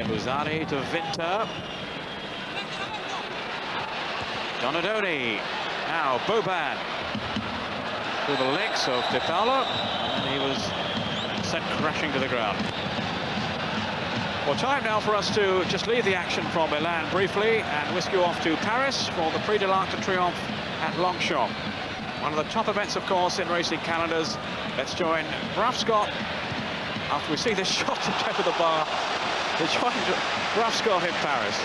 Buzani to Vinter. Donadoni. Now Boban. Through the legs of De Paolo. And he was sent crashing to the ground. Well, time now for us to just leave the action from Milan briefly and whisk you off to Paris for the Prix de l'Arc de Triomphe at Longchamp. One of the top events, of course, in racing calendars. Let's join Ralph Scott after we see this shot to top of the bar. To join Ralph Scott in Paris.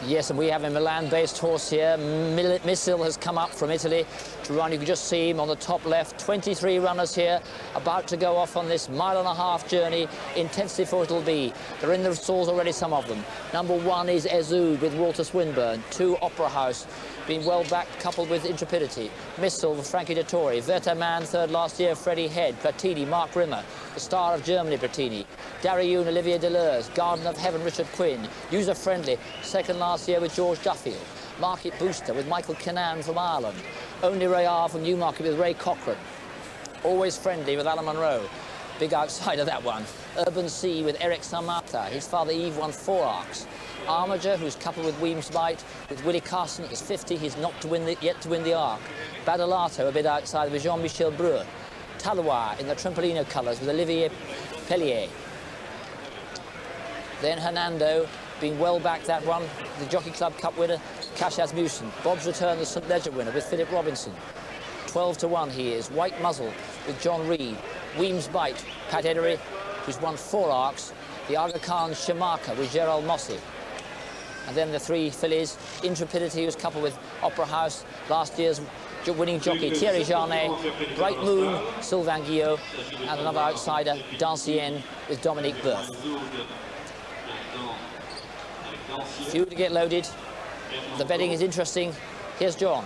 Yes, and we have a Milan-based horse here. Missile has come up from Italy to run. You can just see him on the top left. 23 runners here, about to go off on this mile-and-a-half journey. Intensely for it'll be. They're in the stalls already, some of them. Number 1 is Ezud with Walter Swinburne. 2, Opera House, being well backed, coupled with Intrepidity. Missile with Frankie Dettori. Vertaman, 3rd last year, Freddie Head. Platini, Mark Rimmer. The Star of Germany, Platini. Dariune, Olivier Deleuze. Garden of Heaven, Richard Quinn. User Friendly, 2nd last year with George Duffield. Market Booster with Michael Kinnan from Ireland. Only Royale from Newmarket with Ray Cochrane. Always Friendly with Alan Monroe. Big outsider, that one. Urban Sea with Eric Samata. His father Yves won 4 arcs. Armiger, who's coupled with Weems Bite, with Willie Carson is 50. He's not yet to win the arc. Badalato, a bit outside with Jean-Michel Breu. Talois in the Trampolino colours with Olivier Pellier. Then Hernando, being well back, that one. The Jockey Club Cup winner, Cash Asmussen. Bob's Return, the St Ledger winner with Philip Robinson. 12 to 1 he is. White Muzzle with John Reed. Weems Bite, Pat Edery, who's won 4 arcs. The Aga Khan Shamaka with Gerald Mossy. And then the 3 fillies. Intrepidity, who's coupled with Opera House, last year's winning jockey Thierry Jarnet. Bright Moon, Sylvain Guillot, and another outsider, Dancienne with Dominique Berth. Few to get loaded. The betting is interesting. Here's John.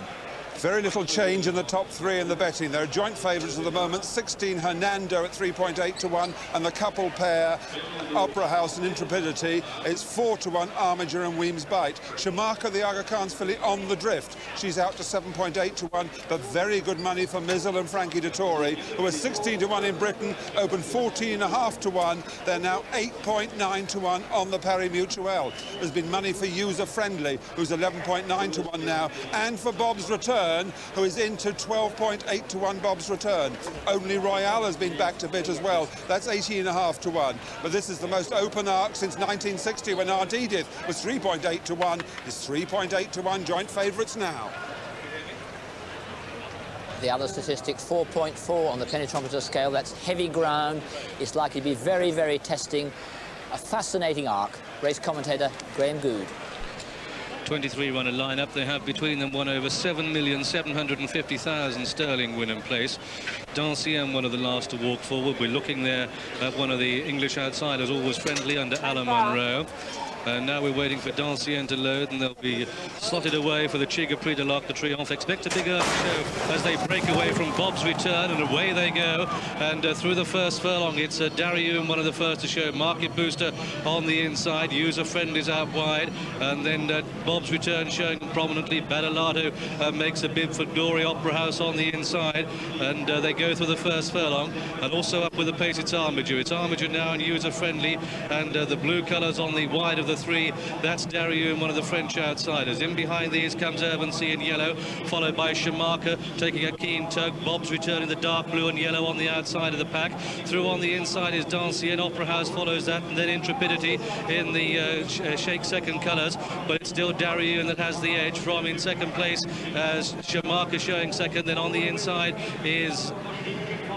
Very little change in the top 3 in the betting. There are joint favourites at the moment. 16 Hernando at 3.8 to 1, and the couple pair, Opera House and Intrepidity, it's 4 to 1, Armiger and Weems Bite. Shamaka, the Aga Khan's filly, on the drift. She's out to 7.8 to 1, but very good money for Mizzle and Frankie Dettori, who was 16 to 1 in Britain, opened 14.5 to 1. They're now 8.9 to 1 on the Paris Mutuelle. There's been money for User Friendly, who's 11.9 to 1 now, and for Bob's Return, who is into 12.8 to 1 Bob's Return. Only Royale has been backed a bit as well. That's 18.5 to 1. But this is the most open arc since 1960, when Ardedith was 3.8 to 1. It's 3.8 to 1 joint favourites now. The other statistic, 4.4 on the penetrometer scale. That's heavy ground. It's likely to be very, very testing. A fascinating arc. Race commentator Graham Good. 23-runner lineup. They have between them won over 7,750,000 sterling win and place. Dancienne, one of the last to walk forward. We're looking there at one of the English outsiders, Always Friendly, under Alan Monroe. And now we're waiting for Dancienne to load, and they'll be slotted away for the Chiga Prix de l'Arc de Triomphe. Expect a big early show as they break away from Bob's Return, and away they go. And through the first furlong, it's Dariune, one of the first to show. Market Booster on the inside. User Friendly's out wide. And then Bob's Return showing prominently. Badalato makes a bid for Dory Opera House on the inside. And they go through the first furlong. And also up with the pace, it's Armiger. It's Armiger now and User Friendly. And the blue colours on the wide of the 3, that's Dariune, one of the French outsiders. In behind these comes Urban Sea in yellow, followed by Shamaka taking a keen tug. Bob's Return in the dark blue and yellow on the outside of the pack. Through on the inside is Dancienne. Opera House follows that, and then Intrepidity in the shake second colours, but it's still Dariune that has the edge from in second place, as Shamaka showing second. Then on the inside is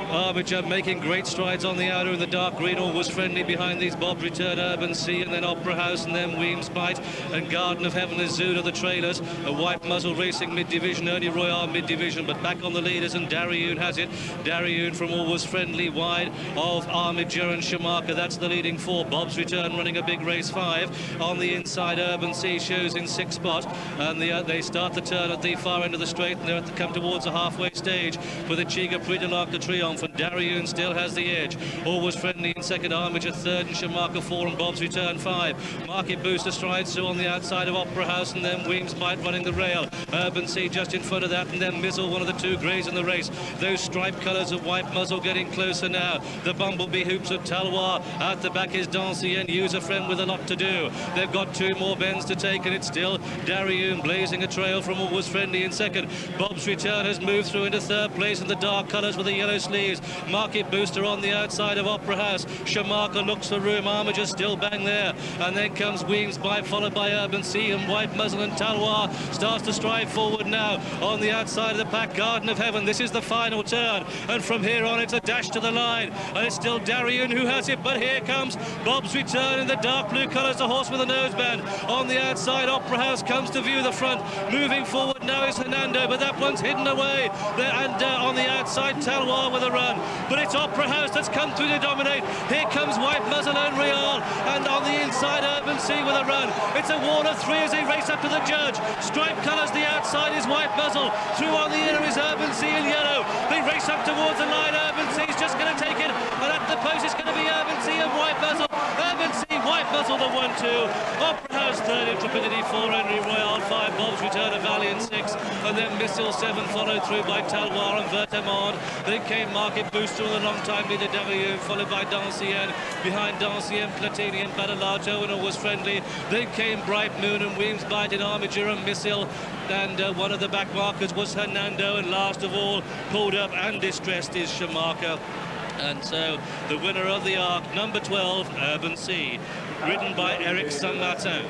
Armiger making great strides on the outer in the dark green. Always Friendly behind these. Bob's Return, Urban Sea, and then Opera House, and then Weems Bite and Garden of Heaven is Zood of the trailers. A White Muzzle racing mid-division, only Royale mid-division, but back on the leaders, and Dariune has it. Dariune from Always Friendly, wide of Armiger and Shamaka. That's the leading 4. Bob's Return running a big race 5. On the inside, Urban Sea shows in 6th spot, and they start the turn at the far end of the straight, and they're to come towards the halfway stage for the Chiga Prix de l'Arc de Triomphe. and Darioun still has the edge. Always Friendly in second, Armiger third, and Shamaka 4, and Bob's Return 5. Market Booster strides through on the outside of Opera House, and then Weems Bite running the rail. Urban Sea just in front of that, and then Mizzle, one of the two greys in the race. Those striped colours of White Muzzle getting closer now. The Bumblebee Hoops of Talois. Out the back is Dancien, User Friend with a lot to do. They've got two more bends to take, and it's still Darioun blazing a trail from Always Friendly in second. Bob's Return has moved through into third place in the dark colours with the yellow sleeves. Market Booster on the outside of Opera House. Shamaka looks for room. Armiger still bang there. And then comes Weems Bite, followed by Urban Sea, and White Muzzle and Talois starts to stride forward now. On the outside of the pack, Garden of Heaven. This is the final turn. And from here on, it's a dash to the line. And it's still Darioun who has it. But here comes Bob's Return in the dark blue colours, the horse with a noseband. On the outside, Opera House comes to view the front. Moving forward now is Hernando, but that one's hidden away. And on the outside, Talois with a run. But it's Opera House that's come through to dominate. Here comes White Muzzle and Real. And on the inside, Urban Sea with a run. It's a wall of three as they race up to the judge. Striped colours, the outside is White Muzzle. Through on the inner is Urban Sea in yellow. They race up towards the line. Urban Sea's just going to take it. And at the post, it's going to be Urban Sea and White Muzzle. Urban Sea, White Muzzle, the 1-2. Opera House third, Intrepidity 4, Henry Royale 5, Bob's Return, a Valiant 6, and then Missile 7, followed through by Talois and Vertemont. Then came Market Booster with a long time leader, Darioun, followed by Dancien. Behind Dancien, Platini and Badalato, and Always Friendly. Then came Bright Moon and Weems Bite and Armiger and Missile. And one of the back markers was Hernando, and last of all, pulled up and distressed is Shamaka. And so the winner of the Arc, number 12, Urban Sea, ridden by Eric Saint-Martin.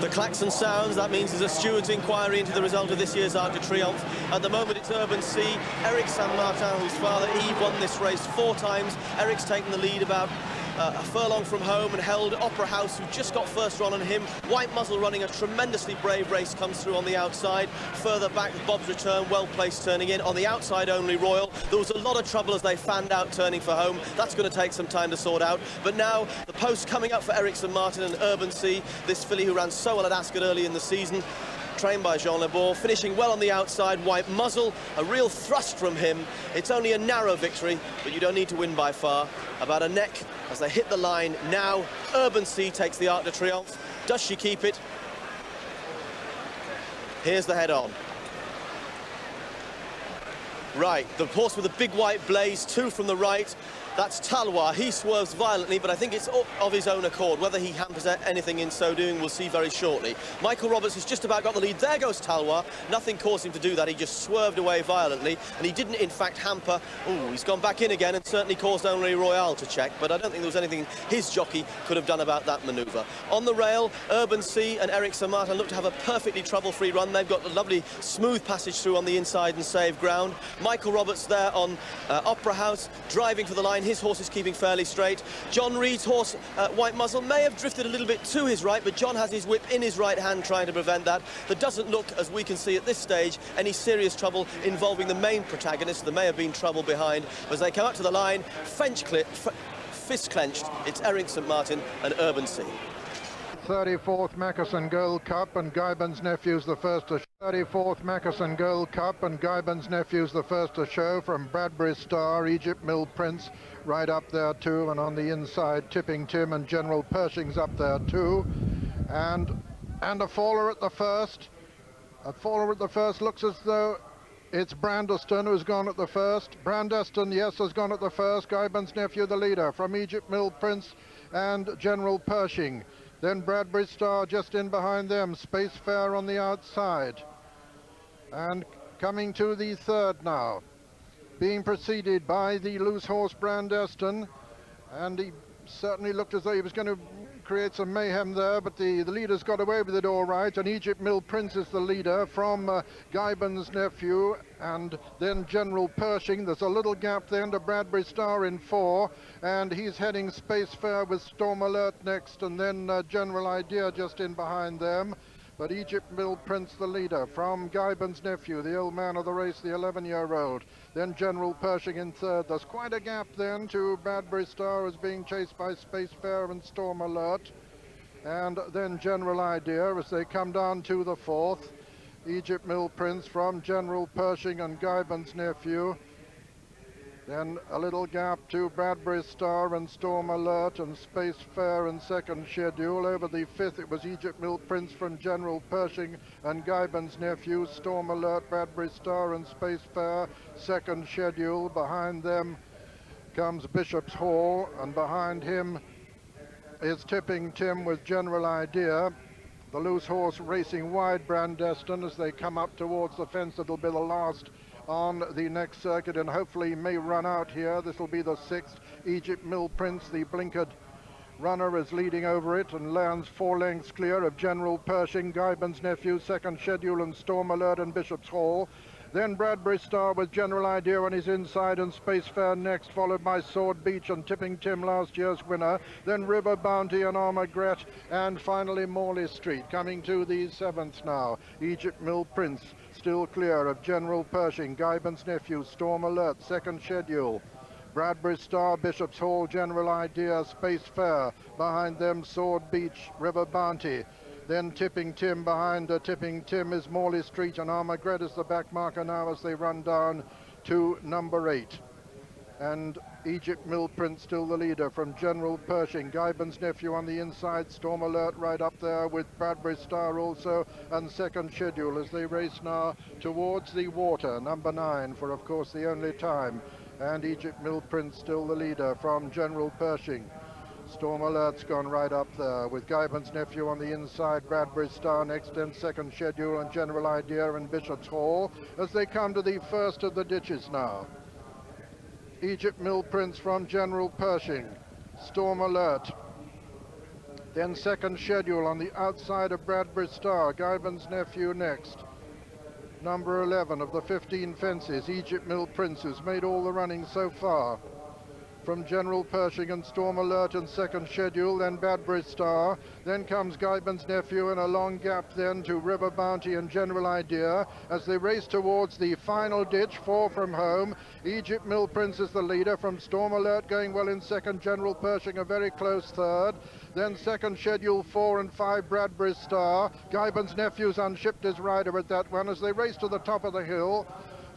The klaxon sounds, that means there's a steward's inquiry into the result of this year's Arc de Triomphe. At the moment it's Urban Sea. Eric Saint-Martin, whose father Yves won this race 4 times. Eric's taken the lead about a furlong from home and held Opera House, who just got first run on him. White Muzzle running a tremendously brave race, comes through on the outside. Further back, Bob's Return, well placed turning in. On the outside only Royal. There was a lot of trouble as they fanned out turning for home. That's going to take some time to sort out. But now the post coming up for Eric Saint-Martin and Urban Sea, this filly who ran so well at Ascot early in the season, trained by Jean Lebord, finishing well on the outside. White Muzzle, a real thrust from him. It's only a narrow victory, but you don't need to win by far. About a neck as they hit the line. Now Urban Sea takes the Arc de Triomphe. Does she keep it? Here's the head on. Right, the horse with the big white blaze, 2 from the right. That's Talois. He swerves violently, but I think it's of his own accord. Whether he hampers anything in so doing, we'll see very shortly. Michael Roberts has just about got the lead. There goes Talois. Nothing caused him to do that. He just swerved away violently, and he didn't, in fact, hamper. Oh, he's gone back in again and certainly caused Henry Royale to check, but I don't think there was anything his jockey could have done about that manoeuvre. On the rail, Urban Sea and Eric Saint-Martin look to have a perfectly trouble-free run. They've got a lovely smooth passage through on the inside and save ground. Michael Roberts there on Opera House, driving for the line. His horse is keeping fairly straight. John Reed's horse, White Muzzle, may have drifted a little bit to his right, but John has his whip in his right hand trying to prevent that. There doesn't look, as we can see at this stage, any serious trouble involving the main protagonist. There may have been trouble behind. As they come up to the line, fist clenched, it's Eric Saint-Martin and Urban Sea. 34th Mackeson Gold Cup, and Guybin's Nephew's the first to 34th Mackeson Gold Cup, and Guybin's Nephew's the first to show from Bradbury Star, Egypt Mill Prince right up there too, and on the inside Tipping Tim and General Pershing's up there too, and a faller at the first. A faller at the first, looks as though it's Brandeston who's gone at the first. Brandeston, yes, has gone at the first. Guybin's Nephew the leader from Egypt Mill Prince and General Pershing. Then Bradbury Star just in behind them, Space Fair on the outside. And coming to the third now, being preceded by the loose horse Brandeston, and he certainly looked as though he was going to create some mayhem there, but the leaders got away with it all right, and Egypt Mill Prince is the leader from Guybin's Nephew, and then General Pershing. There's a little gap then to Bradbury Star in 4, and he's heading Space Fair with Storm Alert next, and then General Idea just in behind them. But Egypt Mill Prince the leader from Guybin's Nephew, the old man of the race, the 11-year-old. Then General Pershing in third. There's quite a gap then to Bradbury Star, who's being chased by Space Fair and Storm Alert. And then General Idea as they come down to the fourth. Egypt Mill Prince from General Pershing and Guyben's Nephew. Then a little gap to Bradbury Star and Storm Alert and Space Fair in second schedule. Over the fifth, it was Egypt Mill Prince from General Pershing and Guyben's Nephew. Storm Alert, Bradbury Star and Space Fair, second schedule. Behind them comes Bishop's Hall, and behind him is Tipping Tim with General Idea. The loose horse racing wide, Brandeston, as they come up towards the fence. It'll be the last on the next circuit and hopefully may run out here. This will be the sixth. Egypt Mill Prince, the blinkered runner, is leading over it and lands 4 lengths clear of General Pershing, Guyben's Nephew, second schedule, and Storm Alert and Bishop's Hall. Then Bradbury Star with General Idea on his inside and Space Fair next, followed by Sword Beach and Tipping Tim, last year's winner. Then River Bounty and Armagret, and finally Morley Street. Coming to the seventh now. Egypt Mill Prince still clear of General Pershing, Guyben's Nephew, Storm Alert, second schedule. Bradbury Star, Bishop's Hall, General Idea, Space Fair. Behind them Sword Beach, River Bounty. Then Tipping Tim. Behind Tipping Tim is Morley Street, and Armagret is the back marker now as they run down to number 8. And Egypt Mill Prince still the leader from General Pershing. Guyben's Nephew on the inside, Storm Alert right up there with Bradbury Star also, and second schedule as they race now towards the water, number 9 for of course the only time. And Egypt Mill Prince still the leader from General Pershing. Storm Alert's gone right up there with Guyben's Nephew on the inside, Bradbury Star next in second schedule, and General Idea and Bishop's Hall as they come to the first of the ditches now. Egypt Mill Prince from General Pershing, Storm Alert. Then second schedule on the outside of Bradbury Star, Guyben's Nephew next. Number 11 of the 15 fences, Egypt Mill Prince, who's made all the running so far. From General Pershing and Storm Alert in second schedule, then Bradbury Star. Then comes Guyben's Nephew, and a long gap then to River Bounty and General Idea as they race towards the final ditch, 4 from home. Egypt Mill Prince is the leader from Storm Alert, going well in second. General Pershing a very close third. Then second schedule 4 and 5 Bradbury Star. Guyben's Nephew's unshipped his rider at that one as they race to the top of the hill.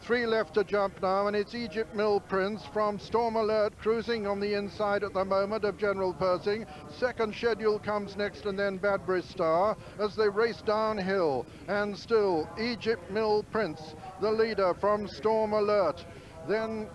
3 left to jump now, and it's Egypt Mill Prince from Storm Alert cruising on the inside at the moment of General Pershing. Second schedule comes next, and then Bradbury Star as they race downhill. And still Egypt Mill Prince, the leader from Storm Alert. Then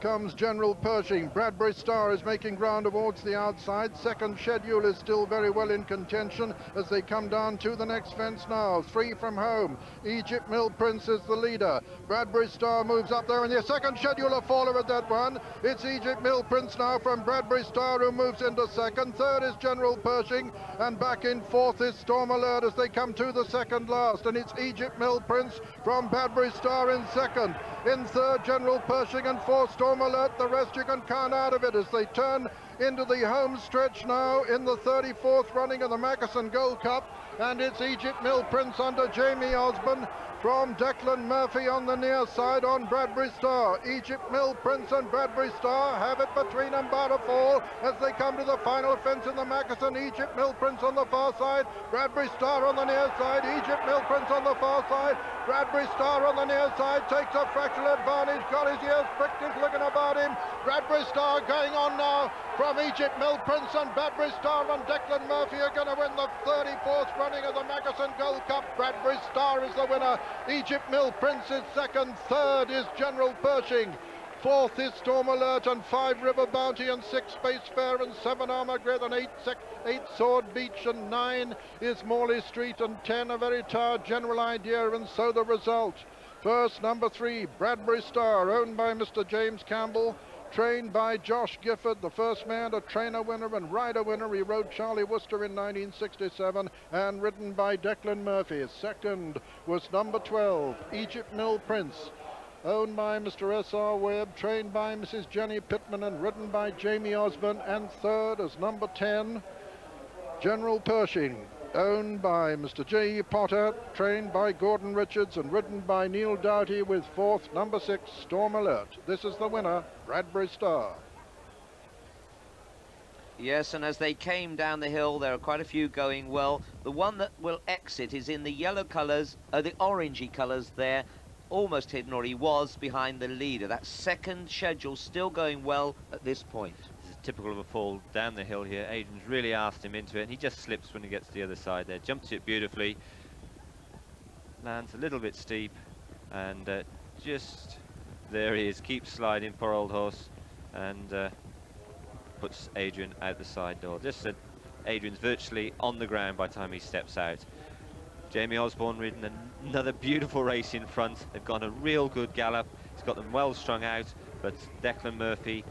comes General Pershing. Bradbury Star is making ground towards the outside. Second schedule is still very well in contention as they come down to the next fence now. 3 from home. Egypt Mill Prince is the leader. Bradbury Star moves up there, and the second schedule a faller at that one. It's Egypt Mill Prince now from Bradbury Star, who moves into second. Third is General Pershing, and back in fourth is Storm Alert as they come to the second last, and it's Egypt Mill Prince from Bradbury Star in second. In third, General Pershing, and fourth, Storm Alert. The rest you can count out of it as they turn into the home stretch now in the 34th running of the Mackeson Gold Cup, and it's Egypt Mill Prince under Jamie Osborne from Declan Murphy on the near side on Bradbury Star. Egypt Mill Prince and Bradbury Star have it between them about a fall as they come to the final fence in the Mackeson. Egypt Mill Prince on the far side, Bradbury Star on the near side. Egypt Mill Prince on the far side, Bradbury Star on the near side takes a fractional advantage, got his ears pricked, he's looking about him. Bradbury Star going on now from Egypt Mill Prince, and Bradbury Star and Declan Murphy are going to win the 34th running of the Mackeson Gold Cup. Bradbury Star is the winner. Egypt Mill Prince is second. Third is General Pershing. Fourth is Storm Alert, and 5 River Bounty, and 6 Space Fair, and 7 Armagret, and 8 Sword Beach, and 9 is Morley Street, and 10 a very tired General Idea. And so the result. First, number 3, Bradbury Star, owned by Mr. James Campbell, trained by Josh Gifford, the first man, a trainer winner and rider winner. He rode Charlie Worcester in 1967 and ridden by Declan Murphy. Second was number 12, Egypt Mill Prince, owned by Mr. S.R. Webb, trained by Mrs. Jenny Pittman and ridden by Jamie Osborne. And third is number 10, General Pershing, owned by Mr. J.E. Potter, trained by Gordon Richards and ridden by Neil Doughty, with fourth, number 6, Storm Alert. This is the winner, Bradbury Star. Yes, and as they came down the hill, there are quite a few going well. The one that will exit is in the yellow colours, the orangey colours there, almost hidden, or he was behind the leader. That second schedule still going well at this point. This is typical of a fall down the hill here. Adrian's really asked him into it, and he just slips when he gets to the other side there. Jumps it beautifully, lands a little bit steep, and just there he is, keeps sliding, poor old horse, and puts Adrian out the side door. Just that Adrian's virtually on the ground by the time he steps out. Jamie Osborne ridden another beautiful race in front. They've gone a real good gallop. He's got them well strung out, but Declan Murphy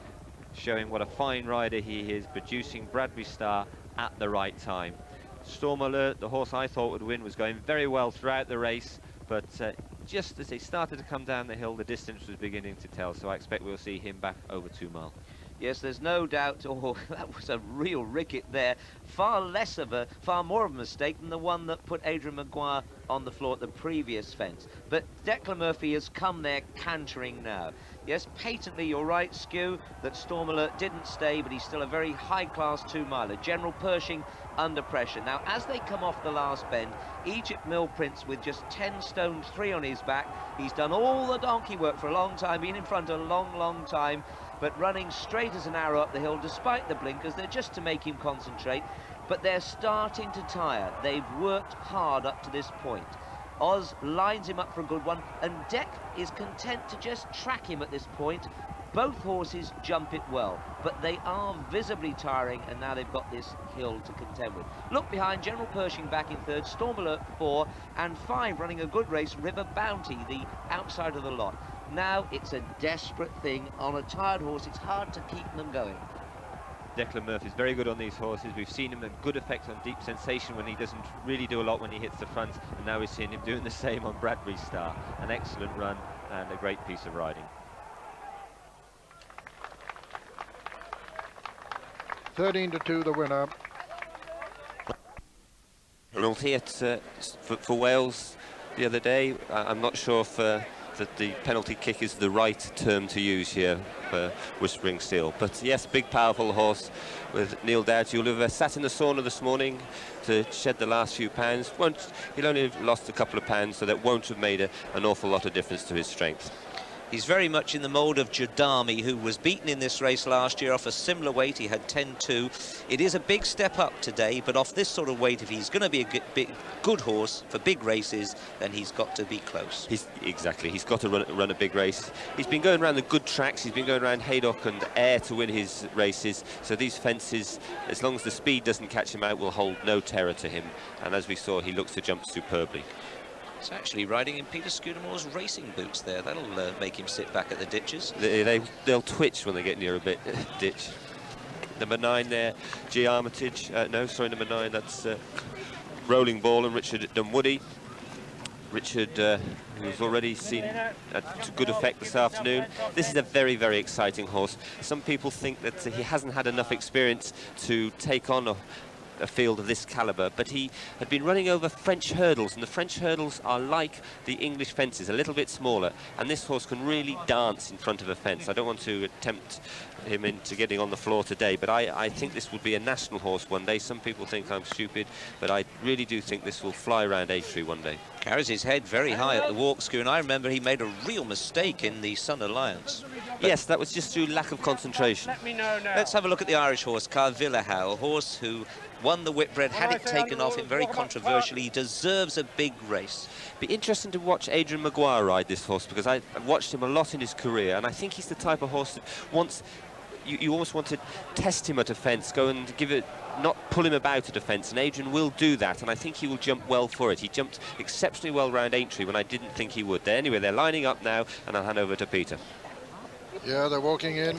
showing what a fine rider he is, producing Bradbury Star at the right time. Storm Alert, the horse I thought would win, was going very well throughout the race, but just as they started to come down the hill, the distance was beginning to tell, so I expect we'll see him back over 2 mile. Yes, there's no doubt. Oh, that was a real ricket there. Far more of a mistake than the one that put Adrian Maguire on the floor at the previous fence. But Declan Murphy has come there cantering now. Yes, patently, you're right, Skew, that Storm Alert didn't stay, but he's still a very high-class 2-miler. General Pershing under pressure. Now, as they come off the last bend, Egypt Mill Prince with just 10 stone 3 on his back. He's done all the donkey work for a long time, been in front a long, long time, but running straight as an arrow up the hill despite the blinkers. They're just to make him concentrate, but they're starting to tire. They've worked hard up to this point. Oz lines him up for a good one, and Deck is content to just track him at this point. Both horses jump it well, but they are visibly tiring, and now they've got this hill to contend with. Look behind, General Pershing back in third, Storm Alert 4, and 5 running a good race, River Bounty, the outside of the lot. Now it's a desperate thing. On a tired horse, it's hard to keep them going. Declan Murphy's very good on these horses. We've seen him a good effect on Deep Sensation when he doesn't really do a lot when he hits the front, and now we're seeing him doing the same on Bradbury Star. An excellent run and a great piece of riding. 13-2 the winner. Penalty for Wales the other day. I'm not sure if that the penalty kick is the right term to use here for Whispering Steel. But yes, big powerful horse with Neil Dowd. You'll have sat in the sauna this morning to shed the last few pounds. He'll only have lost a couple of pounds, so that won't have made an awful lot of difference to his strength. He's very much in the mould of Jadami, who was beaten in this race last year off a similar weight. He had 10-2. It is a big step up today, but off this sort of weight, if he's going to be a good horse for big races, then he's got to be close. Exactly. He's got to run a big race. He's been going around the good tracks. He's been going around Haydock and Ayr to win his races. So these fences, as long as the speed doesn't catch him out, will hold no terror to him. And as we saw, he looks to jump superbly. It's actually riding in Peter Scudamore's racing boots there. That'll make him sit back at the ditches. They'll twitch when they get near a bit ditch. Number 9 there, G. Armitage. No, sorry, number 9, that's Rolling Ball and Richard Dunwoody. Richard, who's already seen to good effect this afternoon. This is a very, very exciting horse. Some people think that he hasn't had enough experience to take on a field of this calibre, but he had been running over French hurdles, and the French hurdles are like the English fences, a little bit smaller, and this horse can really dance in front of a fence. I don't want to tempt him into getting on the floor today, but I think this will be a national horse one day. Some people think I'm stupid, but I really do think this will fly around A3 one day. Carries his head very high at the walk, Skew, and I remember he made a real mistake in the Sun Alliance. Yes, that was just through lack of concentration. Let me know now. Let's have a look at the Irish horse, Carvillahau, a horse who won the Whitbread, had it taken off him very controversially. He deserves a big race. Be interesting to watch Adrian Maguire ride this horse, because I've watched him a lot in his career, and I think he's the type of horse that once you almost want to test him at a fence, go and give it, not pull him about at a fence, and Adrian will do that, and I think he will jump well for it. He jumped exceptionally well round Aintree when I didn't think he would. Anyway, they're lining up now, and I'll hand over to Peter. Yeah, they're walking in,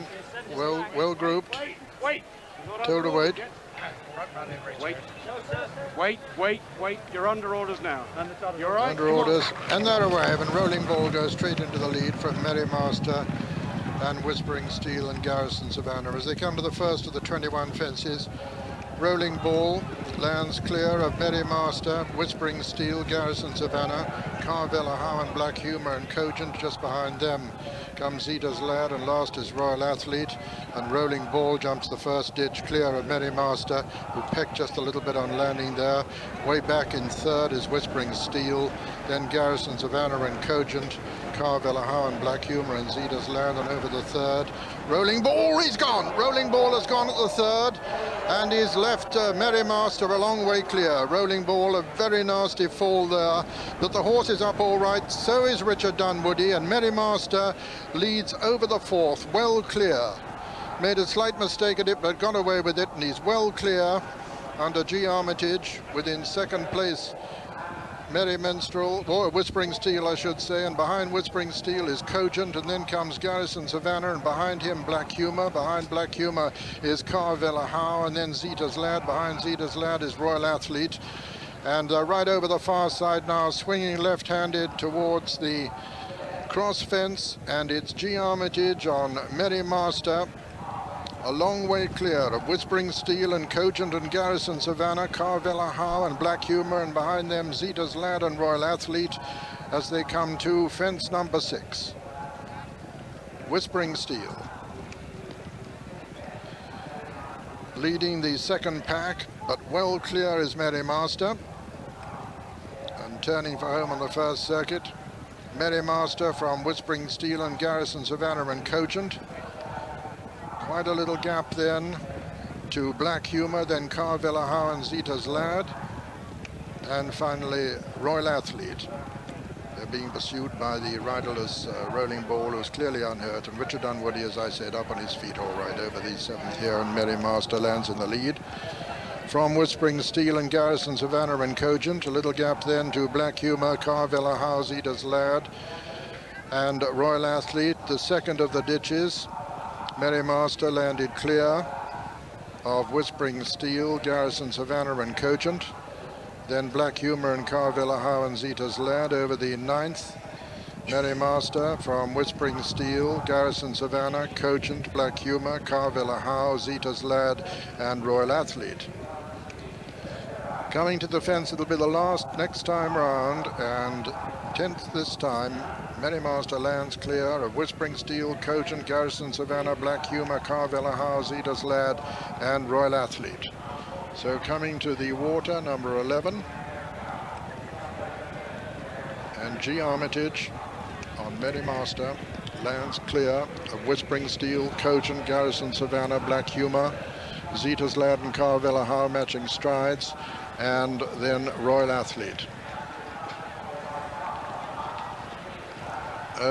well grouped. Wait. Told to wait. Wait. You're under orders now. You're right. Under orders, and they're away. And Rolling Ball goes straight into the lead from Merry Master and Whispering Steel and Garrison Savannah. As they come to the first of the 21 fences, Rolling Ball lands clear of Merry Master, Whispering Steel, Garrison Savannah, Carvillahau and Black Humour, and Cogent just behind them comes Zita's Lad, and last is Royal Athlete. and Rolling Ball jumps the first ditch clear of Merry Master, who pecked just a little bit on landing there. Way back in third is Whispering Steel, then Garrison Savannah and Cogent, Carvilla Howe and Black Humor and Zeta's Land, and over the third. Rolling Ball, he's gone! Rolling Ball has gone at the third, and he's left Merry Master a long way clear. Rolling Ball, a very nasty fall there, but the horse is up all right, so is Richard Dunwoody, and Merry Master leads over the fourth, well clear. Made a slight mistake at it, but got away with it, and he's well clear under G. Armitage, within second place Merry Minstrel, or Whispering Steel I should say, and behind Whispering Steel is Cogent, and then comes Garrison Savannah, and behind him Black Humor. Behind Black Humor is Carvilla Howe, and then Zeta's Lad. Behind Zeta's Lad is Royal Athlete, and right over the far side now, swinging left-handed towards the cross fence, and it's G. Armitage on Merry Master. A long way clear of Whispering Steel and Cogent and Garrison Savannah, Carvilla Howe and Black Humor, and behind them Zeta's Lad and Royal Athlete as they come to fence number 6. Whispering Steel leading the second pack, but well clear is Merry Master, and turning for home on the first circuit, Merry Master from Whispering Steel and Garrison Savannah and Cogent. Quite a little gap then to Black Humor, then Carvilla Howe and Zeta's Lad, and finally Royal Athlete. They're being pursued by the riderless Rolling Ball, who's clearly unhurt, and Richard Dunwoody, as I said, up on his feet all right over the 7th here, and Merry Master lands in the lead. From Whispering Steel and Garrison Savannah and Cogent, a little gap then to Black Humor, Carvilla Howe, Zeta's Lad, and Royal Athlete, the second of the ditches. Merry Master landed clear of Whispering Steel, Garrison Savannah and Cogent. Then Black Humor and Carvilla Howe and Zeta's Lad over the 9th. Merry Master from Whispering Steel, Garrison Savannah, Cogent, Black Humor, Carvilla Howe, Zeta's Lad and Royal Athlete. Coming to the fence, it'll be the last next time round, and 10th this time. Merry Master lands clear of Whispering Steel, Cogent, Garrison Savannah, Black Humor, Carvilla Howe, Zeta's Lad and Royal Athlete. So coming to the water, number 11, and G. Armitage on Merry Master lands clear of Whispering Steel, Cogent, Garrison Savannah, Black Humor, Zeta's Lad and Carvilla Howe matching strides, and then Royal Athlete.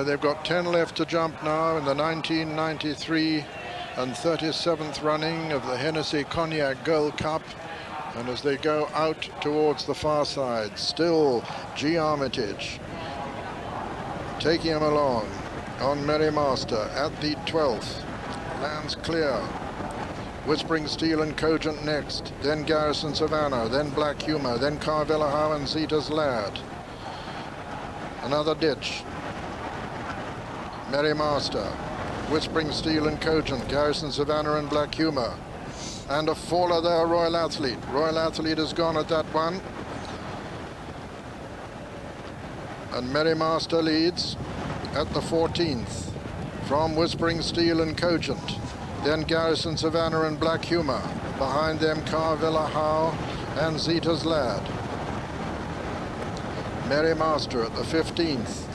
They've got 10 left to jump now in the 1993 and 37th running of the Hennessy Cognac Gold Cup. And as they go out towards the far side, still G. Armitage taking him along on Merry Master at the 12th. Lands clear. Whispering Steel and Cogent next, then Garrison Savannah, then Black Humor, then Carvilla Howe and Zeta's Lad. Another ditch. Merry Master, Whispering Steel and Cogent, Garrison Savannah and Black Humor. And a faller there, Royal Athlete. Royal Athlete has gone at that one. And Merry Master leads at the 14th from Whispering Steel and Cogent. Then Garrison Savannah and Black Humor. Behind them Carvilla Howe and Zeta's Lad. Merry Master at the 15th.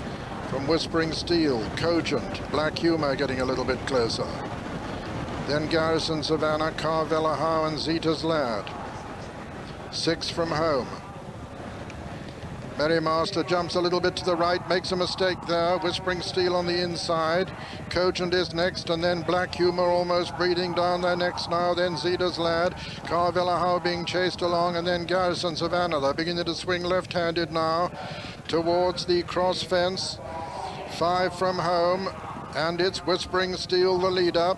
From Whispering Steel, Cogent, Black Humor getting a little bit closer. Then Garrison Savannah, Carvilla Howe and Zeta's Lad. 6 from home. Merry Master jumps a little bit to the right, makes a mistake there. Whispering Steel on the inside. Cogent is next, and then Black Humor almost breathing down their necks now. Then Zeta's Lad, Carvilla Howe being chased along, and then Garrison Savannah. They're beginning to swing left-handed now towards the cross fence. 5 from home, and it's Whispering Steel, the leader.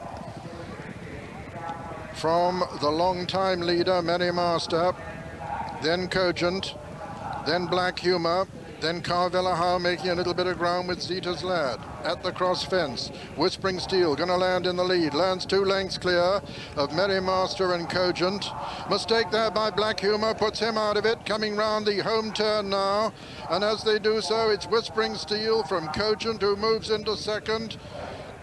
From the long-time leader, Merry Master, then Cogent, then Black Humor, then Carvilla Howe making a little bit of ground with Zeta's Lad at the cross fence. Whispering Steel going to land in the lead, lands 2 lengths clear of Merry Master and Cogent. Mistake there by Black Humor, puts him out of it, coming round the home turn now, and as they do so, it's Whispering Steel from Cogent who moves into second.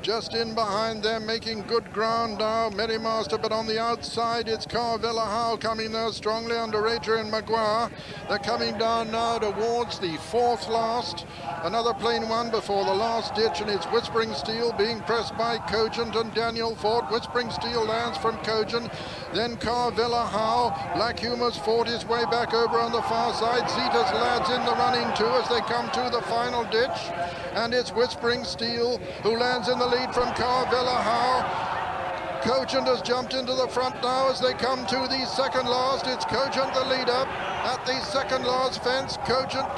Just in behind them, making good ground now, Merrymaster, but on the outside it's Carvilla Howe coming there strongly under Adrian Maguire. They're coming down now towards the fourth last. Another plain one before the last ditch, and it's Whispering Steel being pressed by Cogent and Daniel Ford. Whispering Steel lands from Cogent, then Carvilla Howe. Black Humor's fought his way back over on the far side. Zeta's Lads in the running too as they come to the final ditch, and it's Whispering Steel who lands in the lead from Carvilla Howe. Cogent has jumped into the front now as they come to the second last. It's Cogent the leader at the second last fence. Cogent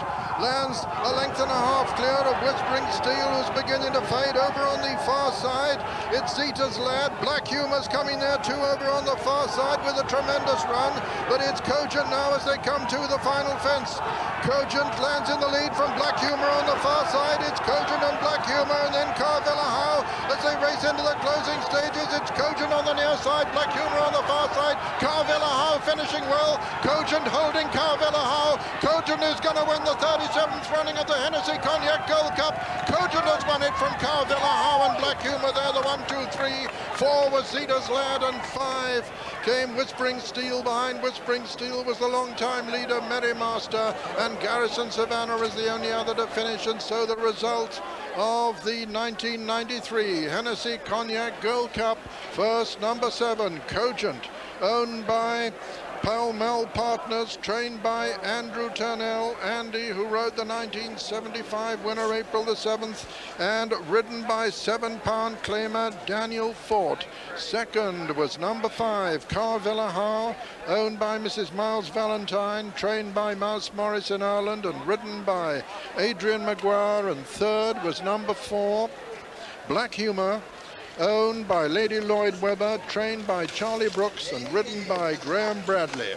lands a length and a half clear of Whispering Steel, who's beginning to fade over on the far side. It's Zeta's Lad. Black Humor's coming there too over on the far side with a tremendous run, but it's Cogent now as they come to the final fence. Cogent lands in the lead from Black Humor on the far side. It's Cogent and Black Humor, and then Carvilla Howe as they race into the closing stages. It's Cogent on the near side, Black Humor on the far side. Carvilla Howe finishing well. Cogent holding Carvilla Howe. Cogent is going to win the 37th running of the Hennessy Cognac Gold Cup. Cogent has won it from Carvilla Howe and Black Humor there. The 1, 2, 3, 4 was Zeta's Lad, and 5 came Whispering Steel. Behind Whispering Steel was the long-time leader Merrymaster, and Garrison Savannah is the only other to finish. And so the result of the 1993 Hennessy Cognac Gold Cup, first number 7, Cogent, owned by Pall Mall Partners, trained by Andrew Turnell, Andy, who rode the 1975 winner April the 7th, and ridden by 7-pound claimer Daniel Fort. Second was number 5, Carvilla Howe, owned by Mrs. Miles Valentine, trained by Mouse Morris in Ireland and ridden by Adrian Maguire. And third was number 4, Black Humor, owned by Lady Lloyd Webber, trained by Charlie Brooks and ridden by Graham Bradley.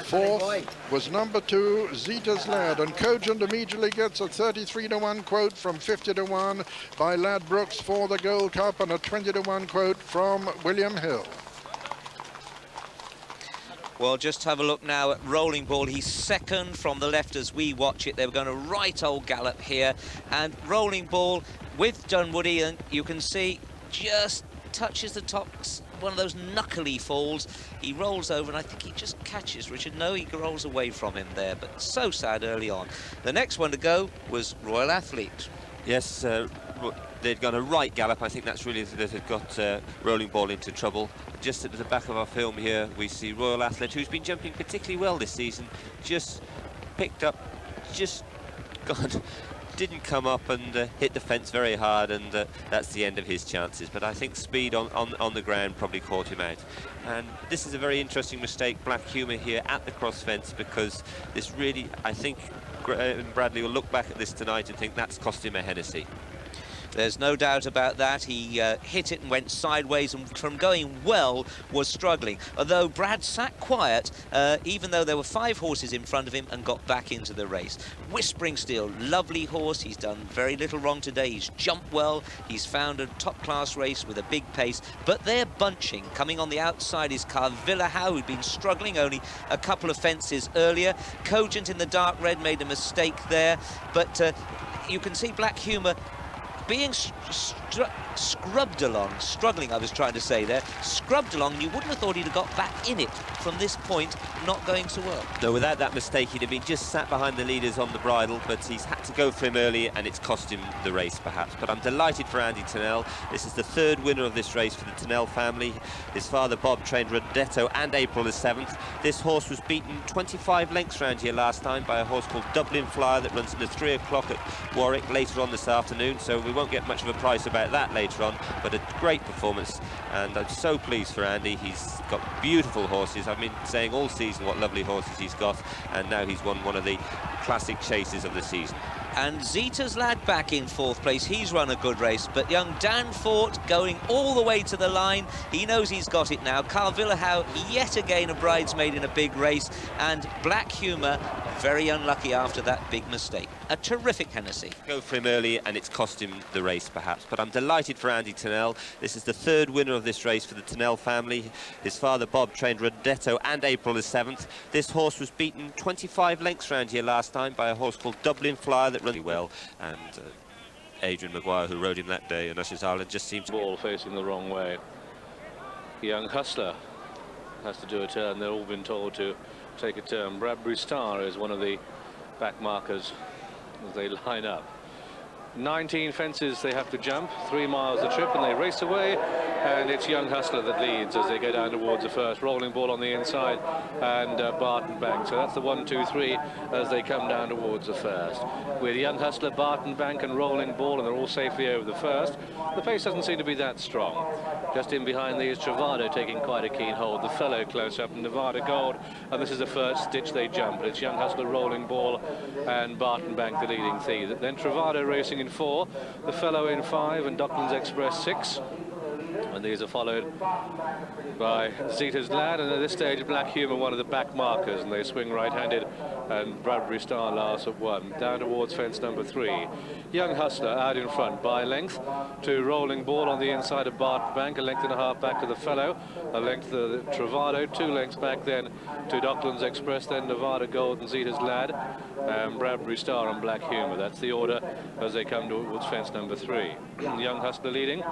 Fourth was number 2, Zeta's Lad, and Cogent immediately gets a 33-to-1 quote from 50-to-1 by Lad Brooks for the Gold Cup, and a 20-to-1 quote from William Hill. Well, just have a look now at Rolling Ball. He's second from the left as we watch it. They were going to right old gallop here, and Rolling Ball with Dunwoody, and you can see just touches the top, one of those knuckly falls. He rolls over, and I think he just catches Richard. No, he rolls away from him there, but so sad early on. The next one to go was Royal Athlete. Yes, they'd gone a right gallop. I think that's really that had got Rolling Ball into trouble. Just at the back of our film here, we see Royal Athlete, who's been jumping particularly well this season, just picked up, just gone. Didn't come up and hit the fence very hard, and that's the end of his chances. But I think speed on the ground probably caught him out. And this is a very interesting mistake, Black Humor here at the cross fence, because this really, I think Bradley will look back at this tonight and think that's cost him a Hennessy. There's no doubt about that. He hit it and went sideways, and from going well was struggling. Although Brad sat quiet, even though there were 5 horses in front of him, and got back into the race. Whispering Steel, lovely horse. He's done very little wrong today. He's jumped well. He's found a top-class race with a big pace. But they're bunching. Coming on the outside is Carvilla Howe, who'd been struggling only a couple of fences earlier. Cogent in the dark red made a mistake there. But you can see Black Humor being scrubbed along, struggling I was trying to say there, scrubbed along. You wouldn't have thought he'd have got back in it from this point, not going to work. No, without that mistake he'd have been just sat behind the leaders on the bridle, but he's had to go for him early, and it's cost him the race perhaps. But I'm delighted for Andy Turnell. This is the 3rd winner of this race for the Turnell family. His father Bob trained Roderigo and April the 7th. This horse was beaten 25 lengths round here last time by a horse called Dublin Flyer that runs in the 3 o'clock at Warwick later on this afternoon, so we won't get much of a price about that later on, but a great performance, and I'm so pleased for Andy. He's got beautiful horses. I've been saying all season what lovely horses he's got, and now he's won one of the classic chases of the season. And Zeta's Lad back in 4th place. He's run a good race, but young Dan Fort going all the way to the line. He knows he's got it now. Carvilla Howe, yet again a bridesmaid in a big race, and Black Humor very unlucky after that big mistake. A terrific Hennessy. Go for him early, and it's cost him the race perhaps, but I'm delighted for Andy Turnell. This is the 3rd winner of this race for the Turnell family. His father Bob trained Roderigo and April the 7th. This horse was beaten 25 lengths round here last time by a horse called Dublin Flyer that runs really well, and Adrian Maguire, who rode him that day, and Usher's Island just seemed to... Ball facing the wrong way. Young Hustler has to do a turn. They've all been told to take a turn. Bradbury Star is one of the back markers as they line up. 19 fences they have to jump, 3 miles the trip, and they race away, and it's Young Hustler that leads as they go down towards the first. Rolling Ball on the inside, and Barton Bank. So that's the 1, 2, 3 as they come down towards the first. With Young Hustler, Barton Bank and Rolling Ball, and they're all safely over the first. The pace doesn't seem to be that strong. Just in behind these, Travado taking quite a keen hold. The Fellow close up, and Nevada Gold, and this is the first ditch they jump. It's Young Hustler, Rolling Ball, and Barton Bank the leading three. Then Travado racing in 4, the Fellow in 5, and Docklands Express 6. And these are followed by Zeta's Lad, and at this stage Black Humour, one of the back markers, and they swing right-handed, and Bradbury Star last at 1. Down towards fence number 3. Young Hustler out in front by length to Rolling Ball on the inside of Barton Bank, a length and a half back to the Fellow, a length to Travado, 2 lengths back then to Docklands Express, then Nevada Gold and Zeta's Lad, and Bradbury Star and Black Humour. That's the order as they come towards fence number 3. Young Hustler leading,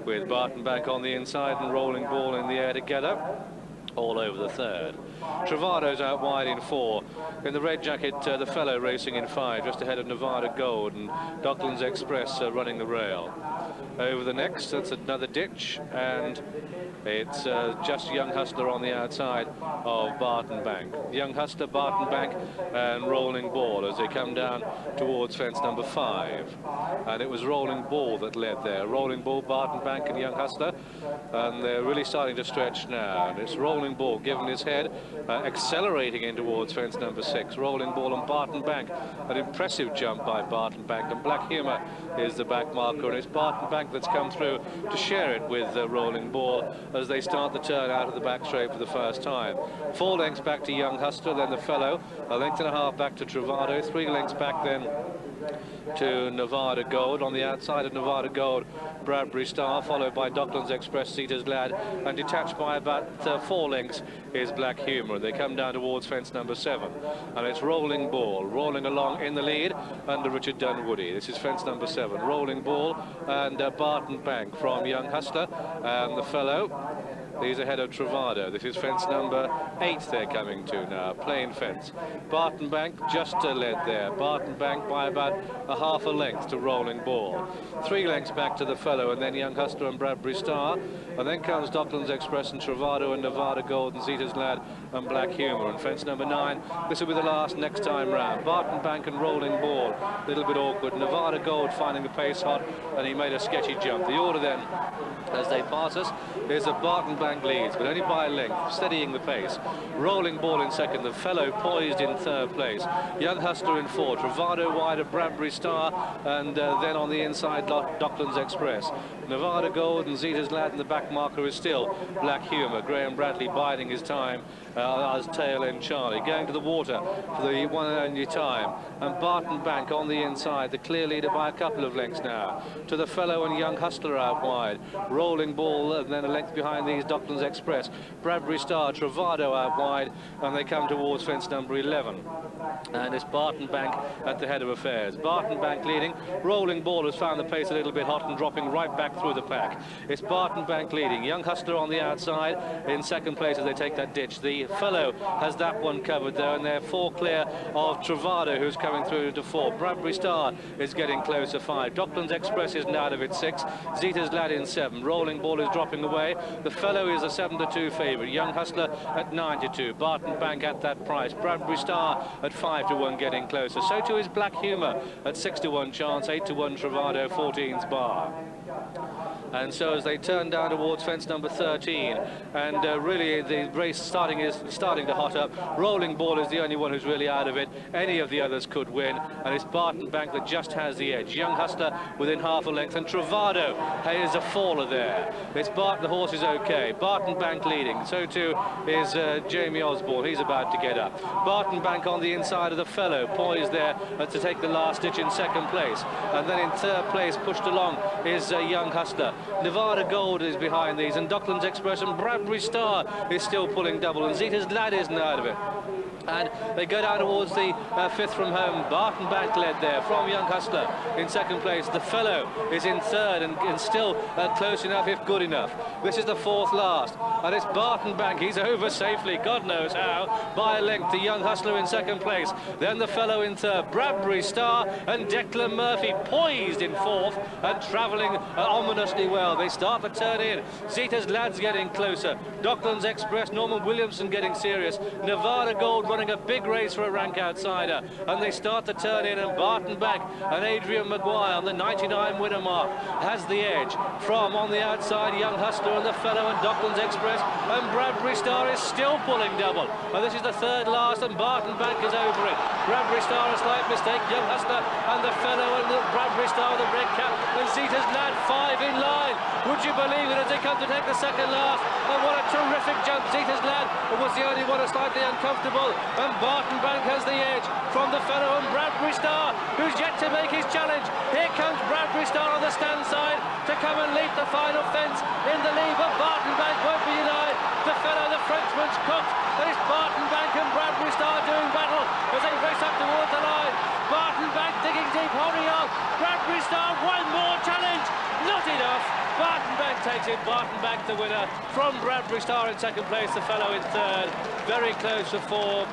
with Barton Bank on the inside and Rolling Ball in the air together, all over the third. Travado's out wide in 4. In the red jacket, the Fellow racing in 5, just ahead of Nevada Gold, and Docklands Express running the rail. Over the next, that's another ditch, and it's just Young Hustler on the outside of Barton Bank. Young Hustler, Barton Bank, and Rolling Ball as they come down towards fence number 5. And it was Rolling Ball that led there. Rolling Ball, Barton Bank, and Young Hustler, and they're really starting to stretch now. And it's Rolling Ball giving his head, accelerating in towards fence number 6. Rolling Ball and Barton Bank, an impressive jump by Barton Bank, and Black Humour is the back marker, and it's Barton Bank that's come through to share it with Rolling Ball as they start the turn out of the back straight for the first time. 4 lengths back to Young Hustler, then the Fellow, a length and a half back to Travado, 3 lengths back then to Nevada Gold. On the outside of Nevada Gold, Bradbury Star, followed by Docklands Express, Zeta's Lad, and detached by about 4 lengths is Black Humour. They come down towards fence number 7, and it's Rolling Ball rolling along in the lead under Richard Dunwoody. This is fence number 7. Rolling Ball and Barton Bank from Young Hustler, and the Fellow. These ahead of Travado. This is fence number 8 they're coming to now, plain fence. Barton Bank just led there. Barton Bank by about a half a length to Rolling Ball. 3 lengths back to the Fellow, and then Young Hustler and Bradbury Star. And then comes Docklands Express and Travado and Nevada Gold and Zeta's Lad and Black Humour. And fence number 9, this will be the last next time round. Barton Bank and Rolling Ball, a little bit awkward. Nevada Gold finding the pace hot, and he made a sketchy jump. The order then, as they pass us, is a Barton Bank leads, but only by a length, steadying the pace. Rolling Ball in second, the Fellow poised in 3rd place. Young Hustler in 4, Travado wide of Bradbury Star, and then on the inside, Docklands Express. Nevada Gold and Zeta's Lad, and the back marker is still Black Humour. Graham Bradley biding his time as tail end Charlie, going to the water for the one and only time. And Barton Bank on the inside, the clear leader by a couple of lengths now. To the Fellow and Young Hustler out wide. Rolling Ball, and then a length behind these, Docklands Express. Bradbury Star, Travado out wide, and they come towards fence number 11. And it's Barton Bank at the head of affairs. Barton Bank leading. Rolling Ball has found the pace a little bit hot and dropping right back through the pack. It's Barton Bank leading. Young Hustler on the outside in 2nd place as they take that ditch. The Fellow has that one covered there, and they're 4 clear of Travado, who's coming through into 4. Bradbury Star is getting closer, 5. Docklands Express is now out of it, 6. Zeta's Lad in 7. Rolling Ball is dropping away. The Fellow is a 7-2 favourite. Young Hustler at 9-2. Barton Bank at that price. Bradbury Star at 5-1, getting closer. So too is Black Humour at 6-1 chance, 8-1 Travado, 14's bar. And so as they turn down towards fence number 13, and really the race starting to hot up. Rolling Ball is the only one who's really out of it. Any of the others could win, and it's Barton Bank that just has the edge. Young Hustler within half a length, and Travado is a faller there. It's Barton, the horse is okay. Barton Bank leading, so too is Jamie Osborne. He's about to get up. Barton Bank on the inside of the Fellow, poised there to take the last ditch in 2nd place. And then in 3rd place, pushed along, is Young Hustler. Nevada Gold is behind these, and Docklands Express and Bradbury Star is still pulling double, and Zeta's Lad isn't out of it. And they go down towards the fifth from home. Barton Bank led there from Young Hustler in second place. The Fellow is in third and still close enough if good enough. This is the fourth last, and it's Barton Bank. He's over safely, God knows how, by a length. The Young Hustler in second place. Then the Fellow in third. Bradbury Star and Declan Murphy poised in fourth and travelling ominously well. They start to turn in. Zeta's Lads getting closer. Docklands Express, Norman Williamson getting serious. Nevada Gold running a big race for a rank outsider, and they start to turn in, and Barton Bank and Adrian Maguire on the 99 winner mark has the edge from on the outside Young Hustler and the Fellow and Docklands Express, and Bradbury Star is still pulling double, and this is the third last, and Barton Bank is over it. Bradbury Star a slight mistake, Young Hustler and the Fellow and the Bradbury Star with the red cap, and Zeta's Lad 5 in line. Would you believe it as they come to take the second last, and what a terrific jump. Zeta's Lad was the only one slightly uncomfortable, and Barton Bank has the edge from the Fellow and Bradbury Star, who's yet to make his challenge. Here comes Bradbury Star on the stand side to come and leap the final fence in the lead, but Barton Bank won't be denied. The Fellow, the Frenchman's cooked, and it's Barton Bank and Bradbury Star doing battle as they race up towards the line. Barton Bank digging deep, holding on. Bradbury Star, one more challenge, not enough. Barton Bank takes it. Barton Bank the winner from Bradbury Star in second place, the Fellow in third. Very close to four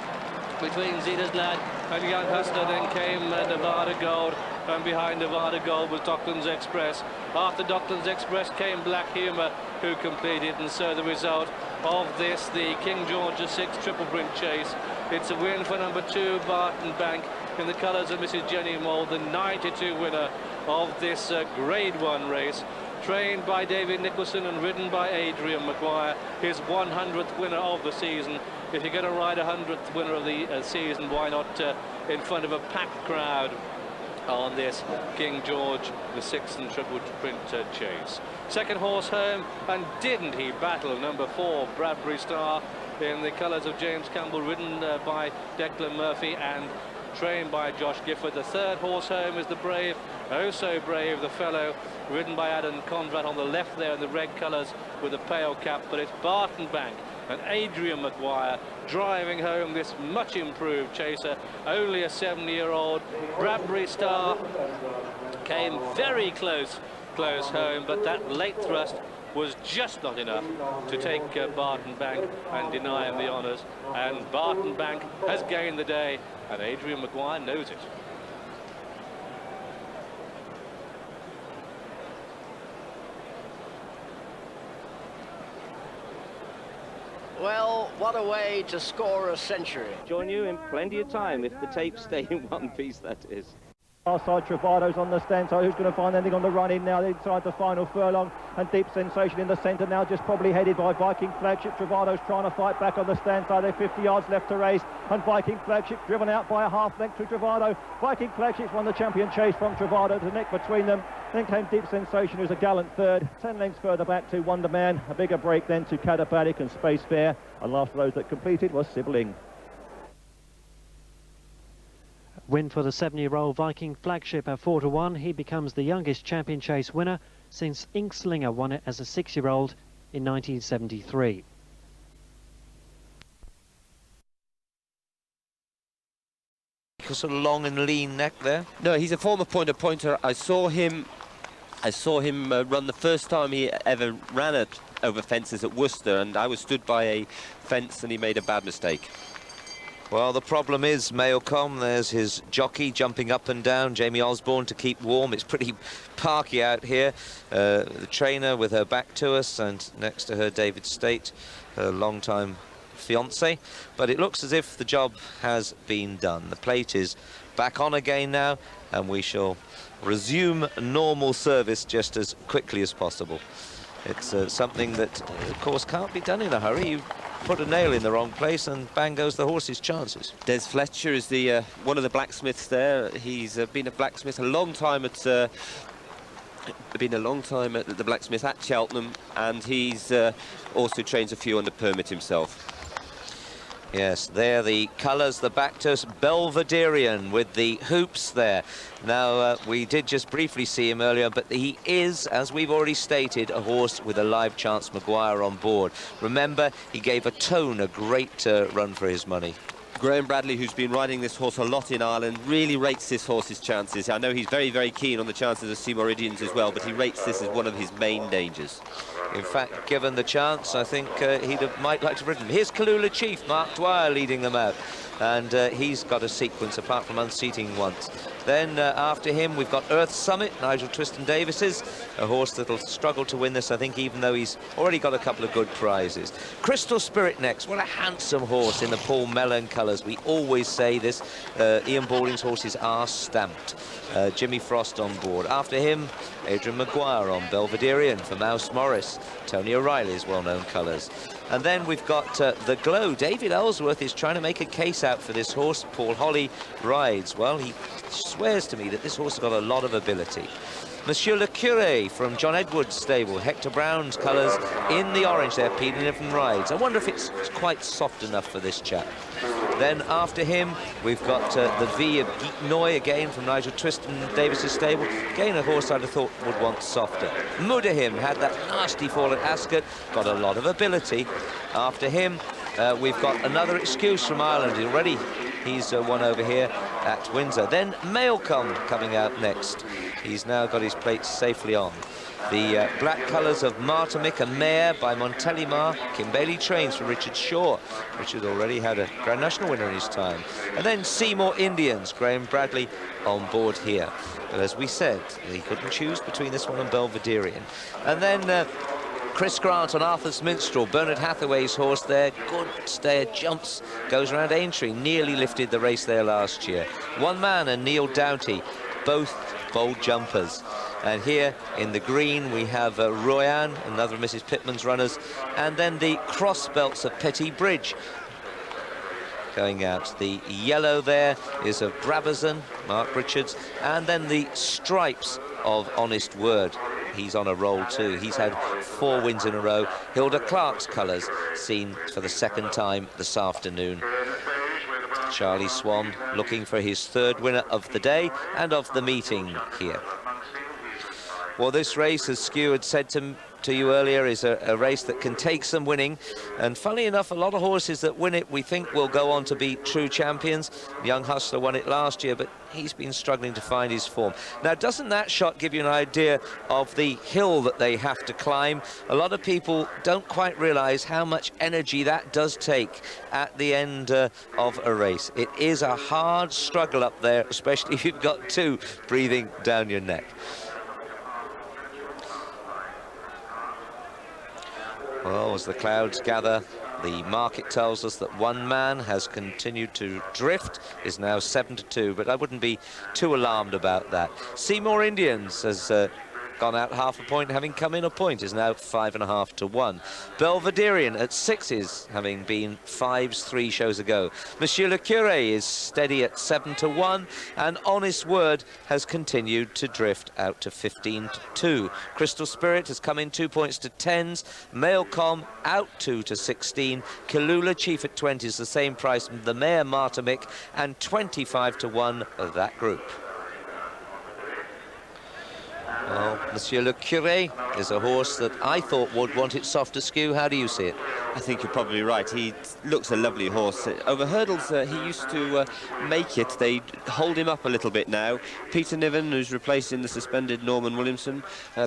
between Zeta's Lad and Young Hustler. Then came Nevada Gold, and behind Nevada Gold was Docklands Express. After Docklands Express came Black Humour, who completed, and so the result of this, the King George VI Triple Print Chase. It's a win for number 2, Barton Bank, in the colours of Mrs. Jenny Mould, the 92 winner of this Grade 1 race. Trained by David Nicholson and ridden by Adrian Maguire, his 100th winner of the season. If you're going to ride a 100th winner of the season, why not in front of a packed crowd on this King George VI and Triple Print Chase. Second horse home, and didn't he battle number 4, Bradbury Star, in the colours of James Campbell, ridden by Declan Murphy and trained by Josh Gifford. The third horse home is the brave, oh so brave, the Fellow, ridden by Adam Conrad on the left there in the red colours with a pale cap. But it's Barton Bank and Adrian Maguire driving home this much improved chaser, only a 7-year-old. Bradbury Star came very close home, but that late thrust was just not enough to take Barton Bank and deny him the honours, and Barton Bank has gained the day, and Adrian Maguire knows it. Well, what a way to score a century. Join you in plenty of time if the tapes stay in one piece, that is. Outside, Travado's on the stand, so who's going to find anything on the run in now inside the final furlong, and Deep Sensation in the centre now, just probably headed by Viking Flagship. Travado's trying to fight back on the stand side. They're 50 yards left to race, and Viking Flagship driven out by a half length to Travado. Viking Flagship's won the champion chase from Travado, the neck between them. Then came Deep Sensation, who's a gallant third. 10 lengths further back to Wonder Man, a bigger break then to Catabatic and Space Fair, and last of those that completed was Sibling. Win for the 7-year-old Viking Flagship at 4-1. He becomes the youngest champion chase winner since Inkslinger won it as a 6-year-old in 1973. Because of a long and lean neck there. No, he's a former pointer. I saw him run the first time he ever ran it over fences at Worcester, and I was stood by a fence and he made a bad mistake. Well, the problem is Mailcom. There's his jockey jumping up and down, Jamie Osborne, to keep warm. It's pretty parky out here. The trainer with her back to us, and next to her David State, her long-time fiance. But it looks as if the job has been done. The plate is back on again now, and we shall resume normal service just as quickly as possible. It's something that, of course, can't be done in a hurry. You put a nail in the wrong place and bang goes the horse's chances. Des Fletcher is the one of the blacksmiths there. He's been a blacksmith a long time at the blacksmith at Cheltenham, and he's also trains a few under permit himself. Yes, there the colours, the back to us, Belvederian with the hoops there. Now, we did just briefly see him earlier, but he is, as we've already stated, a horse with a live chance Maguire on board. Remember, he gave a great run for his money. Graham Bradley, who's been riding this horse a lot in Ireland, really rates this horse's chances. I know he's very, very keen on the chances of Seymour Indians as well, but he rates this as one of his main dangers. In fact, given the chance, I think might like to have ridden. Here's Kalula Chief, Mark Dwyer leading them out. And he's got a sequence apart from unseating once. Then after him, we've got Earth Summit, Nigel Twiston-Davis's, a horse that'll struggle to win this, I think, even though he's already got a couple of good prizes. Crystal Spirit next. What a handsome horse in the Paul Mellon colours. We always say this. Ian Balding's horses are stamped. Jimmy Frost on board. After him, Adrian Maguire on Belvederian for Mouse Morris. Tony O'Reilly's well-known colours. And then we've got The Glow. David Ellsworth is trying to make a case out for this horse. Paul Holly rides. Well, he swears to me that this horse has got a lot of ability. Monsieur Le Curé from John Edwards' stable. Hector Brown's colours in the orange there. Peter Niven rides. I wonder if it's quite soft enough for this chap. Then after him, we've got the V of Geeknoy again from Nigel Twiston-Davis's stable. Again, a horse I'd have thought would want softer. Mudahim had that nasty fall at Ascot, got a lot of ability. After him, we've got another excuse from Ireland already. He's won over here at Windsor. Then Mailcom coming out next. He's now got his plates safely on. The black colours of Martimick, a mare by Montélimar. Kim Bailey trains for Richard Shaw. Richard already had a Grand National winner in his time. And then Seymour Indians, Graham Bradley on board here. But as we said, he couldn't choose between this one and Belvederian. And then Chris Grant on Arthur's Minstrel. Bernard Hathaway's horse there. Good stayer, jumps, goes around Aintree. Nearly lifted the race there last year. One Man and Neil Doughty, both bold jumpers. And here in the green we have Royan, another of Mrs. Pittman's runners, and then the cross belts of Petty Bridge going out. The yellow there is of Brabazon, Mark Richards, and then the stripes of Honest Word. He's on a roll too. He's had 4 wins in a row. Hilda Clark's colours seen for the second time this afternoon. Charlie Swan looking for his 3rd winner of the day and of the meeting here. Well, this race, as Steward said to you earlier, is a race that can take some winning. And funnily enough, a lot of horses that win it we think will go on to be true champions. Young Hustler won it last year, but he's been struggling to find his form. Now, doesn't that shot give you an idea of the hill that they have to climb? A lot of people don't quite realise how much energy that does take at the end of a race. It is a hard struggle up there, especially if you've got 2 breathing down your neck. Well, as the clouds gather, the market tells us that One Man has continued to drift, is now 7-2, but I wouldn't be too alarmed about that. Seymour Indians has gone out half a point, having come in a point, is now 5.5 to 1. Belvederian at 6s, having been 5s 3 shows ago. Monsieur Le Curé is steady at 7 to 1, and Honest Word has continued to drift out to 15 to 2. Crystal Spirit has come in 2 points to 10s. Mailcom out 2 to 16. Kalula Chief at 20 is the same price from the mare Martimick, and 25 to 1 of that group. Well, Monsieur Le Curé is a horse that I thought would want it soft askew. How do you see it? I think you're probably right. He looks a lovely horse. Over hurdles, he used to make it. They hold him up a little bit now. Peter Niven, who's replacing the suspended Norman Williamson.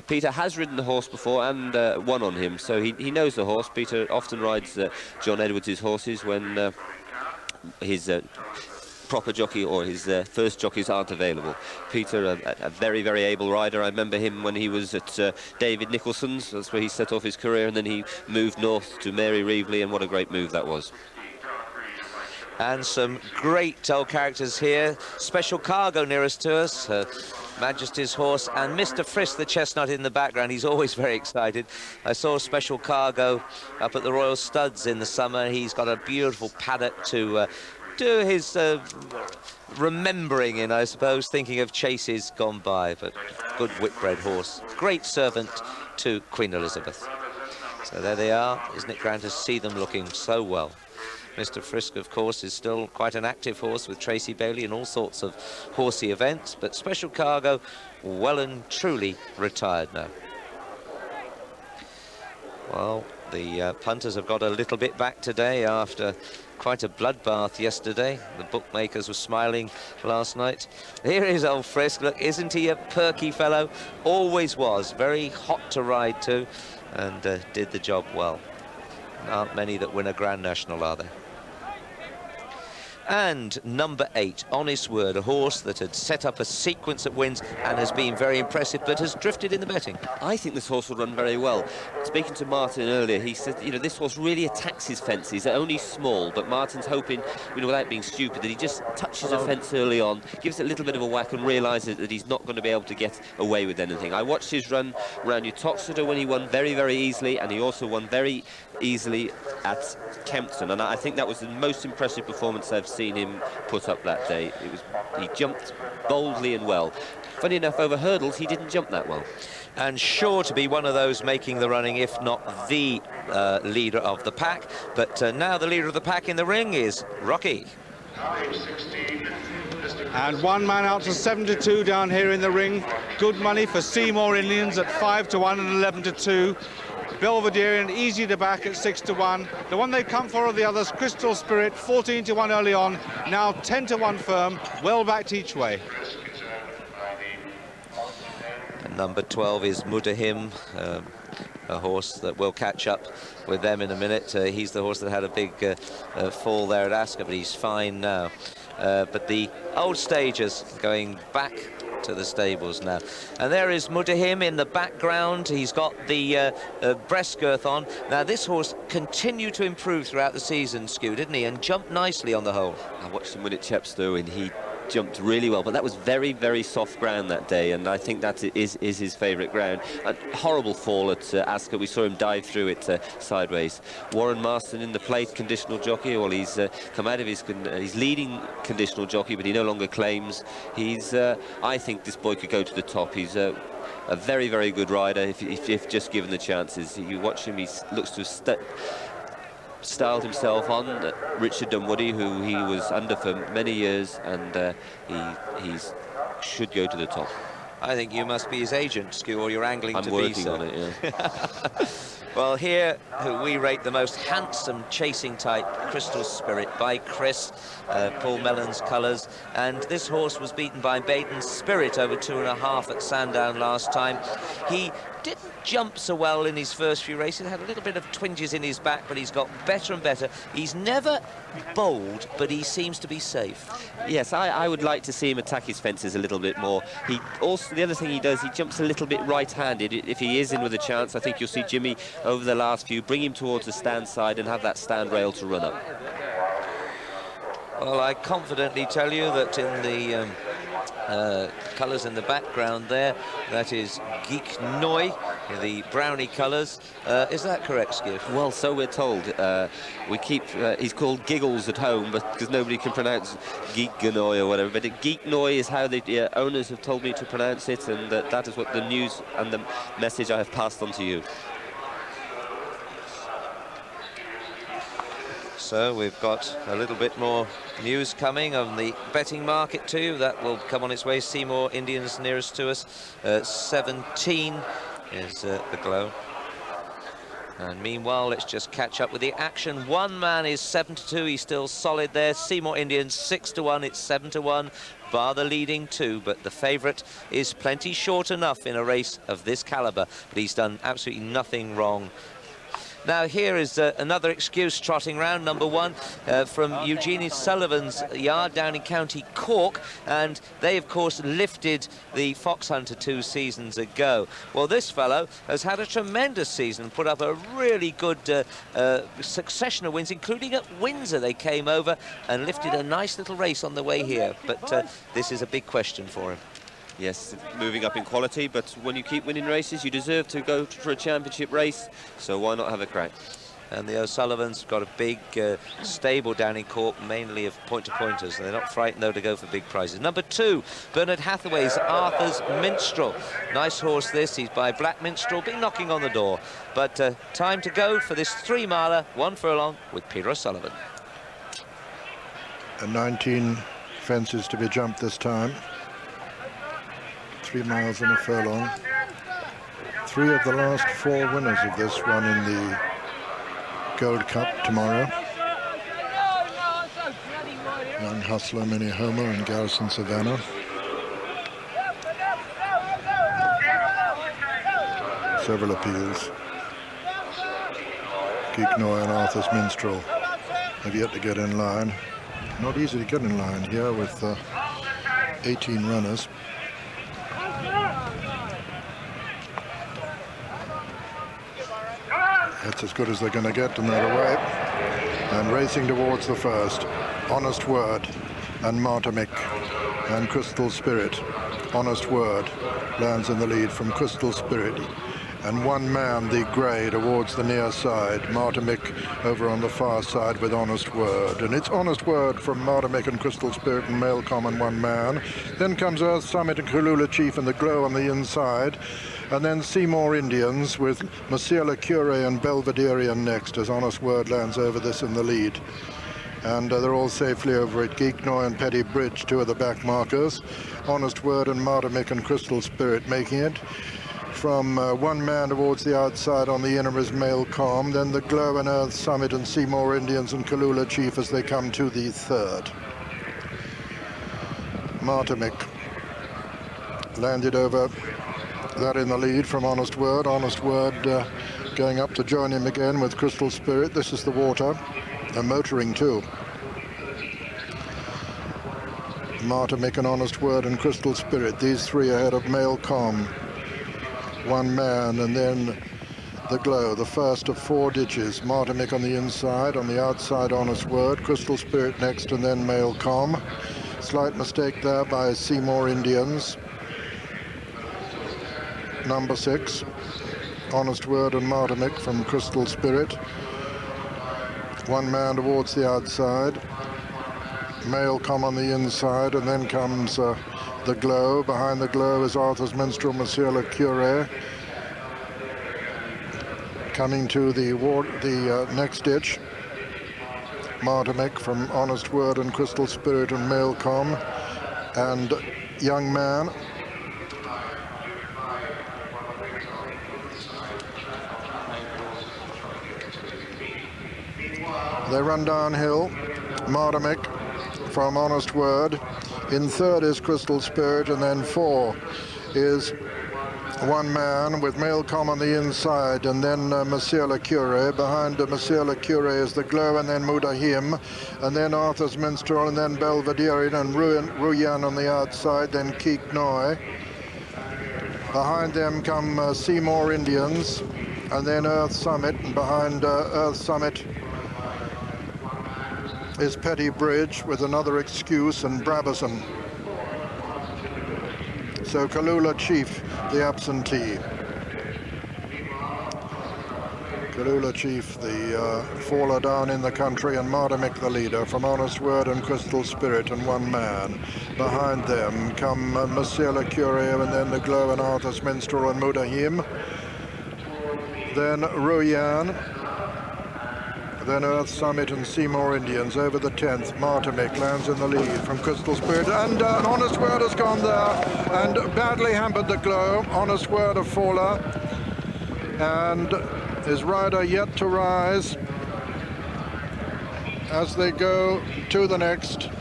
Peter has ridden the horse before and won on him, so he knows the horse. Peter often rides John Edwards' horses when his proper jockey or his first jockeys aren't available. Peter, a very, very able rider. I remember him when he was at David Nicholson's. That's where he set off his career, and then he moved north to Mary Reevely, and what a great move that was. And some great old characters here. Special Cargo nearest to us, Her Majesty's horse, and Mr. Frisk the chestnut in the background. He's always very excited. I saw Special Cargo up at the Royal Studs in the summer. He's got a beautiful paddock to do his remembering in, I suppose, thinking of chases gone by, but good whitbred horse. Great servant to Queen Elizabeth. So there they are. Isn't it grand to see them looking so well? Mr. Frisk, of course, is still quite an active horse with Tracy Bailey and all sorts of horsey events, but Special Cargo, well and truly retired now. Well, the punters have got a little bit back today after quite a bloodbath yesterday. The bookmakers were smiling last night. Here is old Frisk. Look, isn't he a perky fellow? Always was. Very hot to ride to, and did the job well. Aren't many that win a Grand National, are there? And number 8, Honest Word, a horse that had set up a sequence of wins and has been very impressive, but has drifted in the betting. I think this horse will run very well. Speaking to Martin earlier, he said, you know, this horse really attacks his fences. They're only small, but Martin's hoping, you know, without being stupid, that he just touches a fence early on, gives it a little bit of a whack, and realises that he's not going to be able to get away with anything. I watched his run around Uttoxeter when he won very, very easily, and he also won very easily at Kempton, and I think that was the most impressive performance I've seen him put up that day. He jumped boldly and well. Funny enough, over hurdles he didn't jump that well, and sure to be one of those making the running, if not the leader of the pack. But now the leader of the pack in the ring is Rocky. And one man out to 7-2 down here in the ring. Good money for Seymour Indians at 5-1 and 11-2. Belvedere easy to back at 6-1. The one they come for are the others. Crystal Spirit 14-1 early on, now 10-1 firm, well backed each way. And number 12 is Mudahim, a horse that will catch up with them in a minute. He's the horse that had a big fall there at Ascot, but he's fine now. But the old stagers going back to the stables now, and there is Mudahim in the background. He's got the breast girth on. Now this horse continued to improve throughout the season, Skew, didn't he, and jumped nicely on the whole. I watched him win at Chepstow and he jumped really well, but that was very, very soft ground that day, and I think that is his favourite ground. A horrible fall at Ascot. We saw him dive through it sideways. Warren Marston in the plate, conditional jockey. Well, he's come out of his leading conditional jockey, but he no longer claims. I think this boy could go to the top. He's a very, very good rider if just given the chances. You watch him, he looks to have styled himself on Richard Dunwoody, who he was under for many years, and he should go to the top. I think you must be his agent, Skew, or you're angling to be so. I'm working on it, yeah. Well, here, who we rate the most handsome chasing type, Crystal Spirit by Chris, Paul Mellon's colours, and this horse was beaten by Baden's Spirit over 2.5 at Sandown last time. He didn't jump so well in his first few races, had a little bit of twinges in his back, but he's got better and better. He's never bold, but he seems to be safe. Yes, I would like to see him attack his fences a little bit more. He also, the other thing he does, he jumps a little bit right-handed. If he is in with a chance, I think you'll see Jimmy over the last few bring him towards the stand side and have that stand rail to run up. Well, I confidently tell you that in the colours in the background there, that is Geek Noi, the brownie colours. Is that correct, Skiff? Well, so we're told. We keep, he's called Giggles at home, but because nobody can pronounce Geek Ganoi or whatever, but Geek Noi is how the owners have told me to pronounce it, and that is what the news and the message I have passed on to you. So we've got a little bit more news coming on the betting market too. That will come on its way. Seymour Indians nearest to us. 17 is the glow. And meanwhile, let's just catch up with the action. One man is 7-2. He's still solid there. Seymour Indians 6-1. It's 7-1. Bar the leading two, but the favourite is plenty short enough in a race of this calibre. But he's done absolutely nothing wrong. Now here is another excuse trotting round, number 1 from Eugenie Sullivan's yard down in County Cork, and they of course lifted the Fox Hunter 2 seasons ago. Well, this fellow has had a tremendous season, put up a really good succession of wins, including at Windsor. They came over and lifted a nice little race on the way here, but this is a big question for him. Yes, moving up in quality, but when you keep winning races, you deserve to go for a championship race, so why not have a crack? And the O'Sullivans got a big stable down in Cork, mainly of point-to-pointers. They're not frightened, though, to go for big prizes. Number 2, Bernard Hathaway's Arthur's Minstrel. Nice horse, this. He's by Black Minstrel, been knocking on the door. But time to go for this 3-miler, 1 furlong, with Peter O'Sullivan. 19 fences to be jumped this time. 3 miles and a furlong. 3 of the last 4 winners of this run in the Gold Cup tomorrow. Young Hustler, Mini Homer and Garrison Savannah. Several appeals. Geeknoy and Arthur's Minstrel have yet to get in line. Not easy to get in line here with 18 runners. That's as good as they're going to get, and they're away. And racing towards the first, Honest Word and Martimic and Crystal Spirit. Honest Word lands in the lead from Crystal Spirit. And one man, the grey, towards the near side. Martimic over on the far side with Honest Word. And it's Honest Word from Martimic and Crystal Spirit and Male Common, one man. Then comes Earth Summit and Kalula Chief and the Glow on the inside. And then Seymour Indians with Monsieur Le Cure and Belvederian next as Honest Word lands over this in the lead. And they're all safely over it. Geeknoy and Petty Bridge, two of the back markers. Honest Word and Martimic and Crystal Spirit making it. From one man towards the outside on the inner is Male Com, then the Glow and Earth Summit and Seymour Indians and Kalula Chief as they come to the third. Martimic landed over that in the lead from Honest Word. Honest Word going up to join him again with Crystal Spirit. This is the water. They're motoring too. Martimic and Honest Word and Crystal Spirit, these three ahead of Male Com. One man, and then the Glow, the first of four ditches. Martimic on the inside, on the outside Honest Word, Crystal Spirit next, and then Male Com. Slight mistake there by Seymour Indians. Number 6, Honest Word and Martimic from Crystal Spirit. One man towards the outside. Male Com on the inside, and then comes the Glow. Behind the Glow is Arthur's Minstrel, Monsieur Le Cure. Coming to the next ditch, Martimic from Honest Word and Crystal Spirit and Male Com, and Young Man. They run downhill. Martimic from Honest Word. In third is Crystal Spirit, and then 4 is one man with Male Com on the inside, and then Monsieur Le Cure. Behind Monsieur Le Cure is the Glow, and then Mudahim, and then Arthur's Minstrel, and then Belvederian and Ruyan on the outside, then Geeknoy. Behind them come Seymour Indians, and then Earth Summit, and behind Earth Summit is Petty Bridge with Another Excuse and Brabazon. So Kalula Chief, the absentee. Kalula Chief, the faller down in the country, and Martimic the leader from Honest Word and Crystal Spirit and one man. Behind them come Monsieur Le Cure, and then the Glow and Arthur's Minstrel and Mudahim. Then Ruyan. Then Earth Summit and Seymour Indians over the 10th. Martimic lands in the lead from Crystal Spirit, and Honest Word has gone there and badly hampered the Glow. Honest Word a faller, and his rider yet to rise as they go to the next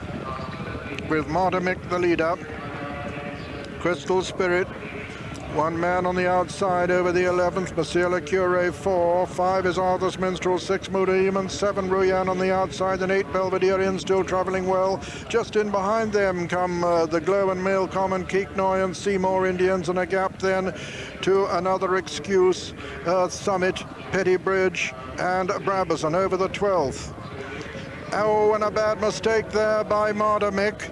with Martimic the leader. Crystal Spirit, one man on the outside over the 11th, Monsieur Le Cure 4, 5 is Arthur's Minstrel, 6 Mudahim, and 7 Ruyan on the outside, and 8 Belvederian still travelling well. Just in behind them come the Glow and Male Com and Geeknoy and Seymour Indians, and a gap then to Another Excuse, Earth Summit, Petty Bridge, and Brabazon over the 12th. Oh, and a bad mistake there by Martimic.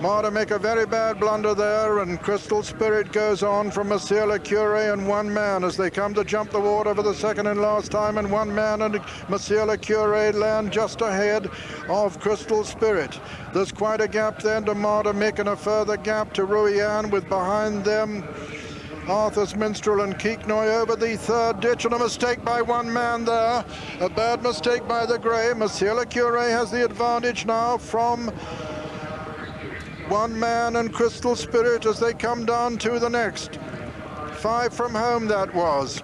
Martimic, a very bad blunder there, and Crystal Spirit goes on from Monsieur Le Cure and one man as they come to jump the water for the second and last time, and one man and Monsieur Le Cure land just ahead of Crystal Spirit. There's quite a gap then to Martimic, and a further gap to Ruyan, with behind them Arthur's Minstrel and Geeknoy over the third ditch, and a mistake by one man there. A bad mistake by the grey. Monsieur Le Cure has the advantage now from one man and Crystal Spirit as they come down to the next. 5 from home that was.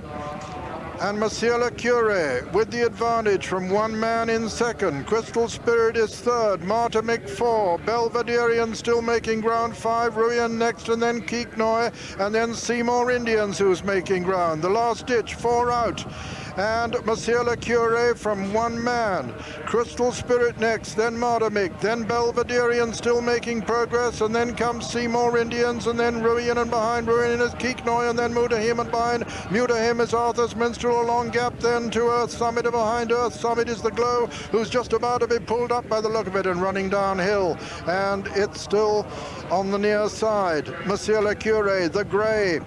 and Monsieur Le Cure with the advantage from one man in second. Crystal Spirit is third, Martimic 4, Belvederian still making ground 5, Ruyan next, and then Keeknoy, and then Seymour Indians who's making ground. The last ditch, 4 out. And Monsieur Le Cure from one man. Crystal Spirit next, then Martimic, then Belvederian still making progress, and then comes Seymour Indians, and then Ruyan, and behind Ruyan is Keeknoy, and then Mudahim, and behind Mudahim is Arthur's Minstrel, a long gap then to Earth Summit, and behind Earth Summit is the Glow, who's just about to be pulled up by the look of it and running downhill, and it's still on the near side. Monsieur Le Cure, the Grey,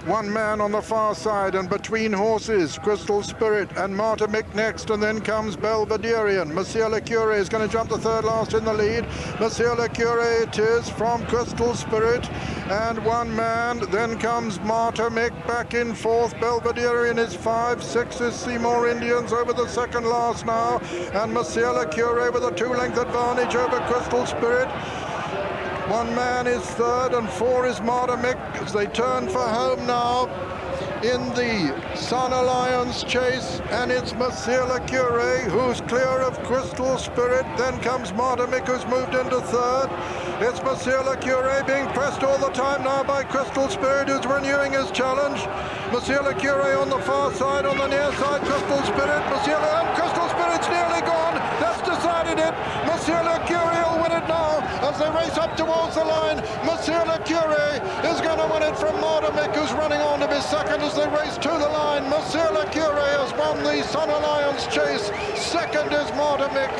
one man on the far side, and between horses, Crystal Spirit and Martimic next, and then comes Belvederian. Monsieur Le Cure is going to jump the third last in the lead. Monsieur Le Cure it is from Crystal Spirit, and one man, then comes Martimic back in fourth. Belvederian is 5, 6 is Seymour Indians over the second last now, and Monsieur Le Cure with a 2-length advantage over Crystal Spirit. One man is third, and 4 is Martimic as they turn for home now in the Sun Alliance chase, and it's Monsieur Le Cure who's clear of Crystal Spirit. Then comes Martimic, who's moved into third. It's Monsieur Le Cure being pressed all the time now by Crystal Spirit, who's renewing his challenge. Monsieur Le Cure on the far side, on the near side, Crystal Spirit. And Crystal Spirit's nearly gone. That's decided it. Monsieur Le Cure will win it now as they race up towards the line. Monsieur Le Cure is going to win it from Martimic, who's running on to be second as they race to the line. Monsieur Le Cure has won the Sun Alliance chase. Second is Martimic.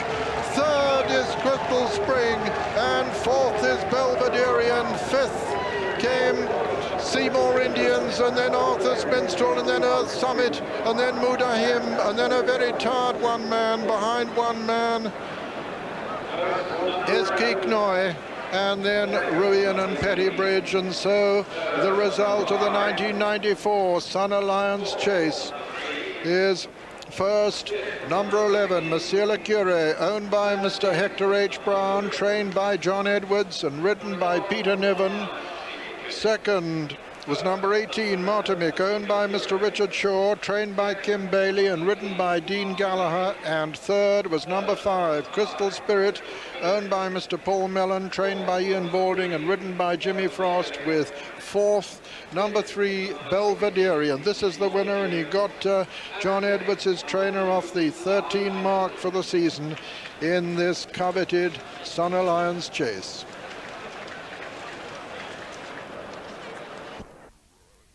Third is Crystal Spring, and fourth is Belvederian. Fifth came Seymour Indians, and then Arthur's Minstrel, and then Earth Summit, and then Mudahim, and then a very tired one man. Behind one man is Keeknoy, and then Ruyan and Pettybridge. And so the result of the 1994 Sun Alliance chase is first, number 11, Monsieur Le Cure, owned by Mr. Hector H. Brown, trained by John Edwards and ridden by Peter Niven. Second was number 18, Martimic, owned by Mr. Richard Shaw, trained by Kim Bailey and ridden by Dean Gallagher. And third was number 5, Crystal Spirit, owned by Mr. Paul Mellon, trained by Ian Balding and ridden by Jimmy Frost, with fourth, number 3, Belvederian. This is the winner, and he got John Edwards, his trainer, off the 13 mark for the season in this coveted Sun Alliance chase.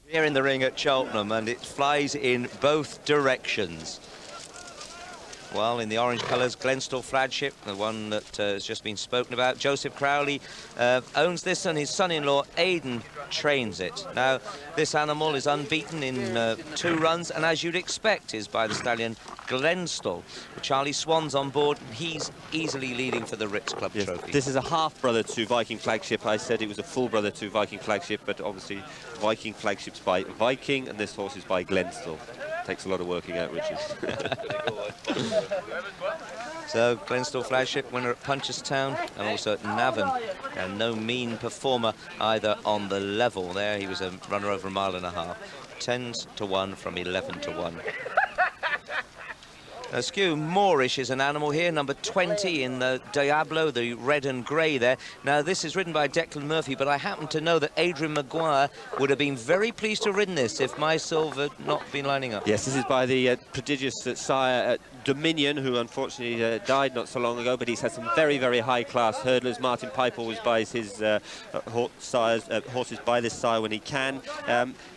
Here in the ring at Cheltenham, and it flies in both directions. Well, in the orange colours, Glenstall Flagship, the one that has just been spoken about. Joseph Crowley owns this, and his son-in-law Aidan trains it. Now, this animal is unbeaten in 2 runs, and as you'd expect, is by the stallion Glenstall. Charlie Swan's on board, and he's easily leading for the Ritz Club Trophy. This is a half-brother to Viking Flagship. I said it was a full brother to Viking Flagship, but obviously Viking Flagship's by Viking, and this horse is by Glenstall. Takes a lot of working out, Richard. So, Glenstall Flagship, winner at Punchestown and also at Navan. And no mean performer either on the level there. He was a runner over a mile and a half. 10s to 1 from 11 to 1. Skew Moorish is an animal here, number 20 in the Diablo, the red and grey there. Now, this is ridden by Declan Murphy, but I happen to know that Adrian Maguire would have been very pleased to have ridden this if My Silver had not been lining up. Yes, this is by the prodigious sire Dominion, who unfortunately died not so long ago, but he's had some very, very high-class hurdlers. Martin Piper always buys his horses by this sire when he can.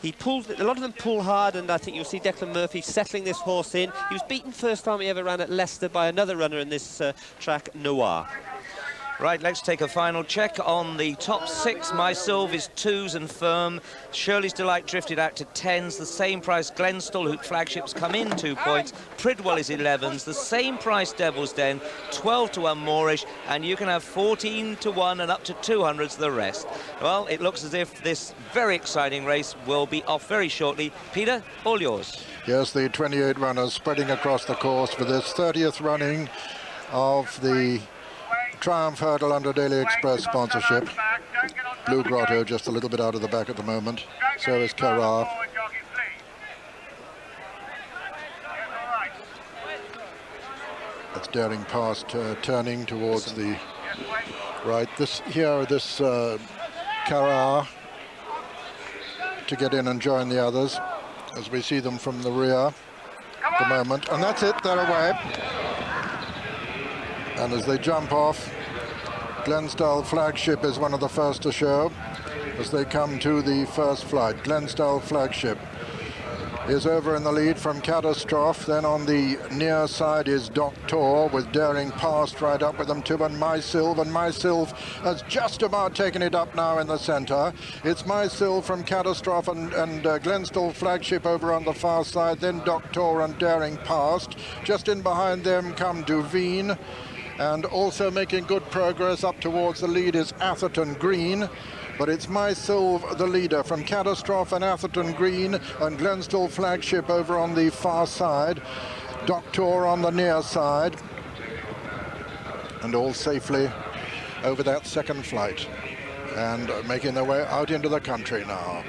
He pulls, a lot of them pull hard, and I think you'll see Declan Murphy settling this horse in. He was beaten first time he ever ran at Leicester by another runner in this track, Noir. Right, let's take a final check on the top 6. My Silv is 2s and firm. Shirley's Delight drifted out to 10s. The same price Glenstall, who Flagships come in 2 points. Pridwell is 11s. The same price Devil's Den, 12 to 1 Moorish. And you can have 14 to 1 and up to 200s the rest. Well, it looks as if this very exciting race will be off very shortly. Peter, all yours. Yes, the 28 runners spreading across the course for this 30th running of the Triumph Hurdle under Daily Express sponsorship. Blue Grotto just a little bit out of the back at the moment. So is Carrar. That's daring past, turning towards the right. This Cara to get in and join the others as we see them from the rear at the moment. And that's it, they're away. And as they jump off, Glenstal Flagship is one of the first to show as they come to the first flight. Glenstal Flagship is over in the lead from Catastrophe. Then on the near side is Doctor with Daring Past right up with them too, and Mysilv has just about taken it up now in the centre. It's Mysilv from Catastrophe and Glenstal Flagship over on the far side, then Doctor and Daring Past. Just in behind them come Duveen, and also making good progress up towards the lead is Atherton Green. But it's Mysilv, the leader, from Catastrophe and Atherton Green, and Glenstal Flagship over on the far side, Doctor on the near side, and all safely over that second flight and making their way out into the country now,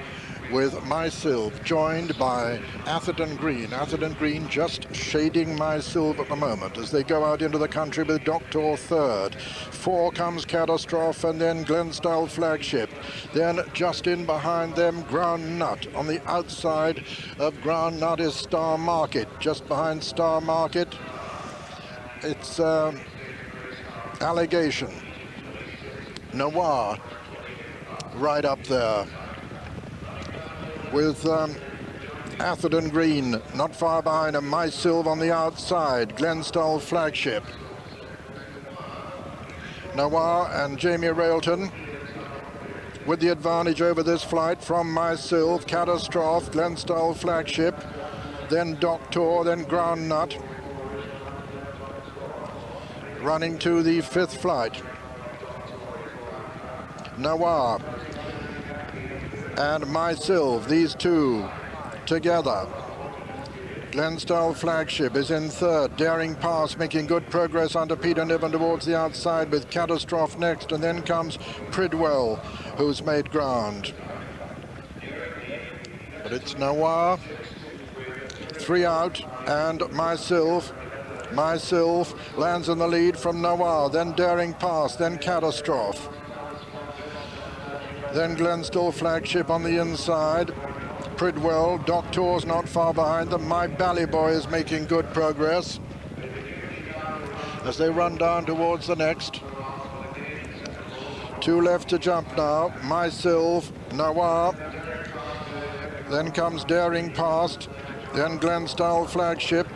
with Mysilv joined by Atherton Green. Atherton Green just shading Mysilv at the moment as they go out into the country with Doctor third. 4 comes Catastrophe and then Glenstal Flagship. Then just in behind them, Ground Nut. On the outside of Ground Nut is Star Market. Just behind Star Market, it's Allegation. Noir right up there, with Atherton Green not far behind him, Mysilv on the outside, Glenstal Flagship. Noir and Jamie Railton with the advantage over this flight from Mysilv, Catastrophe, Glenstal Flagship, then Doctor, then Ground Nut, running to the 5th flight. Noir and Mysilv, these two together. Glenstal Flagship is in 3rd. Daring Pass making good progress under Peter Niven towards the outside with Catastrophe next, and then comes Pridwell, who's made ground. But it's Noir, 3 out, and Mysilv. Mysilv lands in the lead from Noir, then Daring Pass, then Catastrophe. Then Glenstal Flagship on the inside. Pridwell, Doctor's not far behind them. My Ballyboy is making good progress as they run down towards the next. 2 left to jump now. Mysilv, Noir. Then comes Daring Past. Then Glenstal Flagship.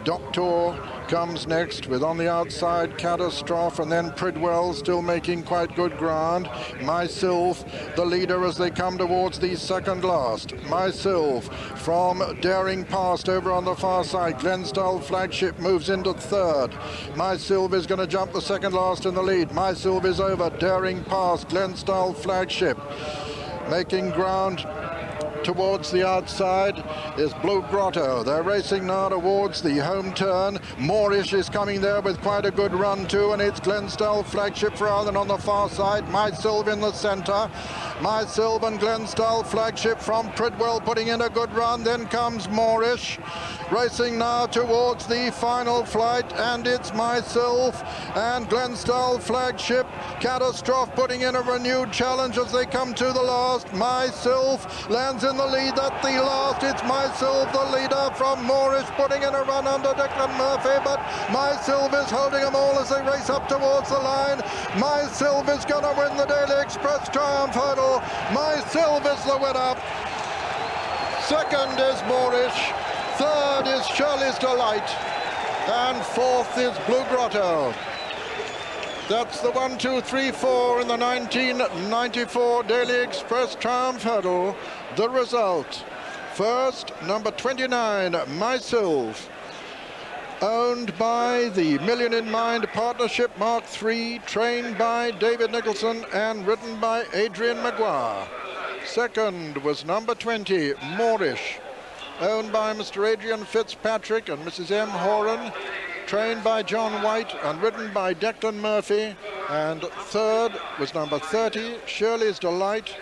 Doctor comes next with on the outside Catastrophe, and then Pridwell still making quite good ground. Mysilv, the leader as they come towards the second last. Mysilv from Daring Past over on the far side. Glenstal Flagship moves into 3rd. Mysilv is going to jump the second last in the lead. Mysilv is over. Daring Past, Glenstal Flagship making ground. Towards the outside is Blue Grotto. They're racing now towards the home turn. Moorish is coming there with quite a good run too, and it's Glenstal Flagship rather than on the far side. Mysilv in the centre. Mysilv and Glenstal Flagship from Pridwell putting in a good run. Then comes Moorish, racing now towards the final flight, and it's Mysilv and Glenstal Flagship. Catastrophe putting in a renewed challenge as they come to the last. Mysilv lands in the lead at the last. It's Mysilv, the leader, from Moorish putting in a run under Declan Murphy, but Mysilv is holding them all as they race up towards the line. Mysilv is going to win the Daily Express Triumph Hurdle. Mysilv is the winner. 2nd is Moorish. 3rd is Shirley's Delight. And 4th is Blue Grotto. That's the 1, 2, 3, 4 in the 1994 Daily Express Triumph Hurdle. The result: first, number 29, Mysilv, owned by the Million in Mind Partnership Mark III, trained by David Nicholson and ridden by Adrian Maguire. Second was number 20, Moorish, owned by Mr. Adrian Fitzpatrick and Mrs. M. Horan, trained by John White and ridden by Declan Murphy. And third was number 30, Shirley's Delight,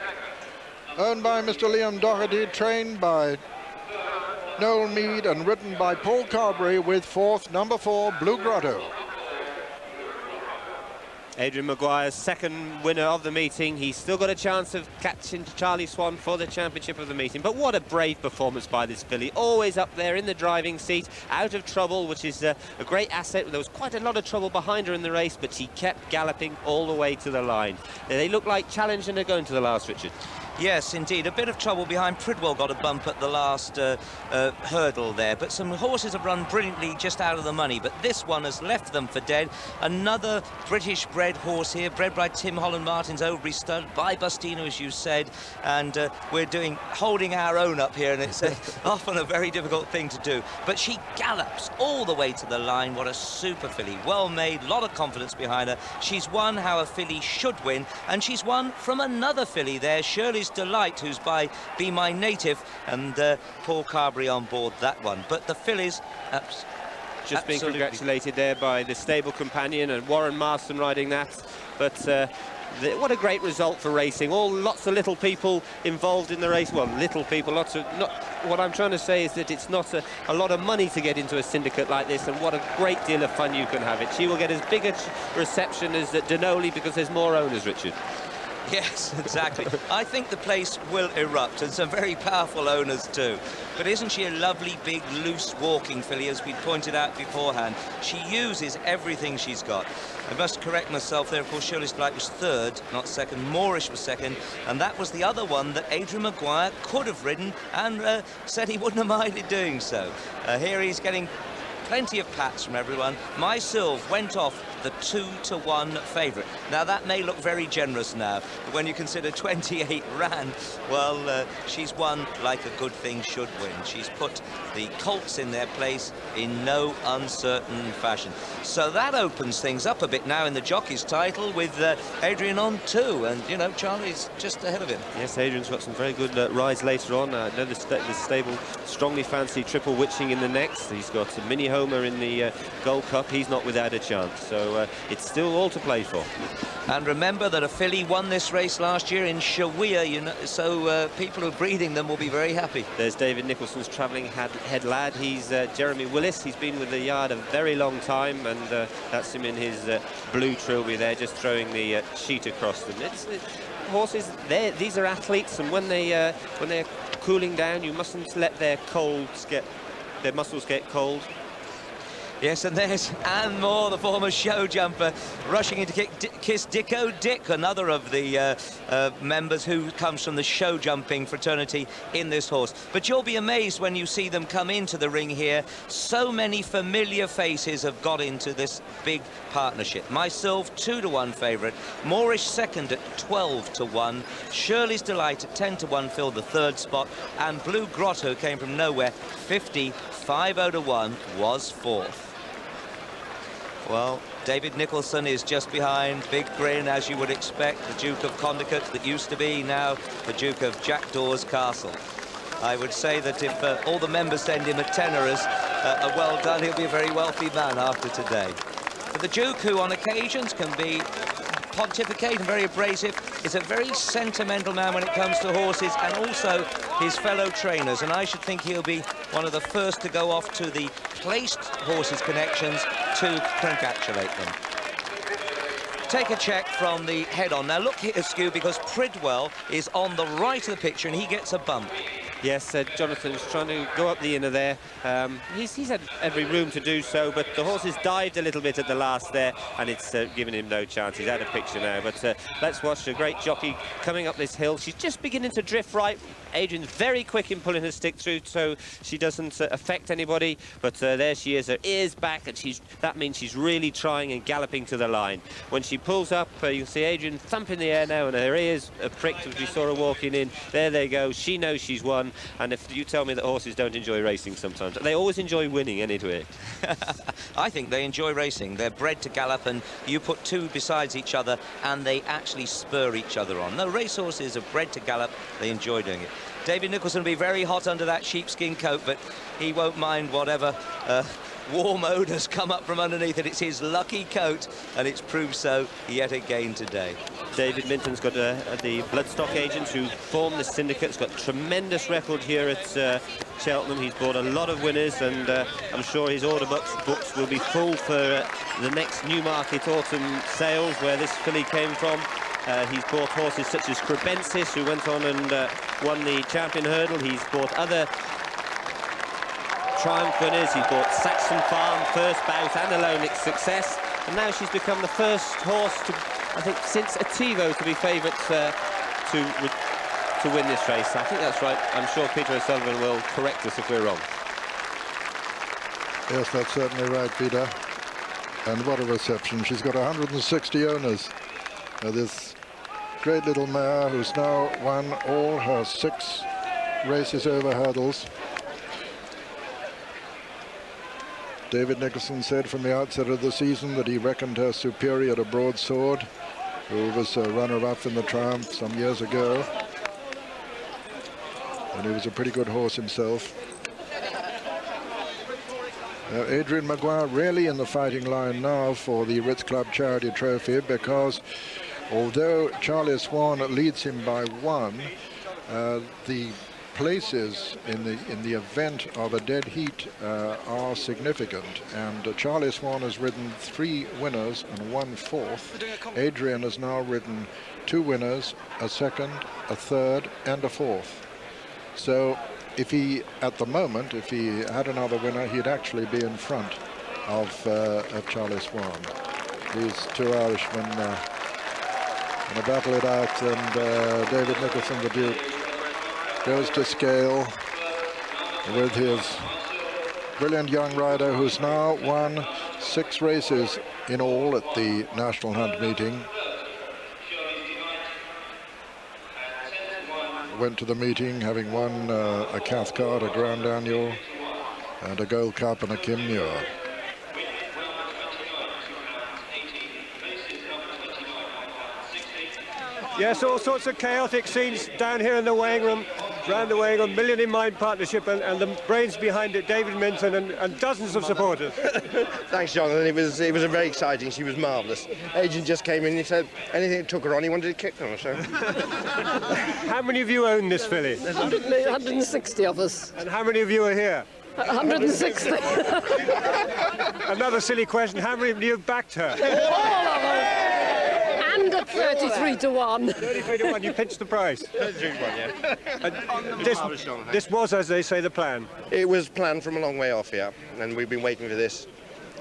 owned by Mr. Liam Doherty, trained by Noel Mead, and ridden by Paul Carberry with fourth, number 4, Blue Grotto. Adrian Maguire's second winner of the meeting. He's still got a chance of catching Charlie Swan for the championship of the meeting. But what a brave performance by this filly. Always up there in the driving seat, out of trouble, which is a great asset. There was quite a lot of trouble behind her in the race, but she kept galloping all the way to the line. They look like challenging her going to the last, Richard. Yes, indeed. A bit of trouble behind. Pridwell got a bump at the last hurdle there, but some horses have run brilliantly just out of the money, but this one has left them for dead. Another British-bred horse here, bred by Tim Holland Martin's Overbury stud, by Bustino, as you said, and we're holding our own up here, and it's often a very difficult thing to do. But she gallops all the way to the line. What a super filly. Well made, a lot of confidence behind her. She's won how a filly should win, and she's won from another filly there, Shirley's Delight, who's by Be My Native, and Paul Carberry on board that one. But the fillies just being congratulated there by the stable companion, and Warren Marston riding that. But what a great result for racing. Lots of little people involved in the race. Well, little people, lots of... What I'm trying to say is that it's not a lot of money to get into a syndicate like this, and what a great deal of fun you can have it. She will get as big a reception as Denoli because there's more owners, Richard. Yes, exactly. I think the place will erupt, and some very powerful owners too. But isn't she a lovely, big, loose walking filly, as we pointed out beforehand? She uses everything she's got. I must correct myself there. Of course, Shirley's Delight was third, not second. Moorish was second, and that was the other one that Adrian Maguire could have ridden, and said he wouldn't have minded doing so. Here he's getting plenty of pats from everyone. My Sylve went off the 2-to-1 favourite. Now that may look very generous now, but when you consider 28 ran, well, she's won like a good thing should win. She's put the colts in their place in no uncertain fashion. So that opens things up a bit now in the jockey's title, with Adrian on 2, and you know, Charlie's just ahead of him. Yes, Adrian's got some very good rides later on. I know the stable strongly fancy Triple Witching in the next. He's got a Mini Homer in the Gold Cup. He's not without a chance. So it's still all to play for. And remember that a filly won this race last year in Shawia, you know, so people who are breeding them will be very happy. There's David Nicholson's travelling head lad. He's Jeremy Willis. He's been with the yard a very long time, and that's him in his blue trilby there, just throwing the sheet across them. Horses, these are athletes, and when they're cooling down, you mustn't let their muscles get cold. Yes, and there's Anne Moore, the former show jumper, rushing in to kiss Dicko Dick, another of the members who comes from the show jumping fraternity in this horse. But you'll be amazed when you see them come into the ring here. So many familiar faces have got into this big partnership. My Sylve, 2-to-1 favourite. Moorish second at 12-to-1. Shirley's Delight at 10-to-1 filled the third spot. And Blue Grotto came from nowhere. 50-5-0-1 was fourth. Well, David Nicholson is just behind. Big grin, as you would expect. The Duke of Condicott that used to be, now the Duke of Jackdaw's Castle. I would say that if all the members send him a tenner as a well done, he'll be a very wealthy man after today. But the Duke, who on occasions can be pontificate and very abrasive, is a very sentimental man when it comes to horses, and also his fellow trainers, and I should think he'll be one of the first to go off to the placed horses connections to congratulate them. Take a check from the head-on. Now look here, Skew, because Pridwell is on the right of the picture and he gets a bump. Yes, Jonathan's trying to go up the inner there. He's had every room to do so, but the horse has dived a little bit at the last there, and it's given him no chance. He's out of picture now, but let's watch a great jockey coming up this hill. She's just beginning to drift right. Adrian's very quick in pulling her stick through, so she doesn't affect anybody, but there she is, her ears back, and that means she's really trying and galloping to the line. When she pulls up, you can see Adrian thump in the air now, and her ears are pricked as we saw her walking in. There they go. She knows she's won. And if you tell me that horses don't enjoy racing sometimes, they always enjoy winning anyway. I think they enjoy racing. They're bred to gallop, and you put two besides each other and they actually spur each other on. No, racehorses are bred to gallop. They enjoy doing it. David Nicholson will be very hot under that sheepskin coat, but he won't mind whatever warm odours come up from underneath it. It's his lucky coat, and it's proved so yet again today. David Minton's got the Bloodstock agents who form the syndicate. It's got a tremendous record here at Cheltenham. He's bought a lot of winners, and I'm sure his order books will be full for the next Newmarket autumn sales, where this filly came from. He's bought horses such as Crebensis, who went on and won the Champion Hurdle. He's bought other Triumph winners. He's bought Saxon Farm, First Bout and Alonic Success, and now she's become the first horse to, I think, since Ativo to be favourite to win this race. I think that's right. I'm sure Peter O'Sullivan will correct us if we're wrong. Yes, that's certainly right, Peter. And what a reception. She's got 160 owners. This great little mare who's now won all her 6 races over hurdles. David Mackeson said from the outset of the season that he reckoned her superior to Broadsword, who was a runner-up in the Triumph some years ago. And he was a pretty good horse himself. Adrian Maguire really in the fighting line now for the Ritz Club Charity Trophy, because although Charlie Swan leads him by 1, the places in the event of a dead heat are significant, and Charlie Swan has ridden 3 winners and 1 fourth. Adrian has now ridden 2 winners, a second, a third and a fourth. So if he, at the moment, if he had another winner, he'd actually be in front of Charlie Swan. These 2 Irishmen going to battle it out, and David Mackeson, the Duke, goes to scale with his brilliant young rider, who's now won 6 races in all at the National Hunt meeting. Went to the meeting having won a Cathcart, a Grand Annual, and a Gold Cup and a Kim Muir. Yes, all sorts of chaotic scenes down here in the weighing room, round the weighing room, Million in Mind Partnership, and the brains behind it, David Minton, and dozens of supporters. Thanks, Jonathan. It was very exciting. She was marvellous. Agent just came in and he said anything that took her on, he wanted to kick her. So. How many of you own this filly? 160 of us. And how many of you are here? 160. Another silly question. How many of you have backed her? All of us. And at 33 to 1. 33 to 1. You pinched the price. 33 to 1, yeah. This was, as they say, the plan. It was planned from a long way off, yeah. And we've been waiting for this.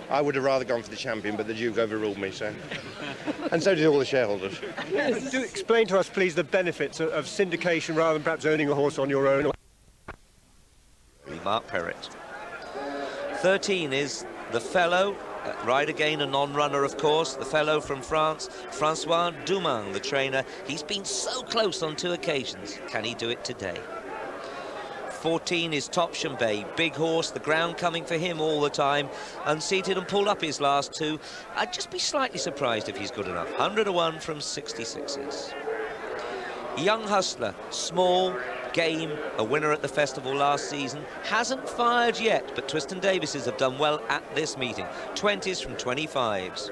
I would have rather gone for the champion, but the Duke overruled me, so. And so did all the shareholders. Do explain to us, please, the benefits of syndication rather than perhaps owning a horse on your own. Mark Perrett. 13 is the fellow, Ride Again, a non-runner, of course, the fellow from France, Francois Dumas, the trainer. He's been so close on 2 occasions. Can he do it today? 14 is Topsham Bay, big horse, the ground coming for him all the time, unseated and pulled up his last 2. I'd just be slightly surprised if he's good enough. 100 to 1 from 66s. Young Hustler, small, game, a winner at the festival last season, hasn't fired yet, but Twiston Davises have done well at this meeting. 20s from 25s.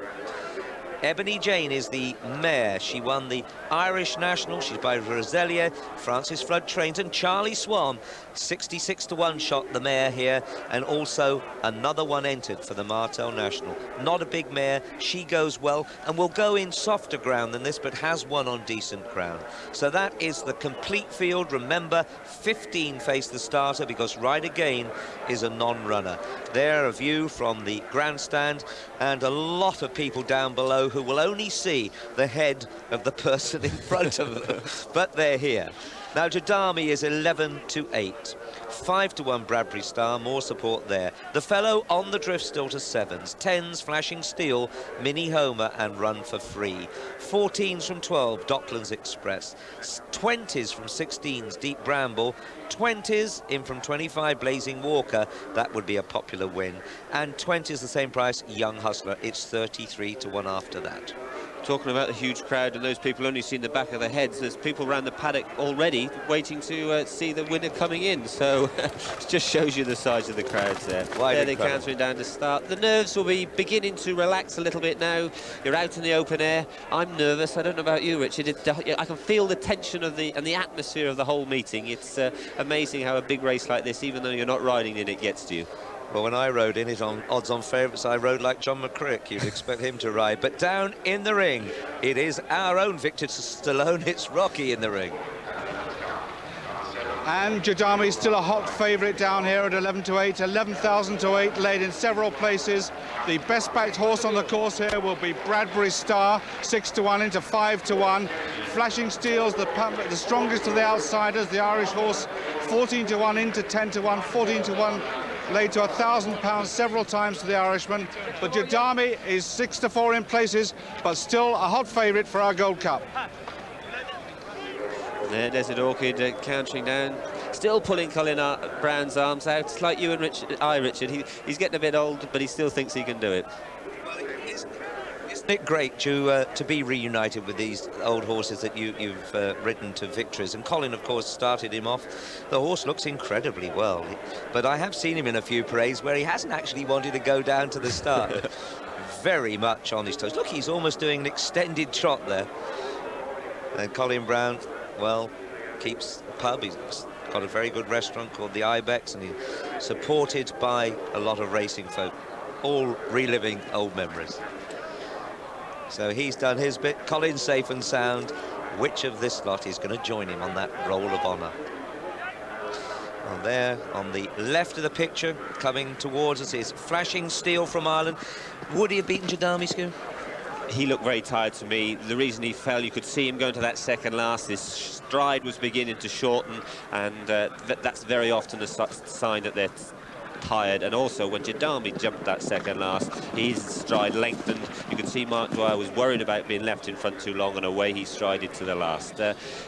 Ebony Jane is the mare. She won the Irish National. She's by Roselia. Francis Flood trains, and Charlie Swan, 66 to 1 shot the mare here, and also another one entered for the Martel National. Not a big mare. She goes well and will go in softer ground than this, but has won on decent ground. So that is the complete field. Remember, 15 face the starter because Ride Again is a non-runner. There, a view from the grandstand, and a lot of people down below who will only see the head of the person in front of them, but they're here. Now, Jadami is 11 to 8. 5 to 1 Bradbury Star, more support there. The fellow on the drift still to 7s. 10s, Flashing Steel, Mini Homer and Run for Free. 14s from 12, Docklands Express. 20s from 16s, Deep Bramble. 20s in from 25, Blazing Walker. That would be a popular win. And 20s the same price, Young Hustler. It's 33 to 1 after that. Talking about the huge crowd and those people only seeing the back of their heads, there's people around the paddock already waiting to see the winner coming in. So it just shows you the size of the crowds there. There they're countering down to start. The nerves will be beginning to relax a little bit now. You're out in the open air. I'm nervous. I don't know about you, Richard. I can feel the tension of the atmosphere of the whole meeting. It's amazing how a big race like this, even though you're not riding in it, gets to you. Well, when I rode in it on odds-on favourites, I rode like John McCrick. You'd expect him to ride. But down in the ring, it is our own Victor Stallone. It's Rocky in the ring. And Jadami is still a hot favourite down here at 11 to 8, 11,000 to 8, laid in several places. The best backed horse on the course here will be Bradbury Star, 6 to 1 into 5 to 1. Flashing Steel's the strongest of the outsiders, the Irish horse, 14 to 1 into 10 to 1, 14 to 1. Laid to £1,000 several times to the Irishman, but Jadami is 6 to 4 in places, but still a hot favourite for our Gold Cup. There, Desert Orchid countering down, still pulling Colin Brown's arms out. It's like you and Richard. He's getting a bit old, but he still thinks he can do it. Isn't it great to be reunited with these old horses that you've ridden to victories? And Colin, of course, started him off. The horse looks incredibly well, but I have seen him in a few parades where he hasn't actually wanted to go down to the start. Very much on his toes. Look, he's almost doing an extended trot there. And Colin Brown, well, keeps a pub. He's got a very good restaurant called the Ibex, and he's supported by a lot of racing folk, all reliving old memories. So he's done his bit. Colin's safe and sound. Which of this lot is going to join him on that roll of honour? Well, there on the left of the picture, coming towards us, is Flashing Steel from Ireland. Would he have beaten Jadami, Scoon? He looked very tired to me. The reason he fell, you could see him going to that second last. His stride was beginning to shorten, and that's very often a sign that they're tired. And also when Jadami jumped that second last, his stride lengthened. You could see Mark Dwyer was worried about being left in front too long, and away he strided to the last.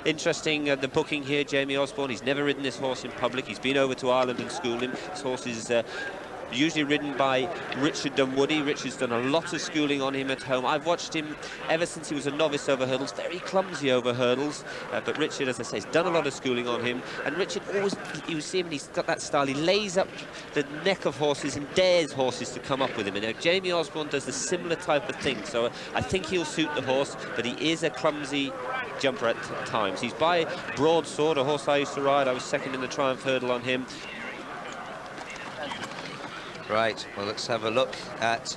Interesting, the booking here, Jamie Osborne. He's never ridden this horse in public. He's been over to Ireland and schooled him. This horse is usually ridden by Richard Dunwoody. Richard's done a lot of schooling on him at home. I've watched him ever since he was a novice over hurdles, very clumsy over hurdles, but Richard, as I say, has done a lot of schooling on him. And Richard always, you see him, he's got that style, he lays up the neck of horses and dares horses to come up with him. And now Jamie Osborne does a similar type of thing, so I think he'll suit the horse, but he is a clumsy jumper at times. He's by Broadsword, a horse I used to ride. I was second in the Triumph hurdle on him. Right, well, let's have a look at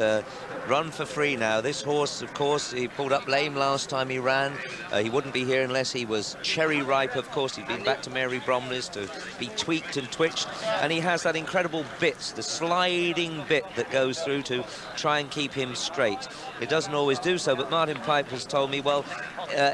Run for Free now. This horse, of course, he pulled up lame last time he ran. He wouldn't be here unless he was cherry ripe, of course. He'd been back to Mary Bromley's to be tweaked and twitched. And he has that incredible bit, the sliding bit that goes through to try and keep him straight. It doesn't always do so, but Martin Piper's told me, well,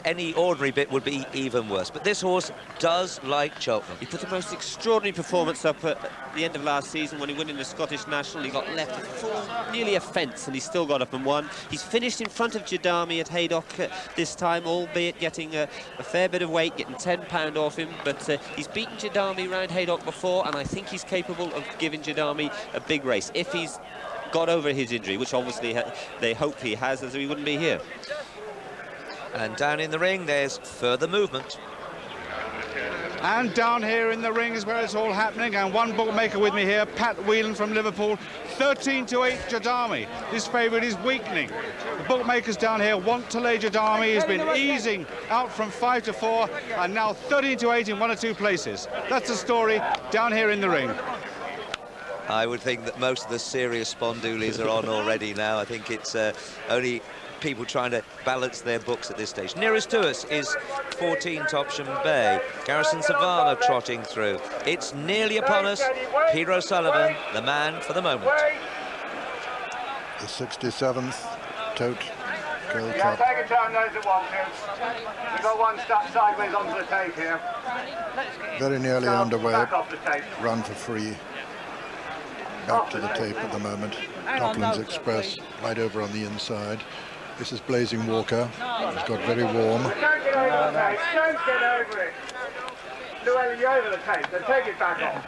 any ordinary bit would be even worse. But this horse does like Cheltenham. He put the most extraordinary performance up at the end of last season when he won in the Scottish National. He got left nearly a fence, and he still got up and won. He's finished in front of Jadami at Haydock this time, albeit getting a fair bit of weight, getting £10 off him. But he's beaten Jadami round Haydock before, and I think he's capable of giving Jadami a big race if he's got over his injury, which obviously they hope he has, as he wouldn't be here. And down in the ring, there's further movement. And down here in the ring is where it's all happening, and one bookmaker with me here, Pat Whelan from Liverpool, 13 to 8 Jadami. This favourite is weakening. The bookmakers down here want to lay Jadami. He's been easing out from 5 to 4, and now 13 to 8 in 1 or 2 places. That's the story down here in the ring. I would think that most of the serious spondoolies are on already now. I think it's only people trying to balance their books at this stage. Nearest to us is 14 Topsham Bay. Garrison Savannah trotting through. It's nearly upon us. Peter O'Sullivan, the man for the moment. The 67th Tote Gold Yeah, Cup. take your time, those that want to. We've got one step sideways onto the tape here. Very nearly Go underway. back off the tape. Run for Free. Back to the tape at the moment. Toplands Express right over on the inside. This is Blazing Walker. He's got very warm. Don't get over the tape. Don't get over it. Llewellyn, you're over the tape, so take it back off.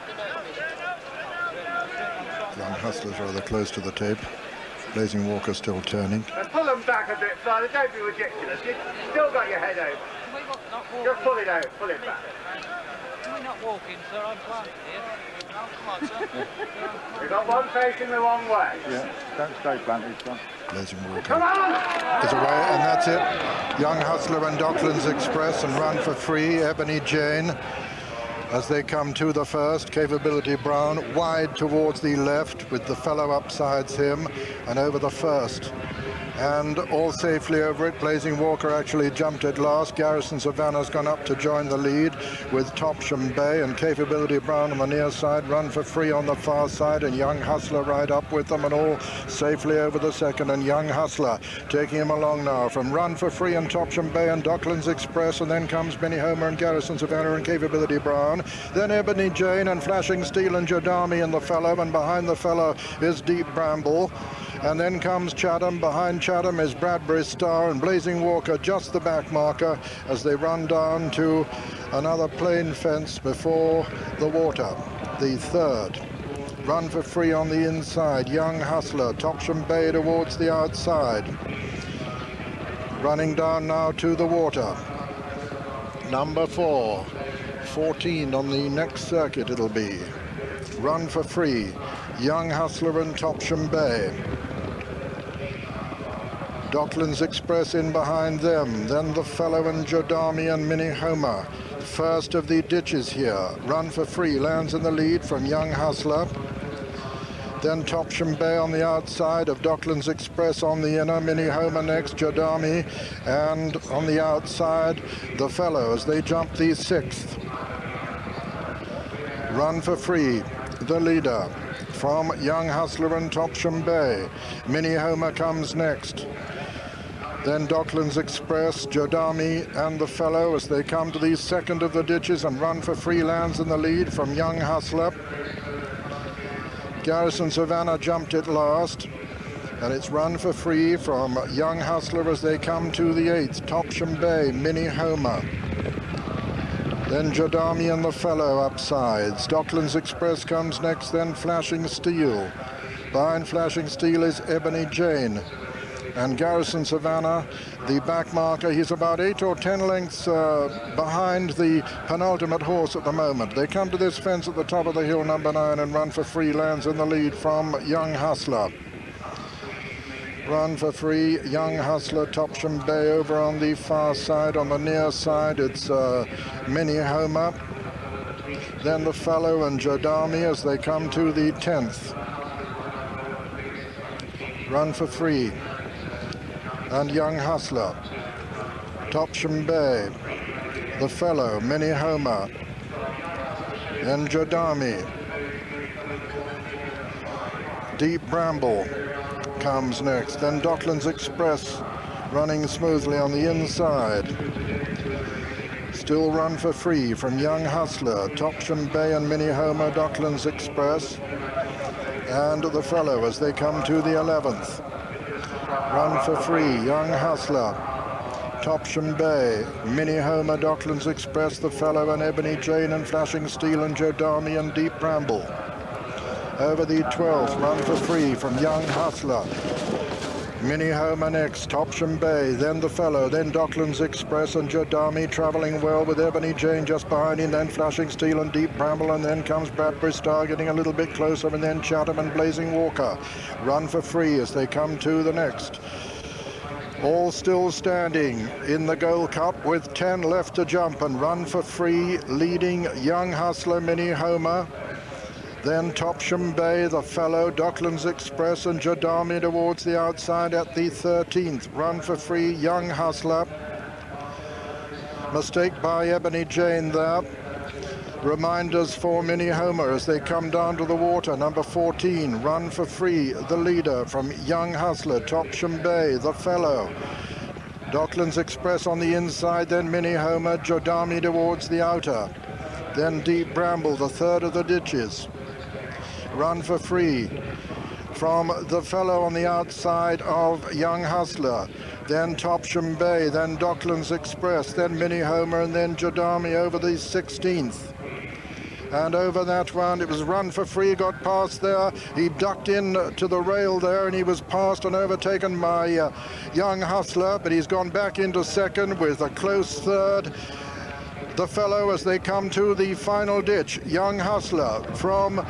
Young Hustler's rather close to the tape. Blazing Walker still turning. And pull them back a bit further, don't be ridiculous. You've still got your head out. Just pull it out, pull it back. Can we not walk in, sir? I'm planted here. Oh, come on, sir. You've got one facing the wrong way. Yeah, don't stay planted, son. Blazing Walker Come on! is away, and that's it. Young Hustler and Docklands Express and Run for Free, Ebony Jane. As they come to the first, Capability Brown wide towards the left with the fellow upsides him and over the first. And all safely over it. Blazing Walker actually jumped it last. Garrison Savannah's gone up to join the lead with Topsham Bay and Capability Brown on the near side. Run for Free on the far side and Young Hustler right up with them and all safely over the second. And Young Hustler taking him along now from Run for Free and Topsham Bay and Docklands Express, and then comes Benny Homer and Garrison Savannah and Capability Brown. Then Ebony Jane and Flashing Steel and Jadami and the fellow, and behind the fellow is Deep Bramble. And then comes Chatham. Behind Chatham is Bradbury Star and Blazing Walker, just the back marker as they run down to another plain fence before the water. The third. Run for Free on the inside. Young Hustler, Topsham Bay towards the outside. Running down now to the water. Number 4. 14 on the next circuit it'll be. Run for Free. Young Hustler and Topsham Bay. Docklands Express in behind them, then the fellow and Jodami and Minnie Homer. First of the ditches here. Run for Free lands in the lead from Young Hustler. Then Topsham Bay on the outside of Docklands Express on the inner. Minnie Homer next, Jodami, and on the outside the fellow as they jump the sixth. Run for Free, the leader from Young Hustler and Topsham Bay. Minnie Homer comes next. Then Docklands Express, Jodami and the fellow as they come to the second of the ditches, and Run for Free lands in the lead from Young Hustler. Garrison Savannah jumped it last, and it's Run for Free from Young Hustler as they come to the eighth. Topsham Bay, Minnie Homer. Then Jodami and the fellow upsides. Docklands Express comes next, then Flashing Steel. Behind Flashing Steel is Ebony Jane. And Garrison Savannah, the back marker, he's about 8 or 10 lengths behind the penultimate horse at the moment. They come to this fence at the top of the hill, number 9, and Run for Free lands in the lead from Young Hustler. Run for Free, Young Hustler, Topsham Bay over on the far side. On the near side, it's Minnie Homer. Then the fellow and Jodami as they come to the 10th. Run for Free and Young Hustler. Topsham Bay, the fellow, Minnie Homer, and Jodami. Deep Bramble comes next, then Docklands Express running smoothly on the inside. Still Run for Free from Young Hustler, Topsham Bay and Minnie Homer, Docklands Express, and the fellow as they come to the 11th. Run for Free, Young Hustler, Topsham Bay, Minnie Homer, Docklands Express, the fellow and Ebony Jane and Flashing Steel and Jodami and Deep Bramble. Over the 12th, Run for Free from Young Hustler. Minnie Homer next, Topsham Bay, then the fellow, then Docklands Express and Jodami travelling well with Ebony Jane just behind him, then Flashing Steel and Deep Bramble, and then comes Bradbury Star getting a little bit closer, and then Chatham and Blazing Walker. Run for Free as they come to the next. All still standing in the Gold Cup with 10 left to jump, and Run for Free leading Young Hustler, Minnie Homer. Then Topsham Bay, the fellow, Docklands Express and Jodami towards the outside at the 13th. Run for Free, Young Hustler. Mistake by Ebony Jane there. Reminders for Minnie Homer as they come down to the water. Number 14, Run for Free, the leader from Young Hustler. Topsham Bay, the fellow. Docklands Express on the inside, then Minnie Homer, Jodami towards the outer. Then Deep Bramble, the third of the ditches. Run for Free from the fellow on the outside of Young Hustler. Then Topsham Bay, then Docklands Express, then Minnie Homer, and then Jodami over the 16th. And over that one, it was Run for Free, got past there. He ducked in to the rail there, and he was passed and overtaken by Young Hustler, but he's gone back into second with a close third. The fellow as they come to the final ditch. Young Hustler from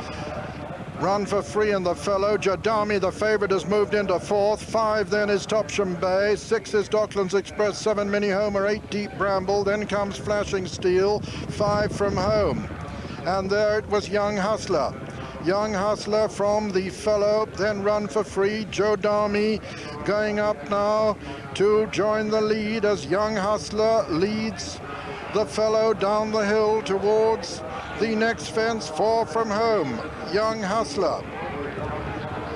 Run for Free and the fellow. Jadami, the favourite, has moved into fourth. 5 then is Topsham Bay. 6 is Docklands Express. 7 Mini Homer. 8 Deep Bramble. Then comes Flashing Steel. 5 from home. And there it was Young Hustler. Young Hustler from the fellow, then Run for Free. Jodami going up now to join the lead as Young Hustler leads the fellow down the hill towards the next fence. 4 from home. Young Hustler.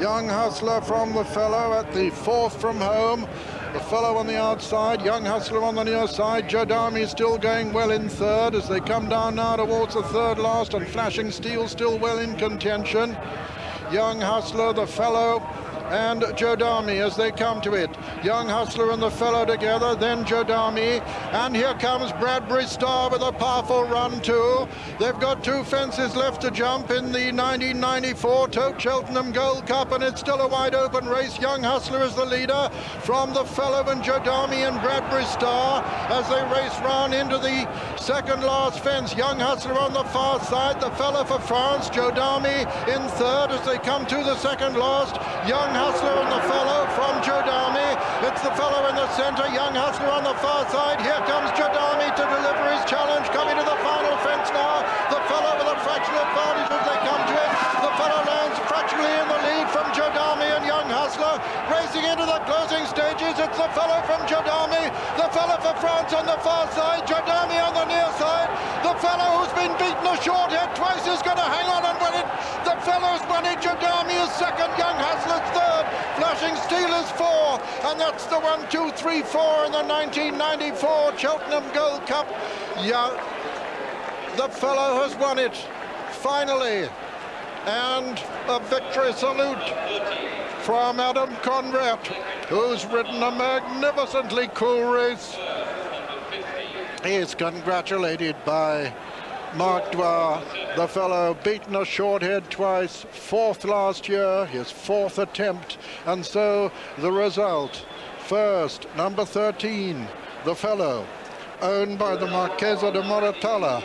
Young Hustler from the fellow at the 4th from home. The fellow on the outside, Young Hustler on the near side. Jodami still going well in third as they come down now towards the third last, and Flashing Steel still well in contention. Young Hustler, the fellow, and Jodami as they come to it. Young Hustler and the fellow together, then Jodami, and here comes Bradbury Star with a powerful run too. They've got 2 fences left to jump in the 1994 Tote Cheltenham Gold Cup, and it's still a wide open race. Young Hustler is the leader from the fellow and Jodami and Bradbury Star as they race round into the second last fence. Young Hustler on the far side, the fellow for France, Jodami in third as they come to the second last. Young Hustler and the fellow from Jodami. It's the fellow in the centre, Young Hustler on the far side. Here comes Jodami to deliver his challenge, coming to the final fence now. The fellow with a fractional advantage as they come to it. The fellow lands fractionally in the lead from Jodami and Young Hustler. Racing into the closing stages, it's the fellow from Jodami, the fellow for France on the far side, Jodami on the near side. The fellow who's been beaten a short head twice is going to hang on and win it. The fellow's won it. Jodami is second, Young Hustler's third, Flashing Steel is 4, and that's the 1, 2, 3, 4 in the 1994 Cheltenham Gold Cup. Yeah, the fellow has won it finally, and a victory salute from Adam Conrad, who's ridden a magnificently cool race. He is congratulated by Mark Dwyer, the fellow beaten a short head twice, 4th last year, his 4th attempt, and so the result. First, number 13, the fellow, owned by the Marchesa de Moratalla,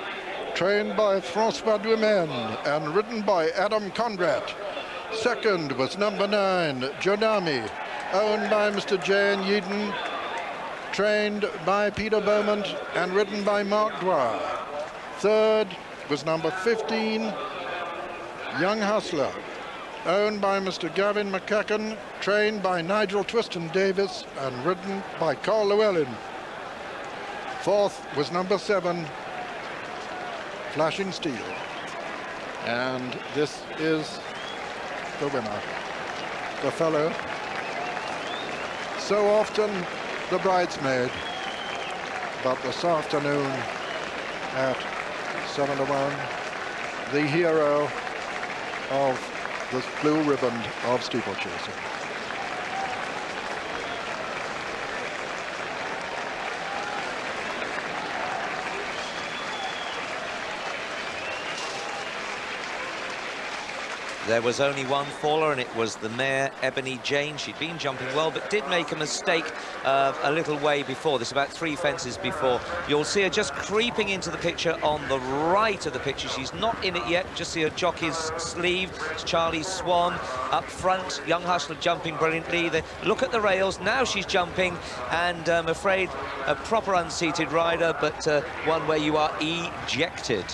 trained by François Dumaine and ridden by Adam Conrad. Second was number 9, Jodami, owned by Mr. J.N. Yeadon, trained by Peter Beaumont and ridden by Mark Dwyer. Third was number 15, Young Hustler, owned by Mr. Gavin Mackeson, trained by Nigel Twiston Davis and ridden by Carl Llewellyn. Fourth was number 7, Flashing Steel. And this is the winner, the fellow, so often the bridesmaid, but this afternoon at 7-1, the hero of this blue ribbon of steeplechasing. There was only one faller, and it was the mare Ebony Jane. She'd been jumping well, but did make a mistake a little way before this, about 3 fences before. You'll see her just creeping into the picture on the right of the picture. She's not in it yet. Just see her jockey's sleeve. It's Charlie Swan up front. Young Hustler jumping brilliantly. Look at the rails. Now she's jumping, and I'm afraid a proper unseated rider, but one where you are ejected.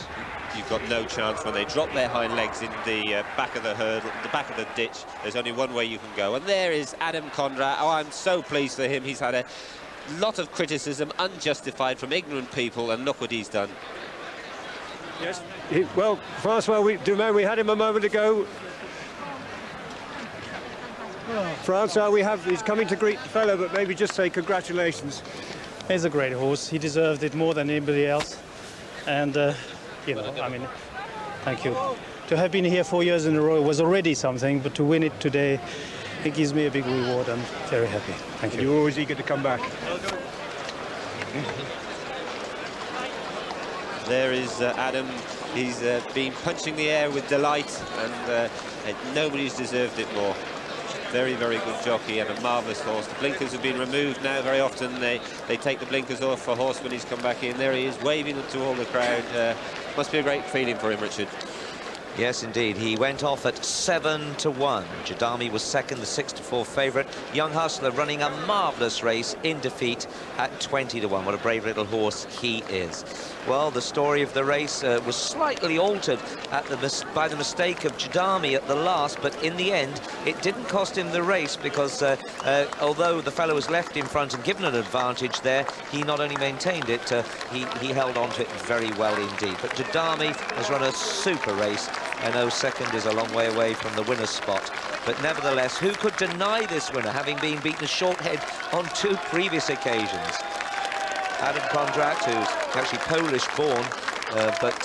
You've got no chance when they drop their hind legs in the back of the hurdle, the back of the ditch. There's only one way you can go, and there is Adam Conrad. Oh, I'm so pleased for him. He's had a lot of criticism, unjustified, from ignorant people, and look what he's done. Yes, well, Francois Dumaine, we had him a moment ago. Francois, he's coming to greet the fellow, but maybe just say congratulations. He's a great horse. He deserved it more than anybody else, and you know, I mean, thank you. To have been here 4 years in a row was already something, but to win it today, it gives me a big reward. I'm very happy. Thank you. You're always eager to come back. There is Adam He's been punching the air with delight, and nobody's deserved it more. Very, very good jockey and a marvellous horse. The blinkers have been removed now. Very often they take the blinkers off for a horse when he's come back in. There he is, waving to all the crowd. Must be a great feeling for him, Richard. Yes, indeed. He went off at 7-1. Jadami was second, the 6-4 favourite. Young Hustler running a marvellous race in defeat at 20-1. What a brave little horse he is. Well, the story of the race was slightly altered by the mistake of Jadami at the last, but in the end, it didn't cost him the race because although the fellow was left in front and given an advantage there, he not only maintained it, he held on to it very well indeed. But Jadami has run a super race. I know second is a long way away from the winner's spot, but nevertheless, who could deny this winner, having been beaten a short head on 2 previous occasions? Adam Condrat, who's actually Polish-born, but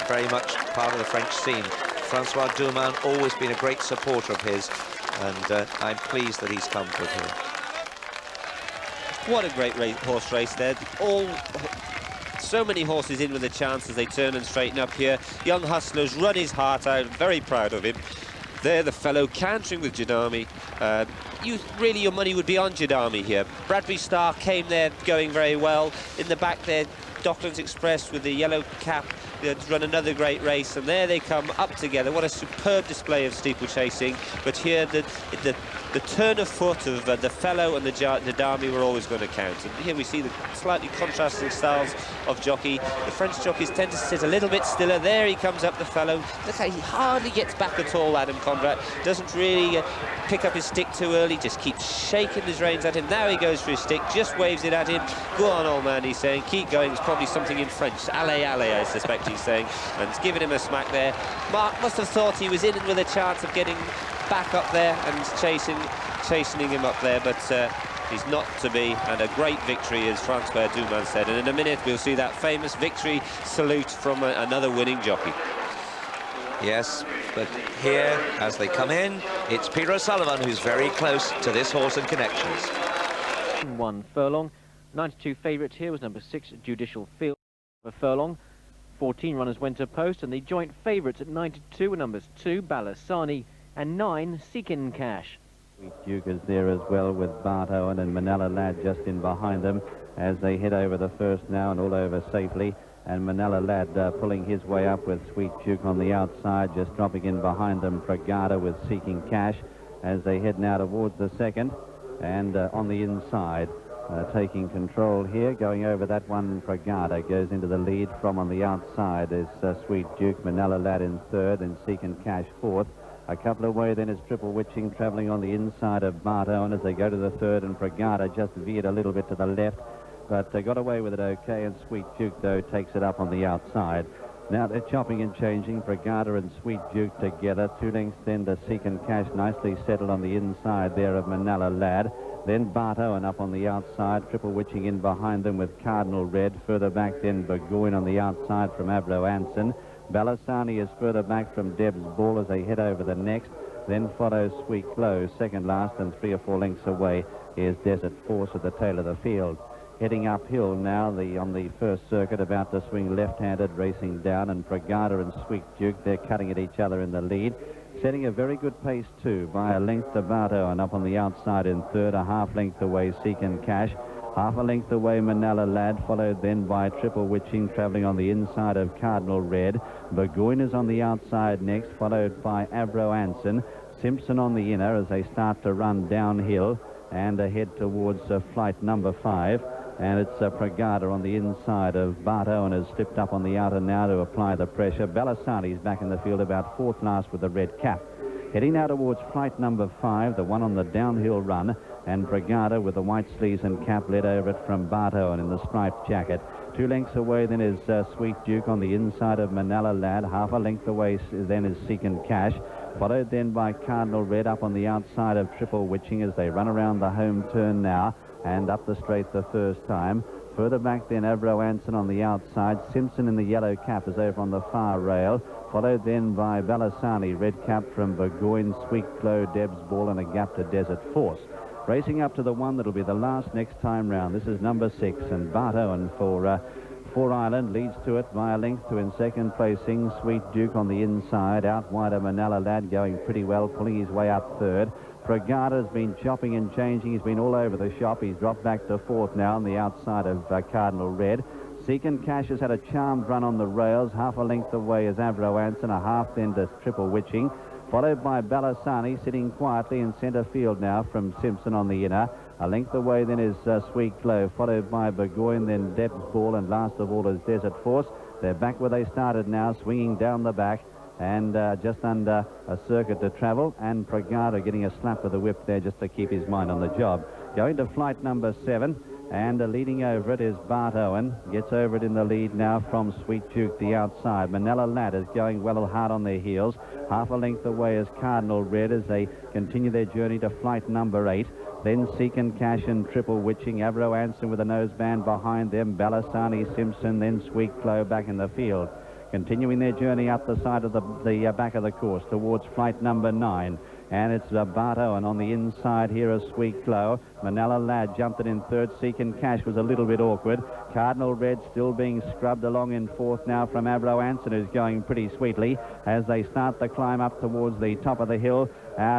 very much part of the French scene. Francois Dumas, always been a great supporter of his, and I'm pleased that he's come good here. What a great horse race there. So many horses in with a chance as they turn and straighten up here. Young Hustler's run his heart out, very proud of him. There, the fellow cantering with Jadami. Really, your money would be on Jadami here. Bradbury Star came there going very well. In the back there, Docklands Express with the yellow cap run another great race, and there they come up together. What a superb display of steeplechasing. But here, the turn of foot of the fellow and the Jadami were always going to count. And here we see the slightly contrasting styles of jockey. The French jockeys tend to sit a little bit stiller. There he comes up, the fellow. Look how he hardly gets back at all, Adam Condrat. Doesn't really pick up his stick too early, just keeps shaking his reins at him. Now he goes for his stick, just waves it at him. Go on, old man, he's saying. Keep going. It's probably something in French. Allez, allez, I suspect he's saying. And it's giving him a smack there. Mark must have thought he was in with a chance of getting back up there and chastening him up there, but he's not to be, and a great victory, as Francois Dumas said. And in a minute we'll see that famous victory salute from another winning jockey. Yes, but here, as they come in, it's Peter O'Sullivan who's very close to this horse and connections. 1 furlong. 92 favourite here was number 6, Judicial Field. For furlong, 14 runners went to post, and the joint favourites at 92 were numbers 2, Balasani, and 9, Seekin Cash. Duke is there as well with Bart Owen and Manila Lad just in behind them as they head over the first now and all over safely. And Manila Lad pulling his way up with Sweet Duke on the outside, just dropping in behind them Fragata with Seeking Cash as they head now towards the second. And on the inside, taking control here, going over that one, Fragata goes into the lead. From on the outside is Sweet Duke, Manila Lad in third, and Seeking Cash fourth. A couple away then is Triple Witching travelling on the inside of Bart Owen as they go to the third, and Fragata just veered a little bit to the left, but got away with it okay, and Sweet Duke, though, takes it up on the outside. Now they're chopping and changing, Fragata and Sweet Duke together. 2 lengths then to Seek and Cash, nicely settled on the inside there of Manila Lad. Then Bart Owen up on the outside, Triple Witching in behind them with Cardinal Red. Further back then Burgoyne on the outside from Avro Anson. Balasani is further back from Deb's Ball as they head over the next. Then follows Sweet Glow, second last, and 3 or 4 lengths away is Desert Force at the tail of the field. Heading uphill now on the first circuit, about to swing left-handed, racing down, and Fragata and Sweet Duke, they're cutting at each other in the lead. Setting a very good pace too, by a length to Barto, and up on the outside in third, a half length away Seek and Cash. Half a length away Manila Lad, followed then by Triple Witching travelling on the inside of Cardinal Red. Burgoyne is on the outside next, followed by Avro Anson. Simpson on the inner as they start to run downhill and head towards flight number 5. And it's Fragata on the inside of Bart Owen has slipped up on the outer now to apply the pressure. Balasani's back in the field about 4th last with the red cap. Heading now towards flight number 5, the one on the downhill run, and Fragata with the white sleeves and cap led over it from Bart Owen in the striped jacket. 2 lengths away then is Sweet Duke on the inside of Manila Lad. Half a length away then is Seek and Cash, followed then by Cardinal Red up on the outside of Triple Witching as they run around the home turn now and up the straight the first time. Further back then Avro Anson on the outside. Simpson in the yellow cap is over on the far rail, followed then by Balasani, red cap from Burgoyne, Sweet Glow, Deb's Ball, and a gap to Desert Force. Racing up to the one that'll be the last next time round. This is number 6, and Bart Owen for for Ireland, leads to it by a length to in second placing. Sweet Duke on the inside, out wider Manila Lad going pretty well, pulling his way up third. Bragada's been chopping and changing. He's been all over the shop. He's dropped back to fourth now on the outside of Cardinal Red. Seek and Cash has had a charmed run on the rails. Half a length away is Avro Anson, a half then to Triple Witching, followed by Balasani sitting quietly in centre field now from Simpson on the inner. A length away then is Sweet Glow, followed by Burgoyne, then Deb's Ball, and last of all is Desert Force. They're back where they started now, swinging down the back, and just under a circuit to travel, and Bragada getting a slap with the whip there just to keep his mind on the job. Going to flight number 7, and leading over it is Bart Owen. Gets over it in the lead now from Sweet Duke, the outside. Manila Lad is going well hard on their heels. Half a length away is Cardinal Red as they continue their journey to flight number 8. Then Seek and Cash and Triple Witching. Avro Anson with a noseband behind them. Balasani, Simpson, then Sweet Glow back in the field. Continuing their journey up the side of the back of the course towards flight number 9. And it's Bart Owen on the inside here, a Sweet Glow. Manila Lad jumped it in third. Seek and Cash was a little bit awkward. Cardinal Red still being scrubbed along in fourth now from Avro Anson, who's going pretty sweetly as they start the climb up towards the top of the hill,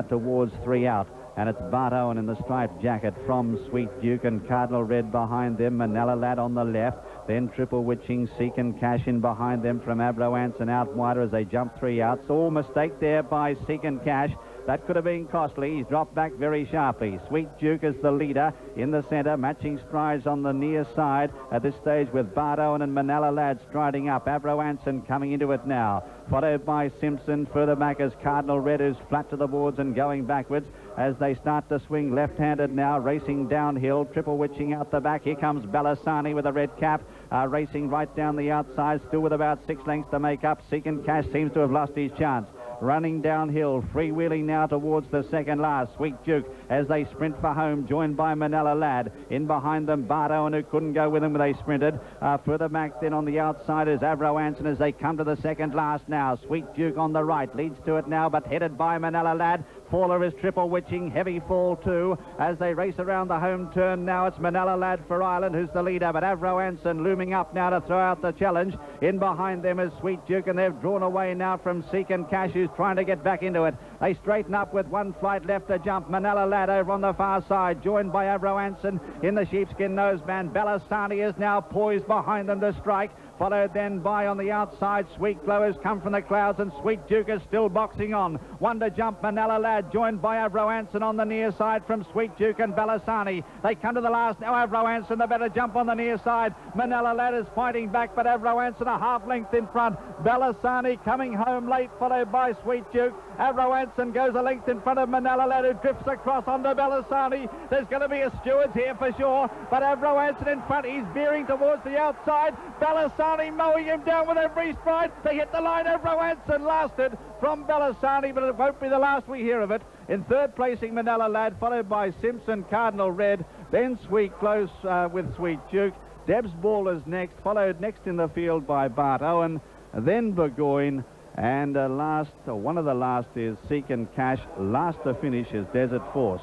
towards 3 out. And it's Bart Owen in the striped jacket from Sweet Duke, and Cardinal Red behind them. Manila Lad on the left. Then Triple Witching, Seek and Cash in behind them from Avro Anson out wider as they jump 3 outs. All mistake there by Seek and Cash. That could have been costly. He's dropped back very sharply. Sweet Duke is the leader in the centre, matching strides on the near side at this stage with Bart Owen and Manila Lad striding up. Avro Anson coming into it now, followed by Simpson. Further back is Cardinal Red, who's flat to the boards and going backwards as they start to swing left-handed now, racing downhill. Triple Witching out the back. Here comes Balasani with a red cap, racing right down the outside, still with about 6 lengths to make up. Seek and Cash seems to have lost his chance. Running downhill, freewheeling now towards the second last. Sweet Duke as they sprint for home, joined by Manila Lad. In behind them, Bart Owen, who couldn't go with them when they sprinted. Further back then on the outside is Avro Anson as they come to the second last now. Sweet Duke on the right, leads to it now, but headed by Manila Lad. Faller is Triple Witching, heavy fall too as they race around the home turn now. It's Manila Lad for Ireland, who's the leader, but Avro Anson looming up now to throw out the challenge. In behind them is Sweet Duke, and they've drawn away now from Seek and Cash, who's trying to get back into it. They straighten up with 1 flight left to jump. Manila Lad over on the far side, joined by Avro Anson in the sheepskin noseband. Balasani is now poised behind them to strike, followed then by on the outside Sweet Glow has come from the clouds, and Sweet Duke is still boxing on. 1 to jump, Manila Lad, joined by Avro Anson on the near side from Sweet Duke and Balasani. They come to the last now. Avro Anson the better jump on the near side. Manila Lad is fighting back, but Avro Anson a half length in front. Balasani coming home late, followed by Sweet Duke. Avro Anson goes a length in front of Manila Lad, who drifts across onto Balasani. There's going to be a Stewards here for sure, but Avro Anson in front. He's veering towards the outside. Balasani mowing him down with every stride. They hit the line. Avro Anson lasted from Balasani, but it won't be the last we hear of it. In third placing, Manila Lad, followed by Simpson, Cardinal Red, then Sweet Close with Sweet Duke. Deb's Ball is next, followed next in the field by Bart Owen, then Burgoyne, and one of the last is Seek and Cash. Last to finish is Desert Force.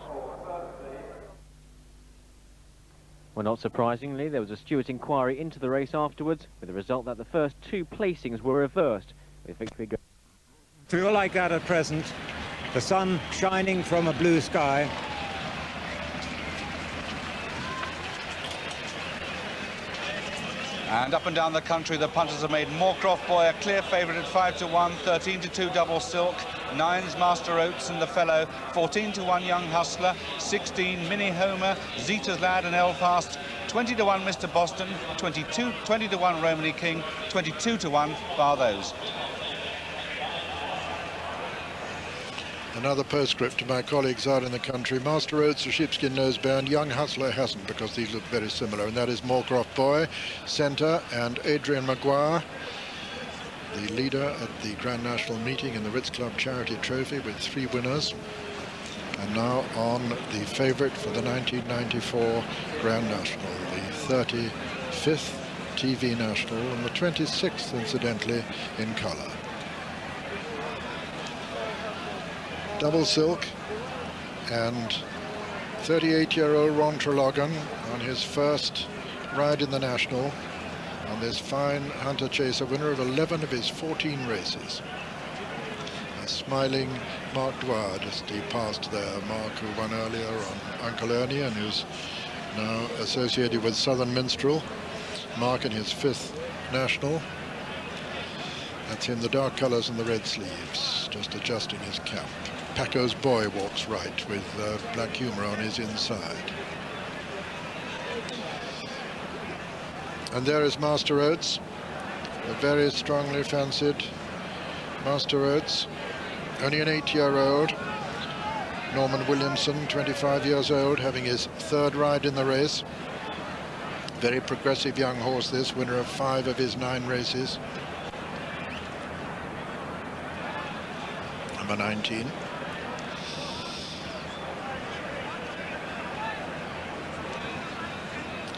Well, not surprisingly, there was a Stewart inquiry into the race afterwards, with the result that the first 2 placings were reversed, with victory going. Feel like that at present. The sun shining from a blue sky. And up and down the country, the punters have made Moorcroft Boy a clear favourite at 5-1, 13-2 Double Silk, 9's Master Oates and the Fellow, 14-1 Young Hustler, 16 Mini Homer, Zeta's Lad and Elfast, 20-1 Mr. Boston, 20-1 Romany King, 22-1 Bar Those. Another postscript to my colleagues out in the country. Master Oates, a sheepskin noseband. Young Hustler hasn't, because these look very similar, and that is Moorcroft Boy, centre, and Adrian Maguire, the leader at the Grand National meeting in the Ritz Club Charity Trophy with 3 winners, and now on the favourite for the 1994 Grand National, the 35th TV National, and the 26th, incidentally, in colour. Double Silk and 38-year-old Ron Trologan on his first ride in the National on this fine hunter-chaser, winner of 11 of his 14 races. A smiling Mark Dwyer, just he passed there. Mark, who won earlier on Uncle Ernie and who's now associated with Southern Minstrel. Mark in his 5th national. That's in the dark colours and the red sleeves, just adjusting his cap. Paco's boy walks right with black humour on his inside. And there is Master Oates, a very strongly fancied Master Oates, only an 8-year-old. Norman Williamson, 25 years old, having his 3rd ride in the race. Very progressive young horse this, winner of 5 of his 9 races. Number 19.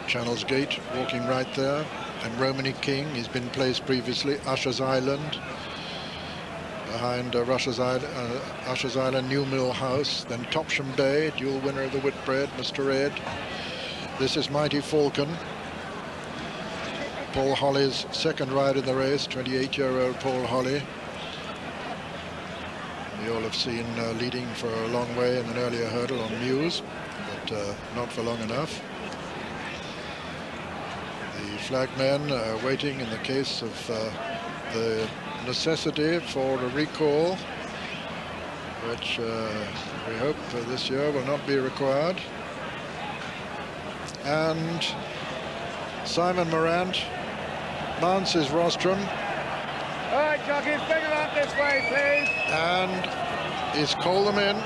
Channel's Gate walking right there, and Romany King, he's been placed previously. Usher's Island, behind Usher's Island, New Mill House, then Topsham Bay, dual winner of the Whitbread, Mr. Ed. This is Mighty Falcon, Paul Holly's 2nd ride in the race, 28-year-old Paul Holly. You all have seen leading for a long way in an earlier hurdle on Muse, but not for long enough. The flagmen waiting in the case of the necessity for a recall, which we hope this year will not be required. And Simon Morant mounts his rostrum. All right, jockeys, bring them up this way, please. And he's called them in.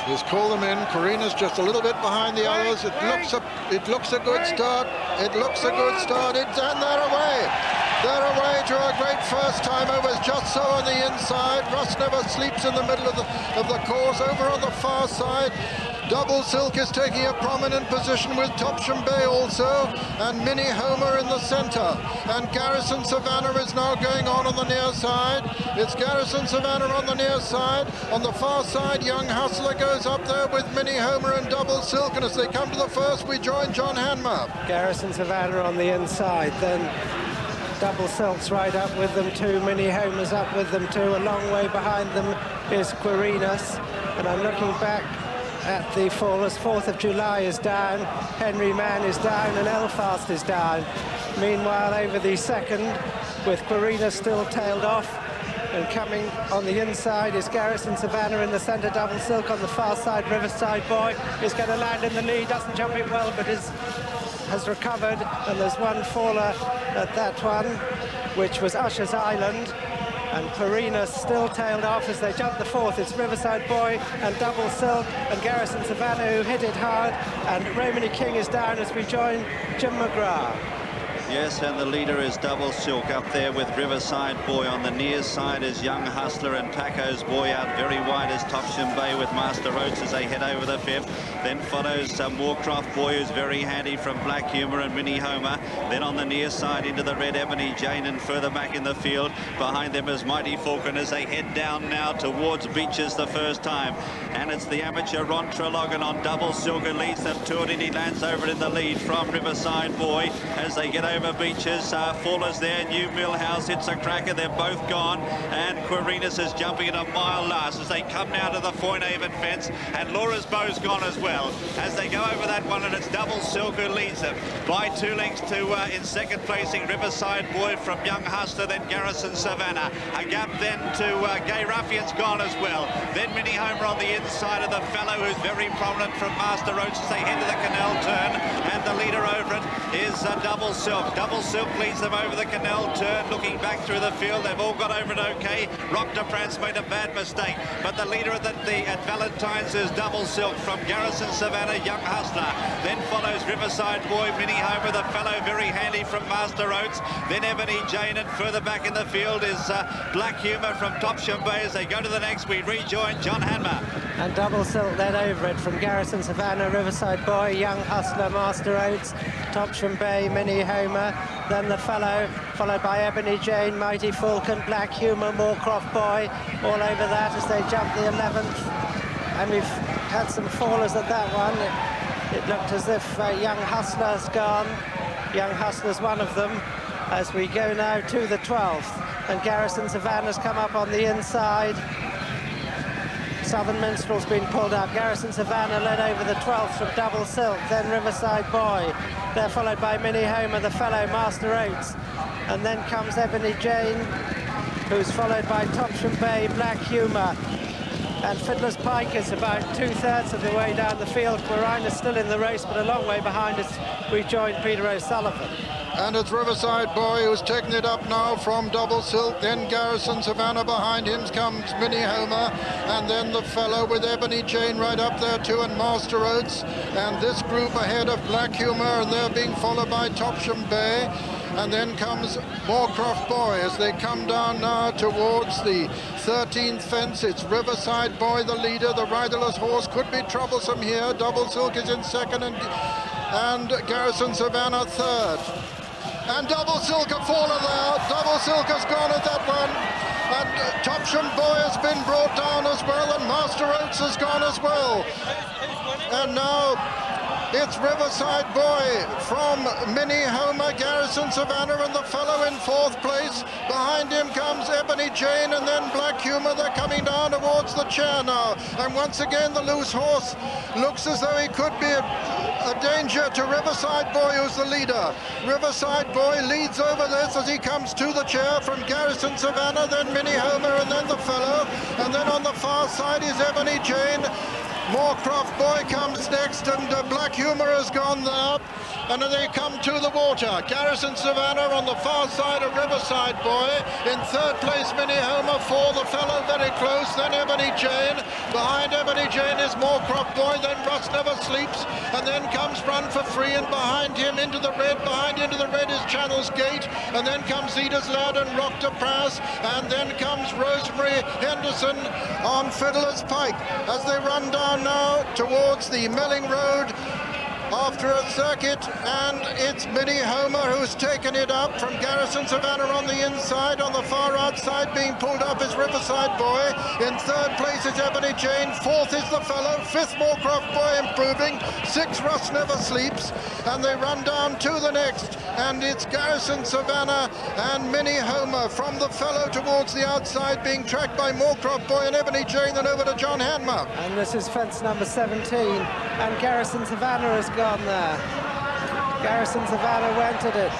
He's called them in. Carina's just a little bit behind the others. It looks a good start. It looks a good start. And they're away. They're away to a great first time over. Just so on the inside. Russ never sleeps in the middle of the course. Over on the far side, Double Silk is taking a prominent position with Topsham Bay also, and Minnie Homer in the centre. And Garrison Savannah is now going on the near side. It's Garrison Savannah on the near side. On the far side, Young Hustler goes up there with Minnie Homer and Double Silk. And as they come to the first, we join John Hanmer. Garrison Savannah on the inside, then Double Silk's right up with them too. Minnie Homer's up with them too. A long way behind them is Quirinus. And I'm looking back at the fallers. 4th of July is down, Henry Mann is down, and Elfast is down. Meanwhile, over the second, with Quirinus still tailed off, and coming on the inside is Garrison Savannah in the centre. Double Silk on the far side. Riverside Boy is going to land in the lead, doesn't jump it well, but has recovered, and there's one faller at that one, which was Usher's Island. And Quirinus still tailed off as they jump the 4th. It's Riverside Boy and Double Silk and Garrison Savannah who hit it hard. And Romany King is down as we join Jim McGrath. Yes, and the leader is Double Silk up there with Riverside Boy. On the near side is Young Hustler, and Paco's Boy out very wide is Topsham Bay with Master Oates as they head over the 5th. Then follows Moorcroft Boy, who's very handy from Black Humour and Minnie Homer. Then on the near side into the Red Ebony Jane, and further back in the field behind them is Mighty Falcon as they head down now towards Beaches the first time. And it's the amateur Ron Treloggan on Double Silk who leads them to it, and he lands over in the lead from Riverside Boy as they get over Beaches. Fallers there, New Mill House hits a cracker, they're both gone, and Quirinus is jumping at a mile last as they come now to the Foynehaven fence, and Laura's Bow's gone as well as they go over that one, and it's Double Silk who leads them by 2 lengths to in second placing Riverside Boy from Young Hustler, then Garrison Savannah. A gap then to Gay Ruffian's gone as well. Then Minnie Homer on the inside of the fellow who's very prominent from Master Oates as they head to the canal turn, and the leader over it is Double Silk. Double Silk leads them over the canal turn, looking back through the field. They've all got over it okay. Rock de France made a bad mistake, but the leader at Valentine's is Double Silk from Garrison Savannah, Young Hustler. Then follows Riverside Boy, Minnie Homer, the fellow very handy from Master Oates. Then Ebony Jane, and further back in the field is Black Humour from Topsham Bay. As they go to the next, we rejoin John Hanmer. And Double Silk led over it from Garrison Savannah, Riverside Boy, Young Hustler, Master Oates, Topsham Bay, Minnie Homer. Then the fellow, followed by Ebony Jane, Mighty Falcon, Black Humour, Moorcroft Boy, all over that as they jump the 11th. And we've had some fallers at that one. It looked as if Young Hustler's gone. Young Hustler's one of them, as we go now to the 12th. And Garrison Savannah's come up on the inside. Southern Minstrel's been pulled up. Garrison Savannah led over the 12th from Double Silk, then Riverside Boy. They're followed by Minnie Homer, the fellow Master Oates. And then comes Ebony Jane, who's followed by Topsham Bay, Black Humour. And Fiddler's Pike is about 2/3 of the way down the field. Quirina's still in the race, but a long way behind us. We joined Peter O'Sullivan. And it's Riverside Boy who's taken it up now from Double Silk, then Garrison Savannah. Behind him comes Minnie Homer, and then the fellow with Ebony Jane right up there too, and Master Oates. And this group ahead of Black Humour, and they're being followed by Topsham Bay. And then comes Moorcroft Boy as they come down now towards the 13th fence. It's Riverside Boy, the leader. The riderless horse could be troublesome here. Double Silk is in second, and Garrison Savannah third. And Double Silk have fallen there. Double Silk has gone at that one. And Topsham Boy has been brought down as well, and Master Oates has gone as well. And now it's Riverside Boy from Minnie Homer, Garrison Savannah, and the fellow in 4th place. Behind him comes Ebony Jane, and then Black Humour. They're coming down towards the chair now. And once again, the loose horse looks as though he could be a danger to Riverside Boy, who's the leader. Riverside Boy leads over this as he comes to the chair from Garrison Savannah, then Minnie Homer, and then the fellow. And then on the far side is Ebony Jane. Moorcroft Boy comes next, and Black Humour has gone there. And then they come to the water. Garrison Savannah on the far side of Riverside Boy. In 3rd place, Minnie Homer. 4, the fellow very close. Then Ebony Jane. Behind Ebony Jane is Moorcroft Boy. Then Russ Never Sleeps. And then comes Run for Free. And behind him into the red. Behind into the red is Channel's Gate. And then comes Zeda's Lad and Rock to Prass. And then comes Rosemary Henderson on Fiddler's Pike as they run down now towards the Melling Road after a circuit, and it's Minnie Homer who's taken it up from Garrison Savannah on the inside. On the far outside being pulled up is Riverside Boy. In 3rd place is Ebony Jane. 4th is the fellow. 5th Moorcroft Boy improving. 6th Russ Never Sleeps, and they run down to the next, and it's Garrison Savannah and Minnie Homer from the fellow towards the outside, being tracked by Moorcroft Boy and Ebony Jane, then over to John Hanmer. And this is fence number 17, and Garrison Savannah has gone there. Garrison Savannah went at it,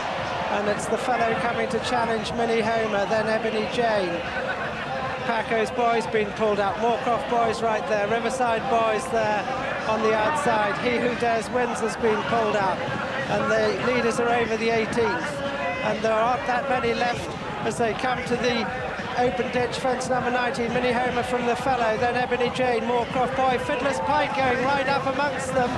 and it's the fellow coming to challenge Minnie Homer, then Ebony Jane. Paco's Boy's been pulled up. Moorcroft Boy's right there. Riverside Boy's there on the outside. He Who Dares Wins has been pulled up, and the leaders are over the 18th. And there aren't that many left as they come to the open ditch, fence number 19. Minnie Homer from the fellow, then Ebony Jane, Moorcroft Boy, Fiddler's Pike going right up amongst them.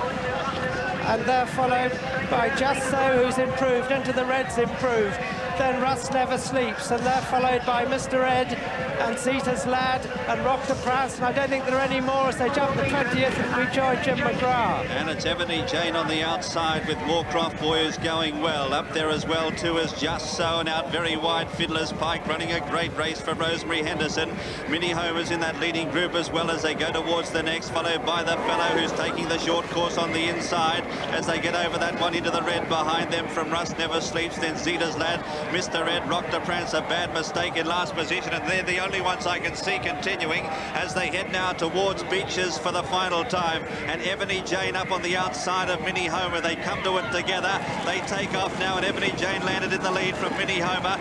And they're followed by Just So, who's improved, into the reds improved. Then Russ Never Sleeps, and they're followed by Mr. Ed and Zeta's Lad and Rock the Prass, and I don't think there are any more as they jump the 20th and we join Jim McGrath. And it's Ebony Jane on the outside with Moorcroft Boy who's going well. Up there as well too is Just So, and out very wide Fiddler's Pike, running a great race for Rosemary Henderson. Minnie Homer's in that leading group as well as they go towards the next, followed by the fellow who's taking the short course on the inside as they get over that one into the red behind them from Russ Never Sleeps, then Zeta's Lad, Mr. Ed, Rock to Prance, a bad mistake in last position, and they're the only ones I can see continuing as they head now towards Beaches for the final time. And Ebony Jane up on the outside of Minnie Homer. They come to it together. They take off now, and Ebony Jane landed in the lead from Minnie Homer.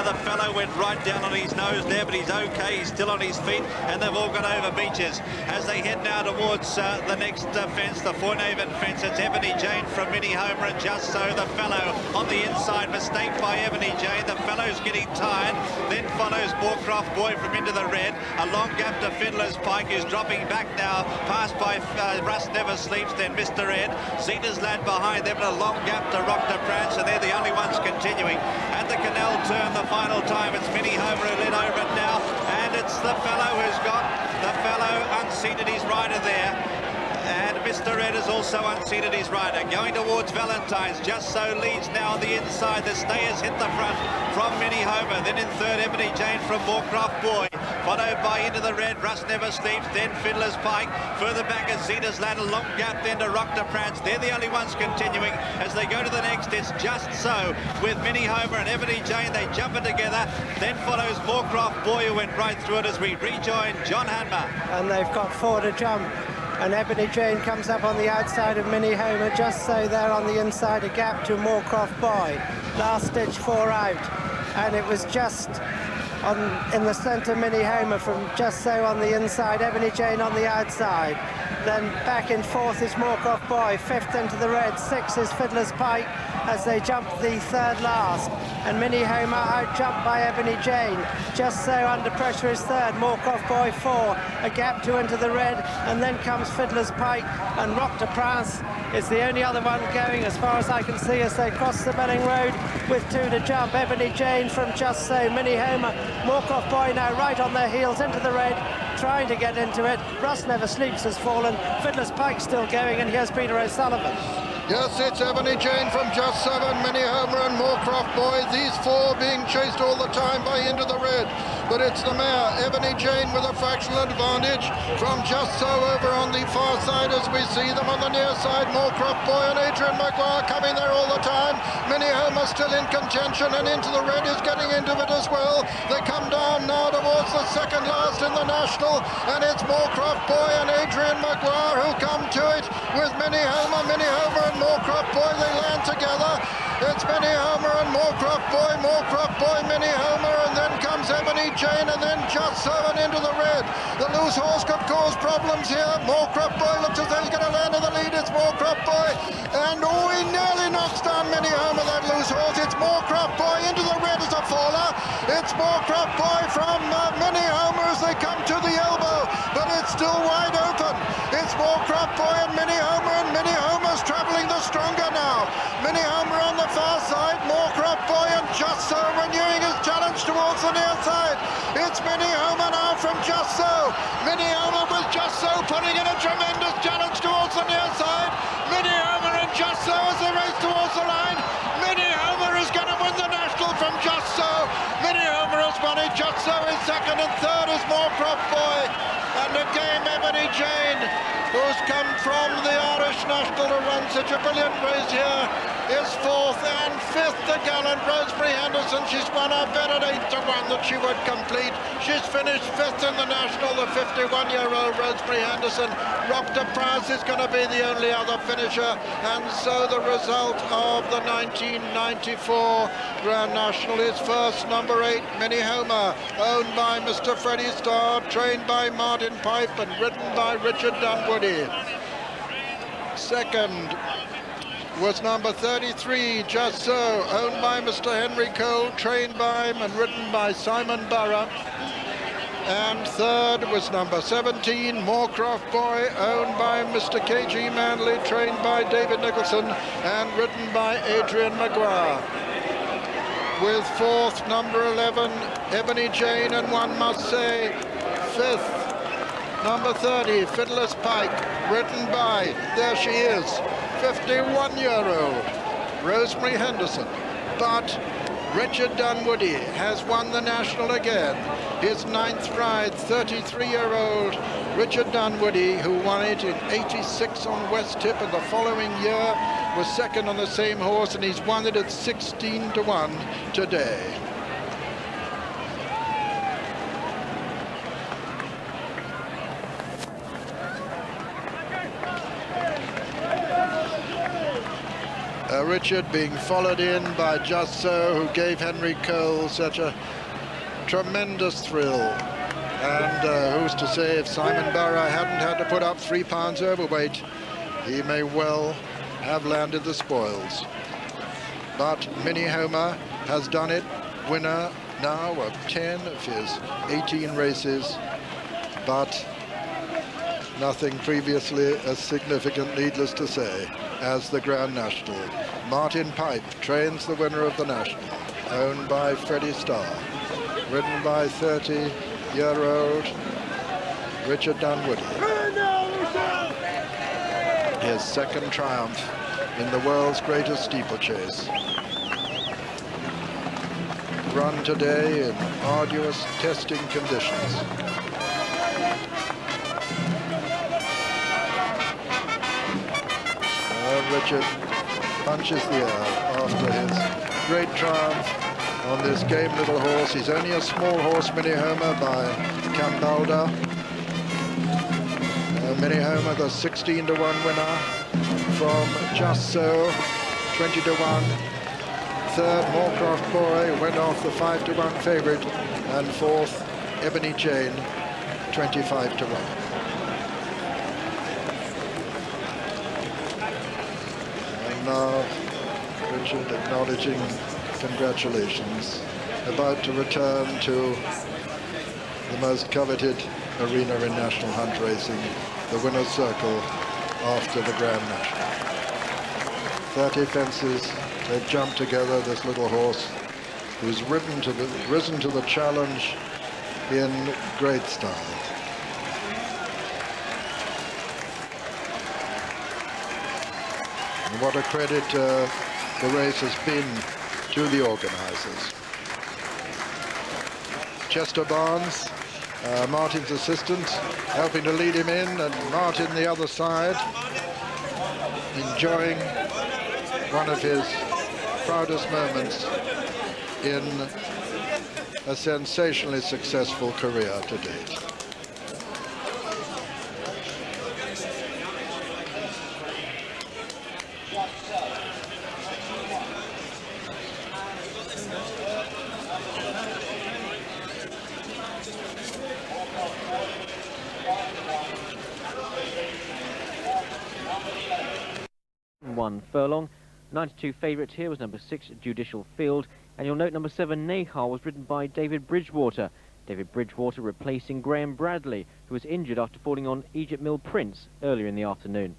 The fellow went right down on his nose there, but he's okay. He's still on his feet, and they've all got over Beaches. As they head now towards the next fence, the Fournaven fence, it's Ebony Jane from Minnie Homer, and Just So, the fellow on the inside. Mistake by Ebony Jane. The fellow's getting tired. Then follows Moorcroft Boy from into the red. A long gap to Fiddler's Pike, who's dropping back now. Passed by Russ Never Sleeps, then Mr. Ed. Zeta's Lad behind them, and a long gap to Rock to Prance, and they're the only ones continuing. At the Canal turn, the final time, it's Minnie Homer who led over it now, and it's the fellow who's got the fellow unseated his rider there. And Mr. Ed has also unseated his rider. Going towards Valentine's. Just So leads now on the inside. The stayers hit the front from Minnie Homer. Then in third, Ebony Jane from Moorcroft Boy. followed by Into the Red, Rust Never Sleeps, then Fiddler's Pike. Further back is Zeta's Lad, a long gap then to Rock de France. They're the only ones continuing. As they go to the next, it's Just So with Minnie Homer and Ebony Jane. They jump it together. Then follows Moorcroft Boy, who went right through it as we rejoin John Hanmer. And they've got 4 to jump. And Ebony Jane comes up on the outside of Minnie Homer, Just So there on the inside, a gap to Moorcroft Boy. Last ditch 4 out. And it was just in the centre, Minnie Homer from Just So on the inside, Ebony Jane on the outside. Then back in 4th is Moorcroft Boy, 5th into the red, 6th is Fiddler's Pike as they jump the 3rd last. And Minnie Homer out-jumped by Ebony Jane. Just So under pressure is 3rd, Moorcroft Boy 4, a gap 2 into the red, and then comes Fiddler's Pike, and Rock de France is the only other one going as far as I can see as they cross the Belling Road with 2 to jump. Ebony Jane from Just So, Minnie Homer, Moorcroft Boy now right on their heels into the red, trying to get into it. Rust Never Sleeps has fallen, Fiddler's Pike still going, and here's Peter O'Sullivan. Yes, it's Ebony Jane from Just So, Minnie Homer and Moorcroft Boy. These 4 being chased all the time by Into the Red. But it's the mare, Ebony Jane, with a fractional advantage from Just So over on the far side as we see them on the near side. Moorcroft Boy and Adrian Maguire coming there all the time. Minnie Homer still in contention, and Into the Red is getting into it as well. They come down now towards the 2nd last in the National, and it's Moorcroft Boy and Adrian Maguire who come to it with Minnie Homer and Moorcroft Boy. They land together. It's Minnie Homer and Moorcroft Boy, Minnie Homer, and then comes Ebony Jane, and then Just So and Into the Red. The loose horse could cause problems here. Moorcroft Boy looks as though he's going to land in the lead. It's Moorcroft Boy, and he nearly knocks down Minnie Homer, that loose horse. It's Moorcroft Boy. Into the Red is a faller. It's Moorcroft Boy from Minnie Homer as they come to the elbow, but it's still wide open. It's Moorcroft Boy and Minnie Homer's travelling the stronger now. Minnie Homer on the far side, Moorcroft Boy and Just So renewing his challenge towards the near side. It's Minnie Homer now from Just So. Minnie Homer with Just So putting in a tremendous challenge towards the near side. Minnie Homer and Just So as they race towards the line. Minnie Homer is going to win the National from Just So. Minnie Homer has won it. Just So is 2nd, and 3rd is Moorcroft Boy. And again, Ebony Jane, who's come from the Irish National to run such a brilliant race here, is 4th, and 5th the gallant Rosemary Henderson. She's won her bet at 8 to 1 that she would complete. She's finished 5th in the National, the 51-year-old Rosemary Henderson. Rock de France is going to be the only other finisher, and so the result of the 1994 Grand National is first, number 8, Minnie Homer, owned by Mr. Freddie Starr, trained by Martin Pipe and ridden by Richard Dunwoody. Second was number 33, Just So, owned by Mr. Henry Cole, trained by him and ridden by Simon Burrough. And third was number 17, Moorcroft Boy, owned by Mr. K.G. Manley, trained by David Nicholson and ridden by Adrian Maguire. With 4th, number 11, Ebony Jane, and one must say 5th, number 30, Fiddler's Pike, ridden by, there she is, 51-year-old Rosemary Henderson. But Richard Dunwoody has won the National again. His 9th ride, 33-year-old Richard Dunwoody, who won it in 86 on West Tip, and the following year was 2nd on the same horse, and he's won it at 16 to 1 today. Richard being followed in by Just So, who gave Henry Cole such a tremendous thrill. And who's to say, if Simon Burrough hadn't had to put up 3 pounds overweight, he may well have landed the spoils. But Minnie Homer has done it, winner now of 10 of his 18 races, but nothing previously as significant, needless to say, as the Grand National. Martin Pipe trains the winner of the National, owned by Freddie Starr, ridden by 30-year-old Richard Dunwoody. His 2nd triumph in the world's greatest steeplechase. run today in arduous testing conditions. Richard punches the air after his great triumph on this game little horse. He's only a small horse, Mini Homer by Cambalda. Mini Homer, the 16-to-1 winner from Just So, 20-to-1. Third, Moorcroft Boy went off the 5-to-1 favourite, and fourth, Ebony Jane, 25-to-1. Now, Richard acknowledging congratulations, about to return to the most coveted arena in national hunt racing, the winner's circle, after the Grand National. 30 fences, they've jumped together, this little horse, who's risen to the challenge in great style. And what a credit the race has been to the organisers. Chester Barnes, Martin's assistant, helping to lead him in, and Martin the other side, enjoying one of his proudest moments in a sensationally successful career to date. One furlong. 92 favourite here was number 6, Judicial Field. And you'll note number 7, Nahar, was ridden by David Bridgewater. David Bridgewater replacing Graham Bradley, who was injured after falling on Egypt Mill Prince earlier in the afternoon.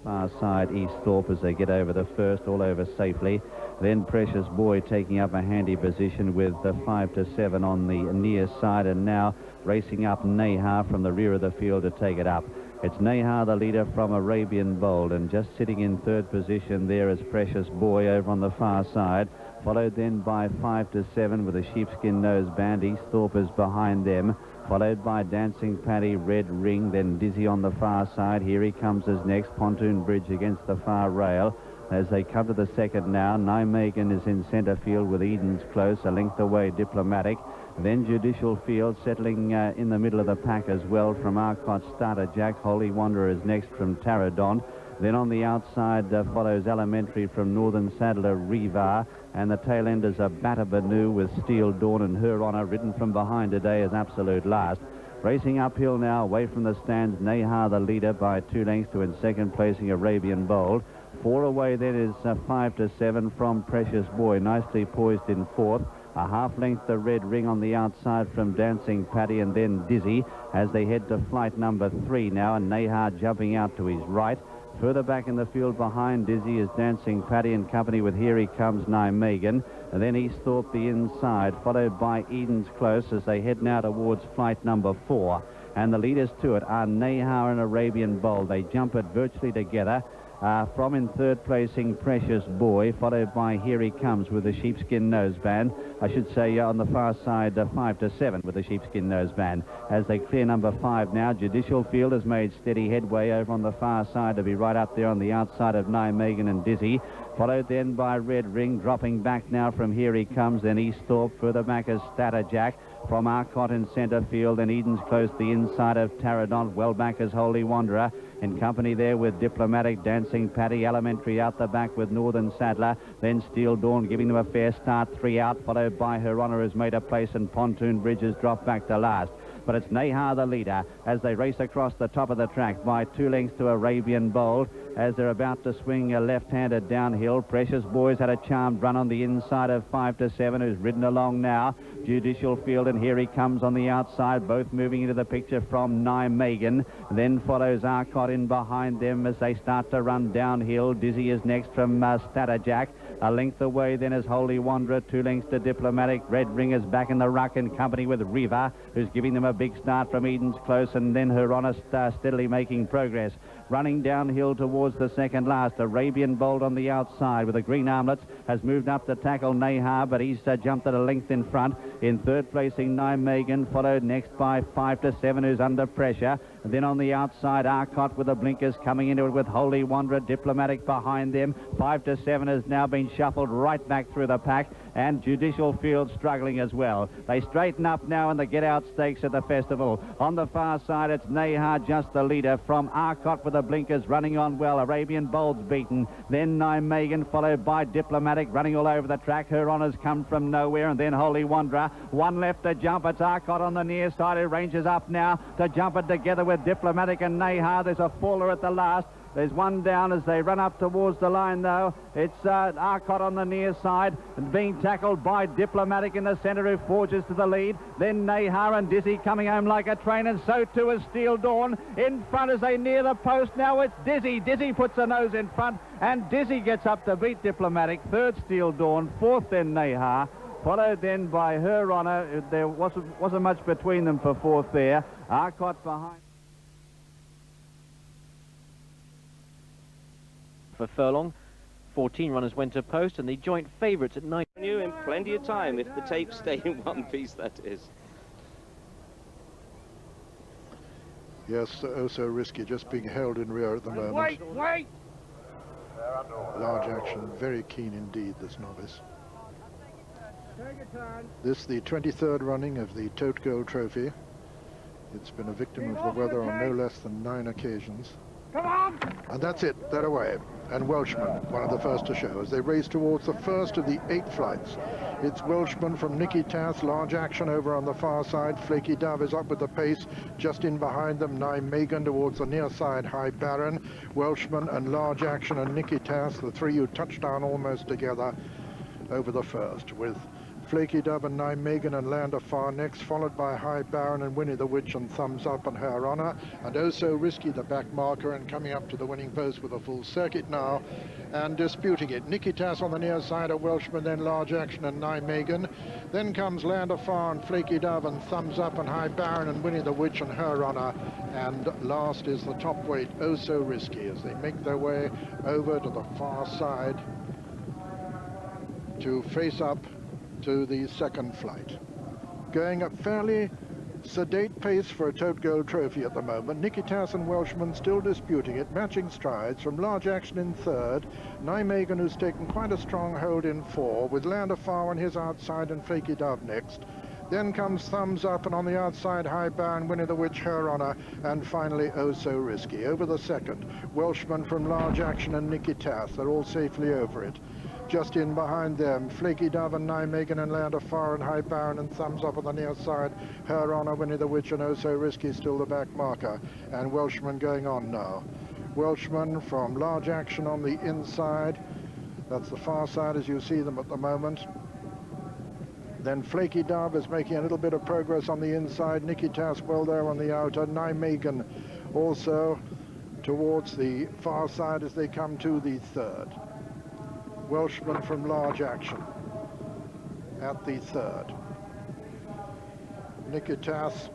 Far side, Easthorpe as they get over the first, all over safely. Then Precious Boy taking up a handy position with the 5-to-7 on the near side, and now racing up Nahar from the rear of the field to take it up. It's Nahar, the leader from Arabian Bold, and just sitting in third position there is Precious Boy over on the far side, followed then by 5-to-7 with a sheepskin nose band. Easthorpe is behind them, followed by Dancing Paddy, Red Ring, then Dizzy on the far side. Here he comes as next, Pontoon Bridge against the far rail. As they come to the second now, Nijmegen is in centre field with Eden's Close, a length away Diplomatic. Then Judicial Field settling in the middle of the pack as well from Arcot Starter Jack. Holy Wanderer is next from Taradon. Then on the outside follows Elementary from Northern Saddler Rivar, and the tail enders are Batabanu with Steel Dawn and Her Honor, ridden from behind today as absolute last. Racing uphill now, away from the stands, Nahar the leader by 2 lengths to in second placing Arabian Bold. 4 away then is 5-to-7 from Precious Boy, nicely poised in fourth. A half length the Red Ring on the outside from Dancing Paddy, and then Dizzy as they head to flight number 3 now, and Nahar jumping out to his right. Further back in the field behind Dizzy is Dancing Paddy in company with Here He Comes Nijmegen. And then Easthorpe the inside, followed by Eden's Close as they head now towards flight number 4. And the leaders to it are Nahar and Arabian Bold. They jump it virtually together. From in third placing Precious Boy, followed by Here He Comes with the sheepskin noseband. I should say on the far side 5-to-7 with the sheepskin noseband. As they clear number 5 now, Judicial Field has made steady headway over on the far side to be right up there on the outside of Nijmegen and Dizzy. Followed then by Red Ring, dropping back now from Here He Comes, then Easthorpe. Further back is Statter Jack. From Arcot in centre field, and Eden's Close the inside of Taradon. Well back is Holy Wanderer, in company there with Diplomatic, Dancing Paddy, Elementary out the back with Northern Saddler. Then Steel Dawn giving them a fair start, 3 out, followed by Her Honor, who's made a place, and Pontoon Bridge has dropped back to last. But it's Nahar the leader as they race across the top of the track by 2 lengths to Arabian Bold as they're about to swing a left-handed downhill. Precious Boy's had a charmed run on the inside of 5-to-7, who's ridden along now. Judicial Field, and Here He Comes on the outside, both moving into the picture from Nijmegen. Then follows Arcot in behind them as they start to run downhill. Dizzy is next from Statter Jack. A length away then is Holy Wanderer, 2 lengths to Diplomatic. Red Ringer's back in the ruck in company with Riva, who's giving them a big start from Eden's Close, and then Her Honor steadily making progress. Running downhill towards the second last, Arabian Bold on the outside with the green armlets has moved up to tackle Nahar, but he's jumped at a length in front. In third placing Nijmegen, followed next by 5 to 7, who's under pressure. And then on the outside, Arcot with the blinkers coming into it with Holy Wanderer, Diplomatic behind them. 5 to 7 has now been shuffled right back through the pack, and Judicial Field struggling as well. They straighten up now in the get-out stakes at the festival. On the far side, it's Nahar just the leader from Arcot with the blinkers running on well. Arabian Bold's beaten. Then Nijmegen followed by Diplomatic running all over the track. Her Honor's come from nowhere, and then Holy Wanderer. One left to jump. It's Arcot on the near side who ranges up now to jump it together with Diplomatic and Nahar. There's a faller at the last. There's one down as they run up towards the line, though. It's Arcot on the near side, and being tackled by Diplomatic in the centre, who forges to the lead. Then Nahar and Dizzy coming home like a train, and so too is Steel Dawn. In front as they near the post now, it's Dizzy. Dizzy puts a nose in front, and Dizzy gets up to beat Diplomatic. Third, Steel Dawn. Fourth, then Nahar. Followed then by Her Honor. There wasn't much between them for fourth there. Arcot behind. For Furlong, 14 runners went to post, and the joint favourites at 9. You in plenty of time if the tapes stay in one piece, that is. Yes, oh so risky, just being held in rear at the moment. Wait! Large action, very keen indeed, this novice. Take a turn. This the 23rd running of the Tote Gold Trophy. It's been a victim of the weather on no less than 9 occasions. Come on! And that's it, they're away. And Welshman, one of the first to show, as they race towards the first of the 8 flights. It's Welshman from Nicky Tass, large action over on the far side. Flaky Dove is up with the pace, just in behind them. Nijmegen towards the near side, High Baron. Welshman and large action and Nicky Tass, the 3 who touched down almost together over the first, with Flaky Dove and Nijmegen and Land of Far next, followed by High Baron and Winnie the Witch and Thumbs Up and Her Honor, and Oh So Risky, the back marker, and coming up to the winning post with a full circuit now and disputing it. Nicky Tass on the near side of Welshman, then Large Action and Nijmegen. Then comes Land of Far and Flaky Dove and Thumbs Up and High Baron and Winnie the Witch and Her Honor, and last is the top weight, Oh So Risky, as they make their way over to the far side to face up to the second flight. Going at fairly sedate pace for a Tote Gold Trophy at the moment. Nicky Tass and Welshman still disputing it, matching strides from Large Action in third. Nijmegen, who's taken quite a strong hold in 4, with Land of Far on his outside and Flaky Dove next. Then comes Thumbs Up, and on the outside, High Baron, Winnie the Witch, Her Honor, and finally Oh So Risky. Over the second, Welshman from Large Action and Nicky Tass. They're all safely over it. Just in behind them, Flaky Dove and Nijmegen and Land of Far and High Baron and Thumbs Up on the near side. Her Honor, Winnie the Witch and Oh So Risky still the back marker. And Welshman going on now. Welshman from Large Action on the inside. That's the far side as you see them at the moment. Then Flaky Dove is making a little bit of progress on the inside. Nicky Tass well there on the outer. Nijmegen also towards the far side as they come to the third. Welshman from Large Action at the third. Nicky Tass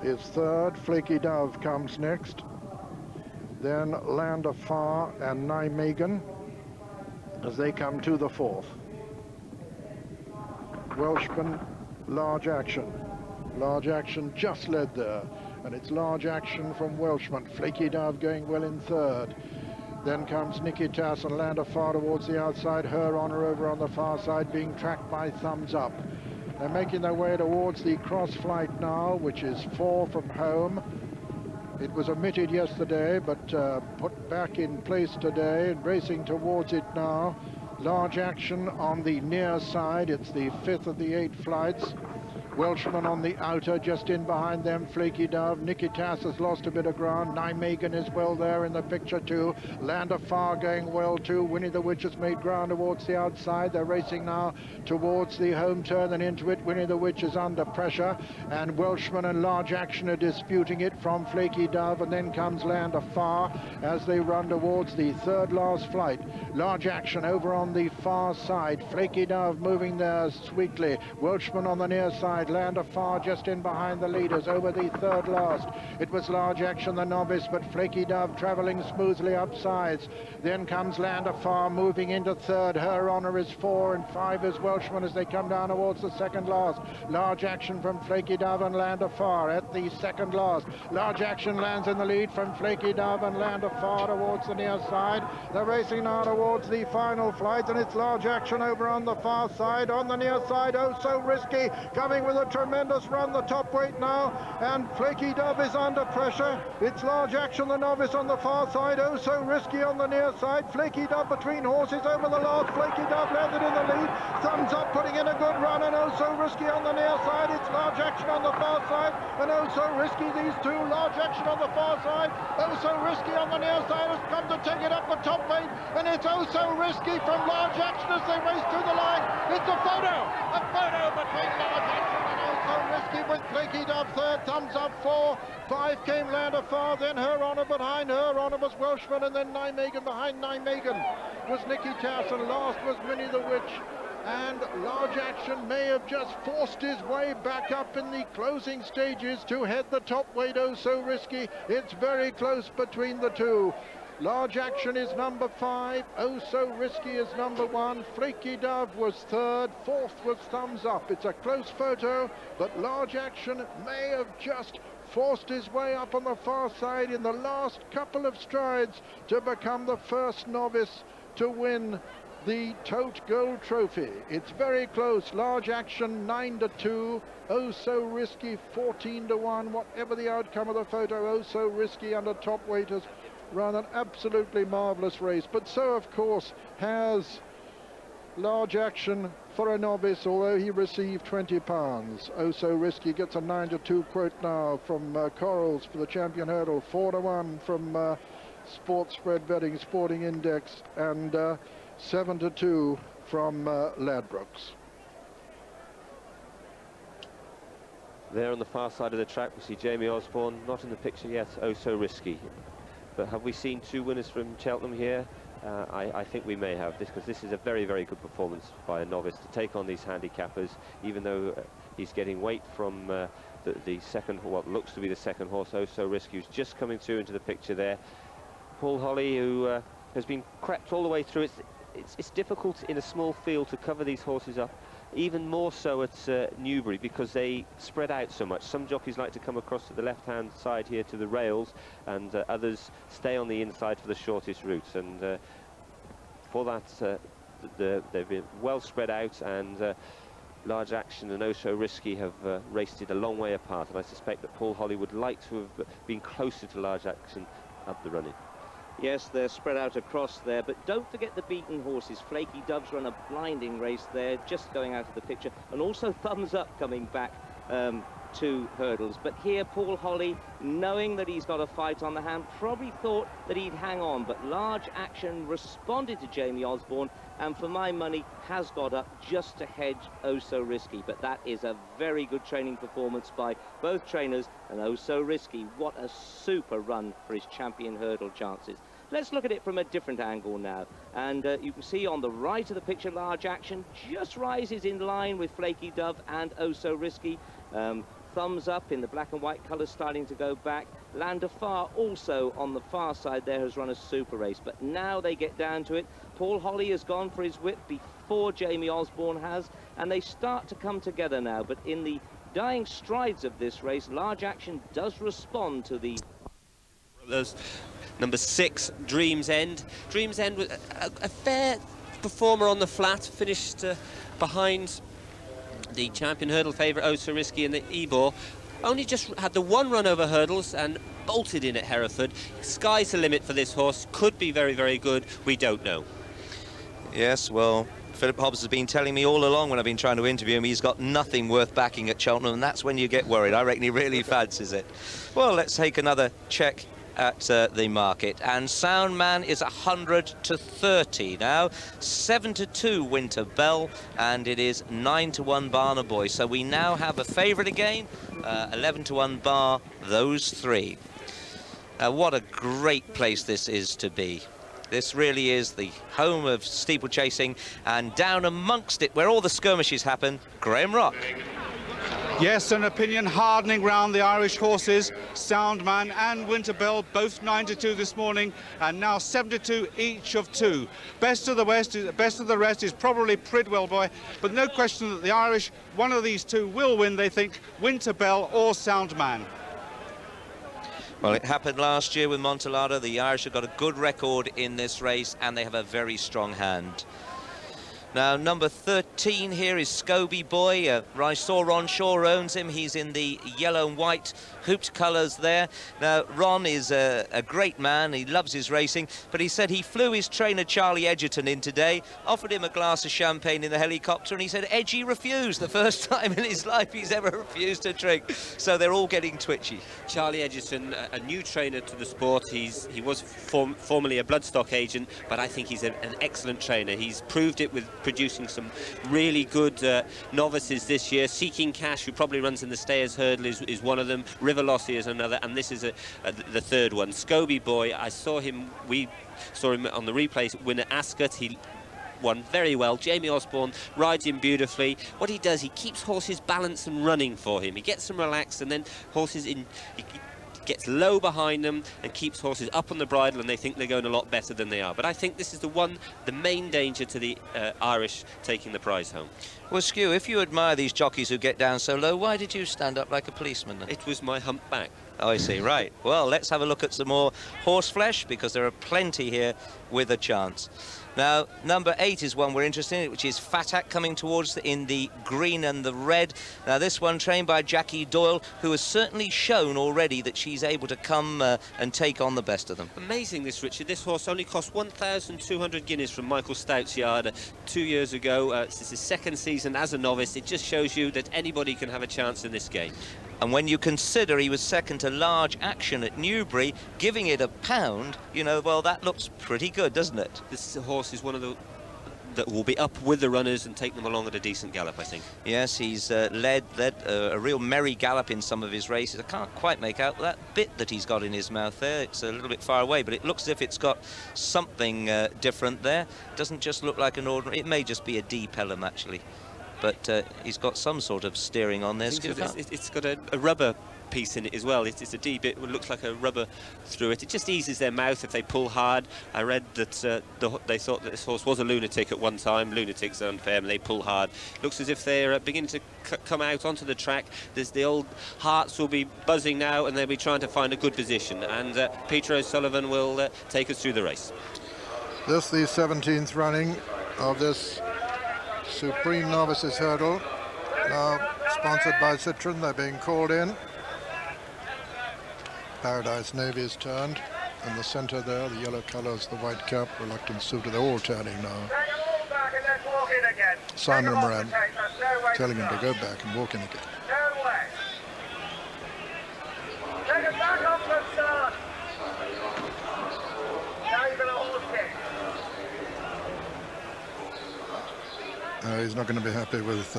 is third. Flaky Dove comes next. Then Land of Far and Nijmegen as they come to the fourth. Welshman, Large Action. Large Action just led there, and it's Large Action from Welshman. Flaky Dove going well in third. Then comes Nicky Tass and Land of Far towards the outside. Her Honor over on the far side, being tracked by Thumbs Up. They're making their way towards the cross flight now, which is 4 from home. It was omitted yesterday, but put back in place today, and racing towards it now. Large Action on the near side. It's the 5th of the 8 flights. Welshman on the outer, just in behind them, Flaky Dove. Nicky Tass has lost a bit of ground. Nijmegen is well there in the picture too. Land of Far going well too. Winnie the Witch has made ground towards the outside. They're racing now towards the home turn and into it. Winnie the Witch is under pressure, and Welshman and Large Action are disputing it from Flaky Dove, and then comes Land of Far as they run towards the third last flight. Large Action over on the far side. Flaky Dove moving there sweetly. Welshman on the near side. Land of Far just in behind the leaders over the third last. It was Large Action, the novice, but Flaky Dove travelling smoothly up sides. Then comes Land of Far moving into third. Her Honour is 4 and 5 is Welshman as they come down towards the second last. Large Action from Flaky Dove and Land of Far at the second last. Large Action lands in the lead from Flaky Dove and Land of Far towards the near side. They're racing now towards the final flight, and it's Large Action over on the far side. On the near side, Oh So Risky coming with a tremendous run, the top weight now, and Flaky Dove is under pressure. It's Large Action, the novice, on the far side. Oh So Risky on the near side. Flaky Dove between horses over the last. Flaky Dove landed in the lead. Thumbs Up putting in a good run, and Oh So Risky on the near side. It's Large Action on the far side, and Oh So Risky, these two. Large Action on the far side. Oh So Risky on the near side has come to take it up the top weight, and it's Oh So Risky from Large Action as they race to the line. It's a photo between Large Action and Oh So Risky, with Flaky Dove third. Thumbs Up 4. 5 came Land of Far, then Her Honour behind. Her Honour was Welshman, and then Nijmegen behind. Nijmegen was Nicky Tass, and last was Minnie the Witch. And Large Action may have just forced his way back up in the closing stages to head the top weight. Oh So Risky. It's very close between the two. Large Action is number 5, Oh So Risky is number 1, Flaky Dove was third, fourth was Thumbs Up. It's a close photo, but Large Action may have just forced his way up on the far side in the last couple of strides to become the first novice to win the Tote Gold Trophy. It's very close. Large Action 9-2, Oh So Risky 14-1. Whatever the outcome of the photo, Oh So Risky under top weight has run an absolutely marvellous race, but so of course has Large Action for a novice, although he received £20. Oh So Risky gets a 9-2 quote now from Corals for the champion hurdle, 4-1 from Sports Spread Betting Sporting Index, and 7-2 from Ladbrokes. There on the far side of the track we see Jamie Osborne, not in the picture yet, Oh So Risky. But have we seen two winners from Cheltenham here? I think we may have, because this is a very, very good performance by a novice to take on these handicappers, even though he's getting weight from the second, what looks to be the second horse, Oh So Risky, who's just coming through into the picture there. Paul Holly, who has been crept all the way through. It's difficult in a small field to cover these horses up, even more so at Newbury, because they spread out so much. Some jockeys like to come across to the left-hand side here to the rails, and others stay on the inside for the shortest routes. And for that, they've been well spread out, and Large Action and Oh So Risky have raced it a long way apart. And I suspect that Paul Holly would like to have been closer to Large Action up the running. Yes, they're spread out across there, but don't forget the beaten horses. Flaky Dove's run a blinding race there, just going out of the picture, and also Thumbs Up coming back to hurdles. But here, Paul Holly, knowing that he's got a fight on the hand, probably thought that he'd hang on, but Large Action responded to Jamie Osborne, and for my money, has got up just to hedge Oh So Risky. But that is a very good training performance by both trainers, and Oh So Risky, what a super run for his champion hurdle chances. Let's look at it from a different angle now, and you can see on the right of the picture, Large Action just rises in line with Flaky Dove and Oh So Risky. Thumbs Up in the black and white colours starting to go back. Land of Far also on the far side there has run a super race, but now they get down to it. Paul Holly has gone for his whip before Jamie Osborne has, and they start to come together now, but in the dying strides of this race, Large Action does respond to the... There's number 6, Dream's End. Dream's End was a fair performer on the flat, finished behind the champion hurdle favourite Oh So Risky in the Ebor. Only just had the one run over hurdles and bolted in at Hereford. Sky's the limit for this horse. Could be very, very good. We don't know. Yes, well, Philip Hobbs has been telling me all along when I've been trying to interview him, he's got nothing worth backing at Cheltenham, and that's when you get worried. I reckon he really fancies it. Well, let's take another check at the market, and Soundman is 100 to 30 now, 7 to 2 Winter Bell, and it is 9 to 1 Barner Boy. So we now have a favourite again, 11 to 1 Bar those three. What a great place this is to be. This really is the home of steeplechasing, and down amongst it, where all the skirmishes happen, Graham Rock. Yes, an opinion hardening round the Irish horses. Soundman and Winter Bell, both 9 to 2 this morning, and now 7 to 2 each of two. Best of the rest is probably Pridwell Boy, but no question that the Irish, one of these two will win, they think, Winter Bell or Soundman. Well, it happened last year with Montellado. The Irish have got a good record in this race, and they have a very strong hand. Now, number 13 here is Scobie Boy. I saw Ron Shaw owns him. He's in the yellow and white hooped colours there. Now, Ron is a great man. He loves his racing, but he said he flew his trainer Charlie Edgerton in today, offered him a glass of champagne in the helicopter, and he said Edgy refused. The first time in his life he's ever refused to drink. So they're all getting twitchy. Charlie Edgerton, a new trainer to the sport. He was formerly a bloodstock agent, but I think he's an excellent trainer. He's proved it with producing some really good novices this year. Seeking Cash, who probably runs in the Stayers Hurdle, is one of them. Rivalossi is another, and this is the third one. Scobie Boy, we saw him on the replay win at Ascot. He won very well. Jamie Osborne rides him beautifully. What he does, he keeps horses balanced and running for him. He gets them relaxed, and then horses he gets low behind them and keeps horses up on the bridle, and they think they're going a lot better than they are. But I think this is the main danger to the Irish taking the prize home. Well, Skew, if you admire these jockeys who get down so low, why did you stand up like a policeman then? It was my humpback. Oh, I see, right. Well, let's have a look at some more horse flesh, because there are plenty here with a chance. Now, number 8 is one we're interested in, which is Fatak, coming towards in the green and the red. Now, this one trained by Jackie Doyle, who has certainly shown already that she's able to come and take on the best of them. Amazing, this, Richard. This horse only cost 1,200 guineas from Michael Stout's yard 2 years ago. This is his second season as a novice. It just shows you that anybody can have a chance in this game. And when you consider he was second to Large Action at Newbury, giving it £1, you know, well, that looks pretty good, doesn't it? This horse is one of the that will be up with the runners and take them along at a decent gallop, I think. Yes, he's led a real merry gallop in some of his races. I can't quite make out that bit that he's got in his mouth there. It's a little bit far away, but it looks as if it's got something different there. Doesn't just look like an ordinary. It may just be a D Pelham, actually. But he's got some sort of steering on there. It's got a rubber piece in it as well. It's a D bit. It looks like a rubber through it. It just eases their mouth if they pull hard. I read that they thought that this horse was a lunatic at one time. Lunatics are unfair and they pull hard. Looks as if they're beginning to come out onto the track. There's the old hearts will be buzzing now, and they'll be trying to find a good position. And Peter O'Sullivan will take us through the race. This the 17th running of this Supreme Novices Hurdle, now sponsored by Citroën. They're being called in. Paradise Navy is turned in the centre there. The yellow colours, the white cap, reluctant suitor. They're all turning now. Simon Moran telling him to go back and walk in again. Take it back off the start. Now you're going to horse kick. He's not going to be happy with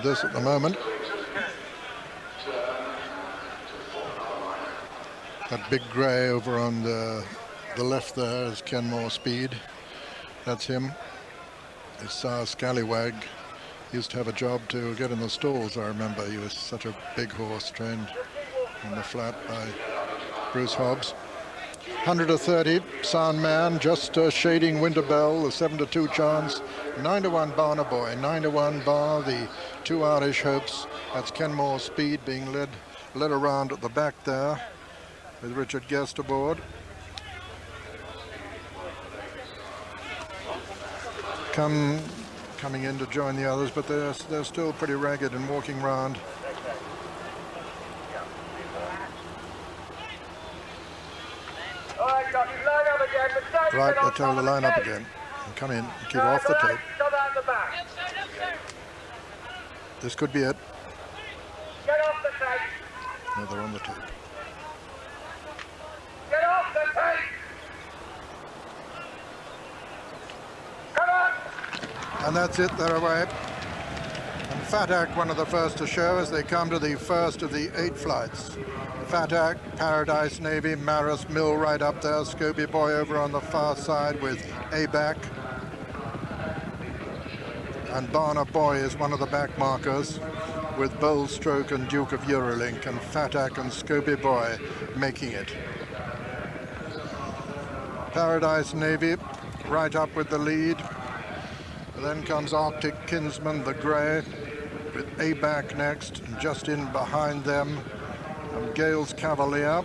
this at the moment. That big grey over on the left there is Kenmore Speed. That's him. His sire Scallywag used to have a job to get in the stalls, I remember. He was such a big horse, trained in the flat by Bruce Hobbs. 100 to 30, Soundman, just shading Winter Bell, the 7 to 2 chance. 9 to 1 Barner Boy, 9 to 1 Bar, the two Irish hopes. That's Kenmore Speed being led around at the back there with Richard Guest aboard. Coming in to join the others, but they're still pretty ragged and walking round. Right, they tell the line up again. And come in, keep off the tape. This could be it. Get off the tape. No, they're on the tape. Get off the tape. Come on. And that's it, they're away. And Fatak, one of the first to show as they come to the first of the 8 flights. Fatak, Paradise Navy, Maris Mill right up there, Scobie Boy over on the far side with ABAC. And Barner Boy is one of the back markers with Bold Stroke and Duke of Eurolink, and Fatak and Scobie Boy making it. Paradise Navy right up with the lead. And then comes Arctic Kinsman, the grey, with ABAC next, and just in behind them, and Gales Cavalier,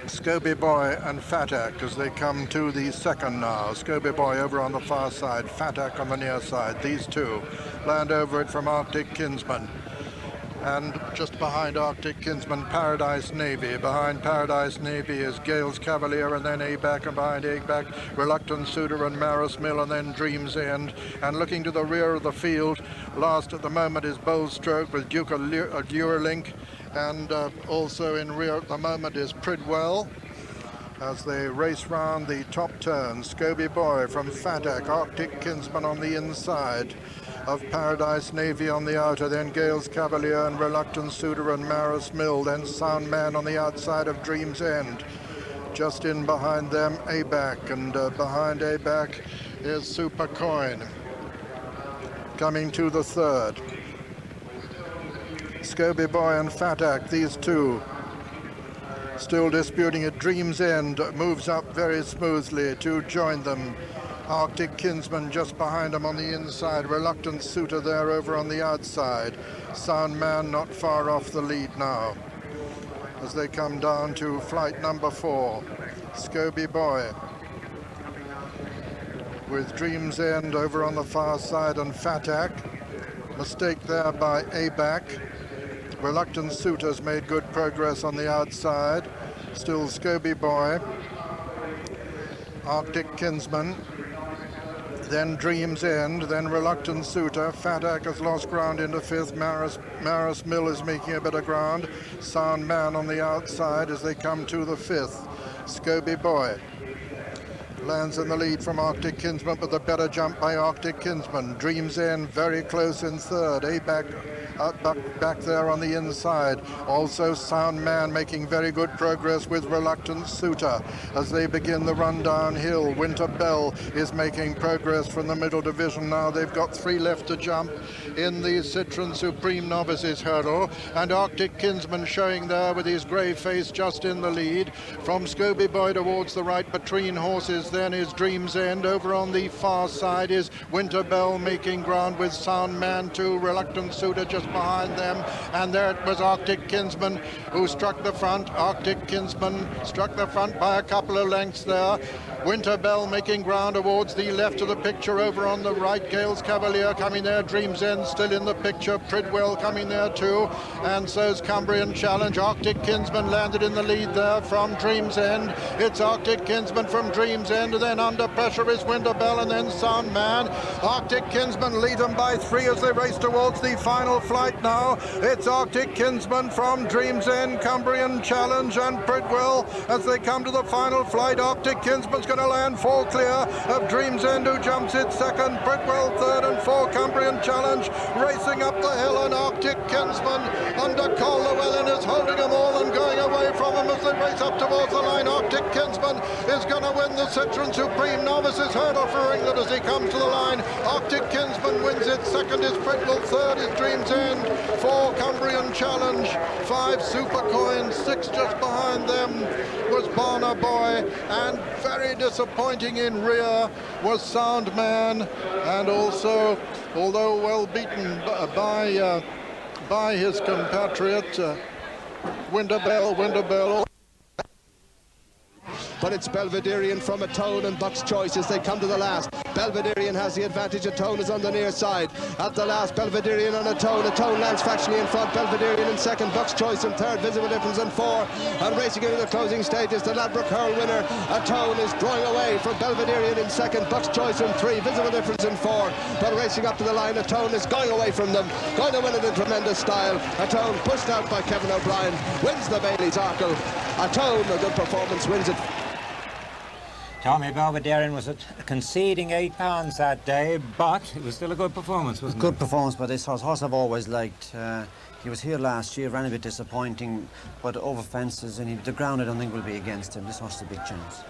Scobie Boy and Fatak as they come to the second now. Scobie Boy over on the far side, Fatak on the near side. These two land over it from Arctic Kinsman. And just behind Arctic Kinsman, Paradise Navy. Behind Paradise Navy is Gales Cavalier, and then ABAC, and behind ABAC, Reluctant Suitor and Maris Mill, and then Dream's End. And looking to the rear of the field, last at the moment is Bold Stroke with Duke of Eurolink, and also in rear at the moment is Pridwell as they race round the top turn. Scobie Boy from Fatak, Arctic Kinsman on the inside of Paradise Navy on the outer, then Gales Cavalier and Reluctant Suitor and Maris Mill, then Sound Man on the outside of Dream's End. Just in behind them, ABAC, and behind ABAC is Super Coin. Coming to the third. Scobie Boy and Fatak, these two still disputing it. Dream's End moves up very smoothly to join them. Arctic Kinsman just behind him on the inside. Reluctant Suitor there over on the outside. Sound Man not far off the lead now as they come down to flight number 4. Scobie Boy with Dream's End over on the far side, and Fatak. Mistake there by ABAC. Reluctant Suitor's made good progress on the outside. Still Scobie Boy. Arctic Kinsman. Then Dream's End, then Reluctant Suitor. Fatak has lost ground into 5th. Maris Mill is making a bit of ground. Sound Man on the outside as they come to the 5th. Scobie Boy lands in the lead from Arctic Kinsman, but the better jump by Arctic Kinsman. Dream's End very close in 3rd. ABAC back there on the inside. Also Sound Man making very good progress with Reluctant Suitor as they begin the run downhill. Winter Bell is making progress from the middle division now. They've got 3 left to jump in the Citroen Supreme Novices hurdle, and Arctic Kinsman showing there with his grey face just in the lead. From Scobie Boy towards the right between horses then is Dream's End. Over on the far side is Winter Bell making ground with Sound Man too. Reluctant Suitor just behind them, and there it was Arctic Kinsman who struck the front. Arctic Kinsman struck the front by a couple of lengths there. Winter Bell making ground towards the left of the picture. Over on the right, Gales Cavalier coming there. Dream's End still in the picture. Pridwell coming there too, and so's Cumbrian Challenge. Arctic Kinsman landed in the lead there from Dream's End. It's Arctic Kinsman from Dream's End, and then under pressure is Winter Bell, and then Sound Man. Arctic Kinsman lead them by 3 as they race towards the final flight now. It's Arctic Kinsman from Dream's End, Cumbrian Challenge, and Pridwell as they come to the final flight. Arctic Kinsman's going to land 4 clear of Dream's End, who jumps it 2nd. Pridwell 3rd, and 4 Cumbrian Challenge racing up the hill, and Arctic Kinsman under Col Llewellyn is holding them all and going away from them as they race up towards the line. Arctic Kinsman is going to win the Citroen Supreme Novices hurdle for England as he comes to the line. Arctic Kinsman wins it. 2nd is Pridwell, 3rd is Dream's End, 4 Cumbrian Challenge, 5 Super Coins, 6 just behind them was Barner Boy, and very disappointing in rear was Sound Man, and also, although well beaten by his compatriot Winter Bell but it's Belvederian from Atone and Buck's Choice as they come to the last. Belvederian has the advantage. Atone is on the near side. At the last, Belvederian on Atone. Atone lands factually in front. Belvederian in second. Buck's Choice in third. Visible Difference in four. And racing into the closing stages, the Ladbroke Hurl winner. Atone is drawing away from Belvederian in second. Buck's Choice in three. Visible Difference in four. But racing up to the line, Atone is going away from them. Going to win it in tremendous style. Atone pushed out by Kevin O'Brien. Wins the Bailey's Arkle. Atone, a good performance, wins it. Tommy Belvederian was conceding £8 that day, but it was still a good performance, wasn't it? Good performance by this horse I've always liked. He was here last year, ran a bit disappointing, but over fences, and the ground I don't think will be against him. This horse is a big chance.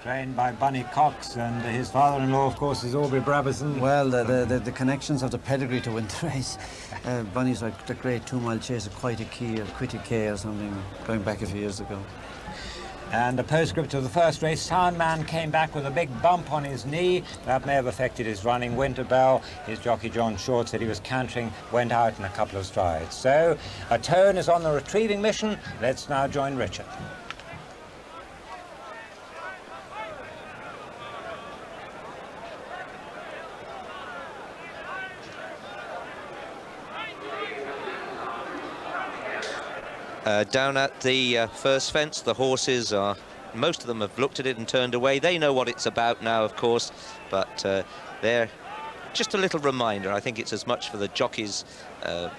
Trained by Bunny Cox, and his father-in-law, of course, is Aubrey Brabazon. Well, the connections of the pedigree to win the race. Bunny's like the great 2 mile chase of Quitty Kay or something, going back a few years ago. And the postscript of the first race, Soundman came back with a big bump on his knee. That may have affected his running. Winterbell, his jockey John Short said he was cantering, went out in a couple of strides. So Atone is on the retrieving mission. Let's now join Richard. Down at the first fence, the horses are, most of them have looked at it and turned away. They know what it's about now, of course, but they're just a little reminder. I think it's as much for the jockey's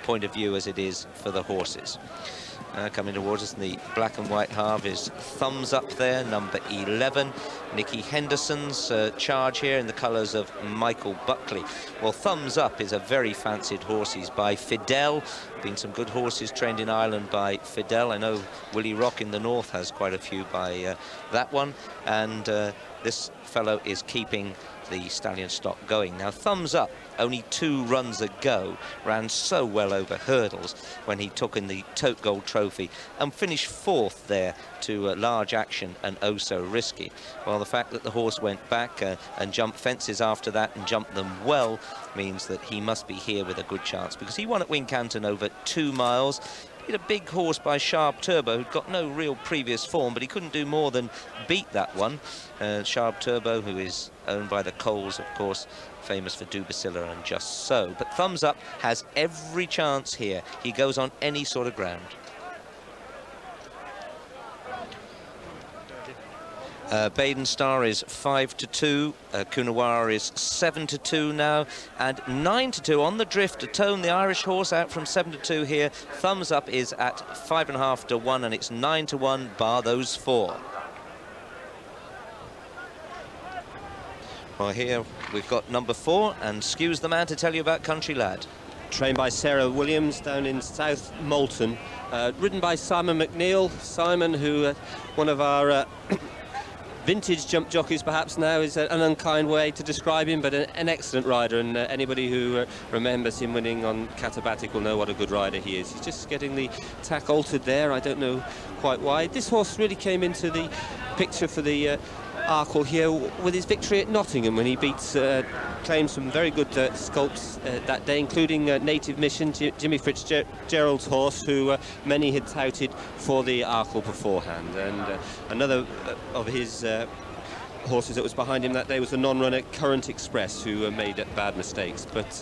point of view as it is for the horses. Coming towards us in the black and white half is Thumbs Up there, number 11. Nicky Henderson's charge here in the colours of Michael Buckley. Well, Thumbs Up is a very fancied horse. He's by Fidel. Been some good horses trained in Ireland by Fidel. I know Willie Rock in the north has quite a few by that one. And this fellow is keeping the stallion stock going. Now, Thumbs Up, only 2 runs ago, ran so well over hurdles when he took in the Tote Gold Trophy and finished 4th there to Large Action and Oh So Risky. Well, the fact that the horse went back and jumped fences after that and jumped them well means that he must be here with a good chance, because he won at Wincanton over 2 miles. He had a big horse by Sharp Turbo who'd got no real previous form, but he couldn't do more than beat that one. Sharp Turbo, who is owned by the Coles, of course, famous for Dubicilla and Just So. But Thumbs Up has every chance here. He goes on any sort of ground. Baden Star is 5-2. Coonawarra is 7-2 now, and 9-2 on the drift. Atone, the Irish horse, out from 7-2 here. Thumbs Up is at 5.5 to 1, and it's 9 to 1 bar those 4. Well, here we've got number 4, and Skew's the man to tell you about Country Lad. Trained by Sarah Williams down in South Moulton. Ridden by Simon McNeil. Simon, who one of our vintage jump jockeys perhaps now is an unkind way to describe him, but an excellent rider, and anybody who remembers him winning on Katabatic will know what a good rider he is. He's just getting the tack altered there. I don't know quite why. This horse really came into the picture for the Arkle here with his victory at Nottingham, when he beats claimed some very good sculpts that day, including Native Mission, Jimmy Fitzgerald's horse, who many had touted for the Arkle beforehand. And another of his horses that was behind him that day was the non-runner Current Express, who made bad mistakes. But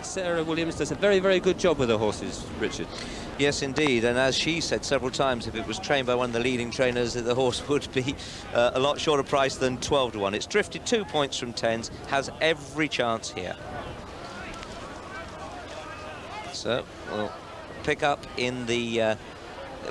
Sarah Williams does a very, very good job with the horses, Richard. Yes, indeed, and as she said several times, if it was trained by one of the leading trainers, the horse would be a lot shorter price than 12 to 1. It's drifted 2 points from 10s, has every chance here. So we'll pick up in the...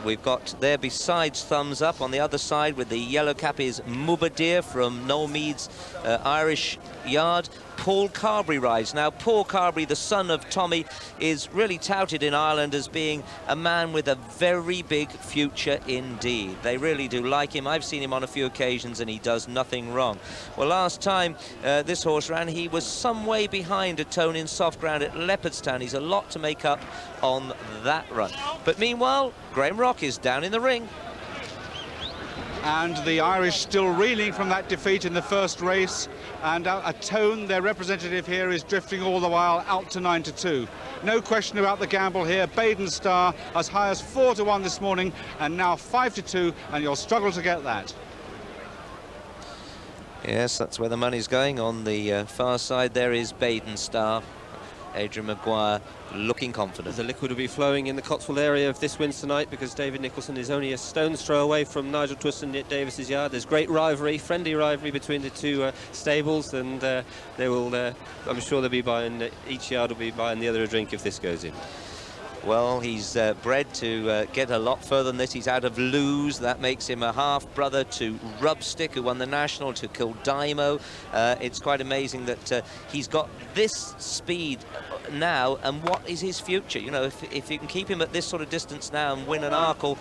we've got there besides Thumbs Up on the other side with the yellow cap is Mubadir from Noel Mead's Irish Yard. Paul Carberry rides. Now, Paul Carberry, the son of Tommy, is really touted in Ireland as being a man with a very big future indeed. They really do like him. I've seen him on a few occasions and he does nothing wrong. Well, last time this horse ran, he was some way behind Atone in soft ground at Leopardstown. He's a lot to make up on that run. But meanwhile, Graham Rock is down in the ring. And the Irish still reeling from that defeat in the first race, and Atone, their representative here, is drifting all the while out to 9-2. No question about the gamble here. Baden Star as high as 4 to 1 this morning, and now 5-2, and you'll struggle to get that. Yes, that's where the money's going. On the far side there is Baden Star. Adrian Maguire looking confident. The liquid will be flowing in the Cotswold area if this wins tonight, because David Nicholson is only a stone's throw away from Nigel Twist and Nick Davis's yard. There's great rivalry, friendly rivalry between the two stables, and they will, I'm sure they'll be buying, each yard will be buying the other a drink if this goes in. Well, he's bred to get a lot further than this. He's out of Lewes. That makes him a half-brother to Rubstick, who won the National, to Kildimo. It's quite amazing that he's got this speed now, and what is his future? You know, if you can keep him at this sort of distance now and win an Arkle,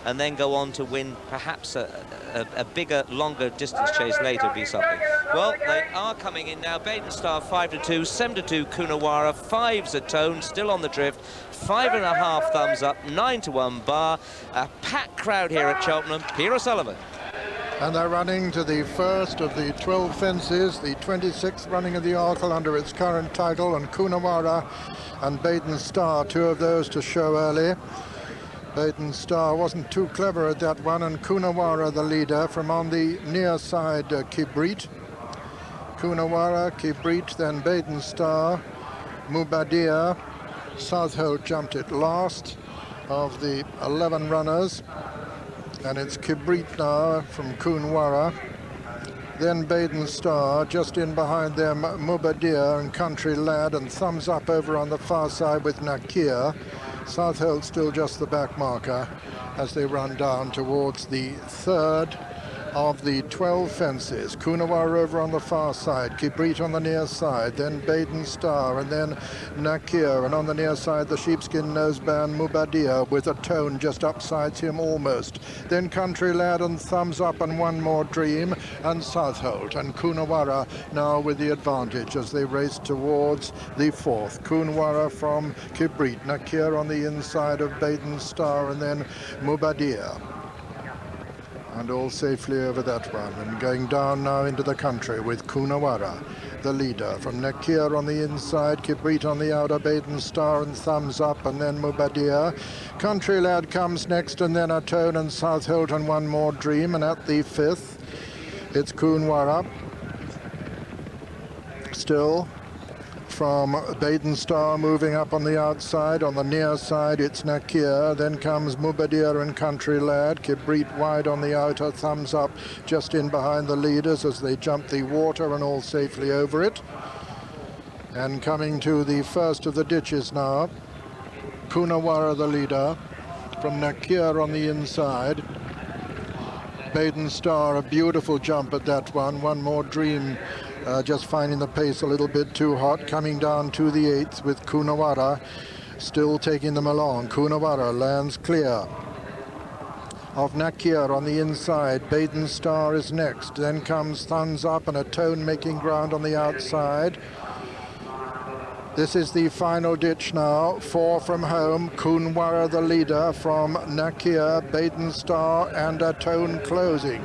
and then go on to win perhaps a bigger, longer distance chase later, be something. Well, they are coming in now. Baden Star 5-2, 7-2 Coonawarra, 5's a Tone, still on the drift. 5.5 thumbs up, 9-1 Bar. A packed crowd here at Cheltenham. Peter O'Sullivan. And they're running to the first of the 12 fences, the 26th running of the Arkle under its current title, and Coonawarra and Baden Star, two of those to show early. Baden Star wasn't too clever at that one, and Coonawarra the leader from on the near side, Kibrit. Coonawarra, Kibrit, then Baden Star, Mubadir. Southold jumped it last of the 11 runners, and it's Kibrit now from Coonawarra. Then Baden Star, just in behind them Mubadir and Country Lad, and Thumbs Up over on the far side with Nakir. Southold still just the back marker as they run down towards the third of the 12 fences. Coonawarra over on the far side, Kibrit on the near side, then Baden Star, and then Nakir, and on the near side the sheepskin noseband Mubadir with a Tone just upsides him almost. Then Country Lad and Thumbs Up and One More Dream, and Southold, and Coonawarra now with the advantage as they race towards the fourth. Coonawarra from Kibrit, Nakir on the inside of Baden Star, and then Mubadir. And all safely over that one, and going down now into the country with Coonawarra, the leader. From Nakir on the inside, Kibrit on the outer, Baden Star and Thumbs Up, and then Mubadir. Country Lad comes next, and then a Tone and Southold and One More Dream. And at the fifth, it's Coonawarra. Still from Baden Star moving up on the outside. On the near side it's Nakir, then comes Mubadir and Country Lad. Kibrit wide on the outer, Thumbs Up just in behind the leaders as they jump the water and all safely over it. And coming to the first of the ditches now, Coonawarra the leader, from Nakir on the inside. Baden Star, a beautiful jump at that one. One More Dream just finding the pace a little bit too hot, coming down to the eighth with Coonawarra still taking them along. Coonawarra lands clear of Nakir on the inside. Baden Star is next, then comes Thumbs Up and a Tone making ground on the outside. This is the final ditch now, 4 from home. Coonawarra the leader from Nakir, Baden Star and a Tone closing.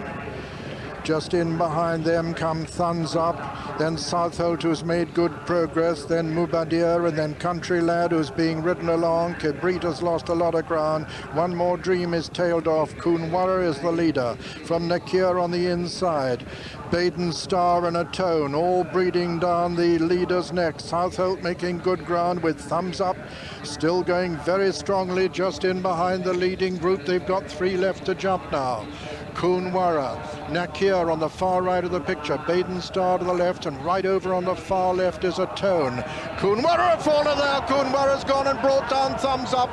Just in behind them come Thumbs Up, then Southold, who's made good progress, then Mubadir, and then Country Lad, who's being ridden along. Kibrit has lost a lot of ground. One More Dream is tailed off. Coonawarra is the leader from Nakir on the inside. Baden Star and a Tone, all breeding down the leader's neck. Southold making good ground with Thumbs Up still going very strongly just in behind the leading group. They've got 3 left to jump now. Coonawarra, Nakir on the far right of the picture, Baden Star to the left, and right over on the far left is a Tone. Coonawarra fallen there. Coonawarra's gone and brought down Thumbs Up.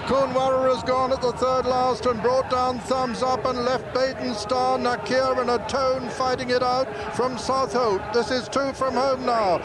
Coonawarra has gone at the third last and brought down Thumbs Up and left Baden Star, Nakir and a Tone fighting it out from Southold. This is 2 from home now.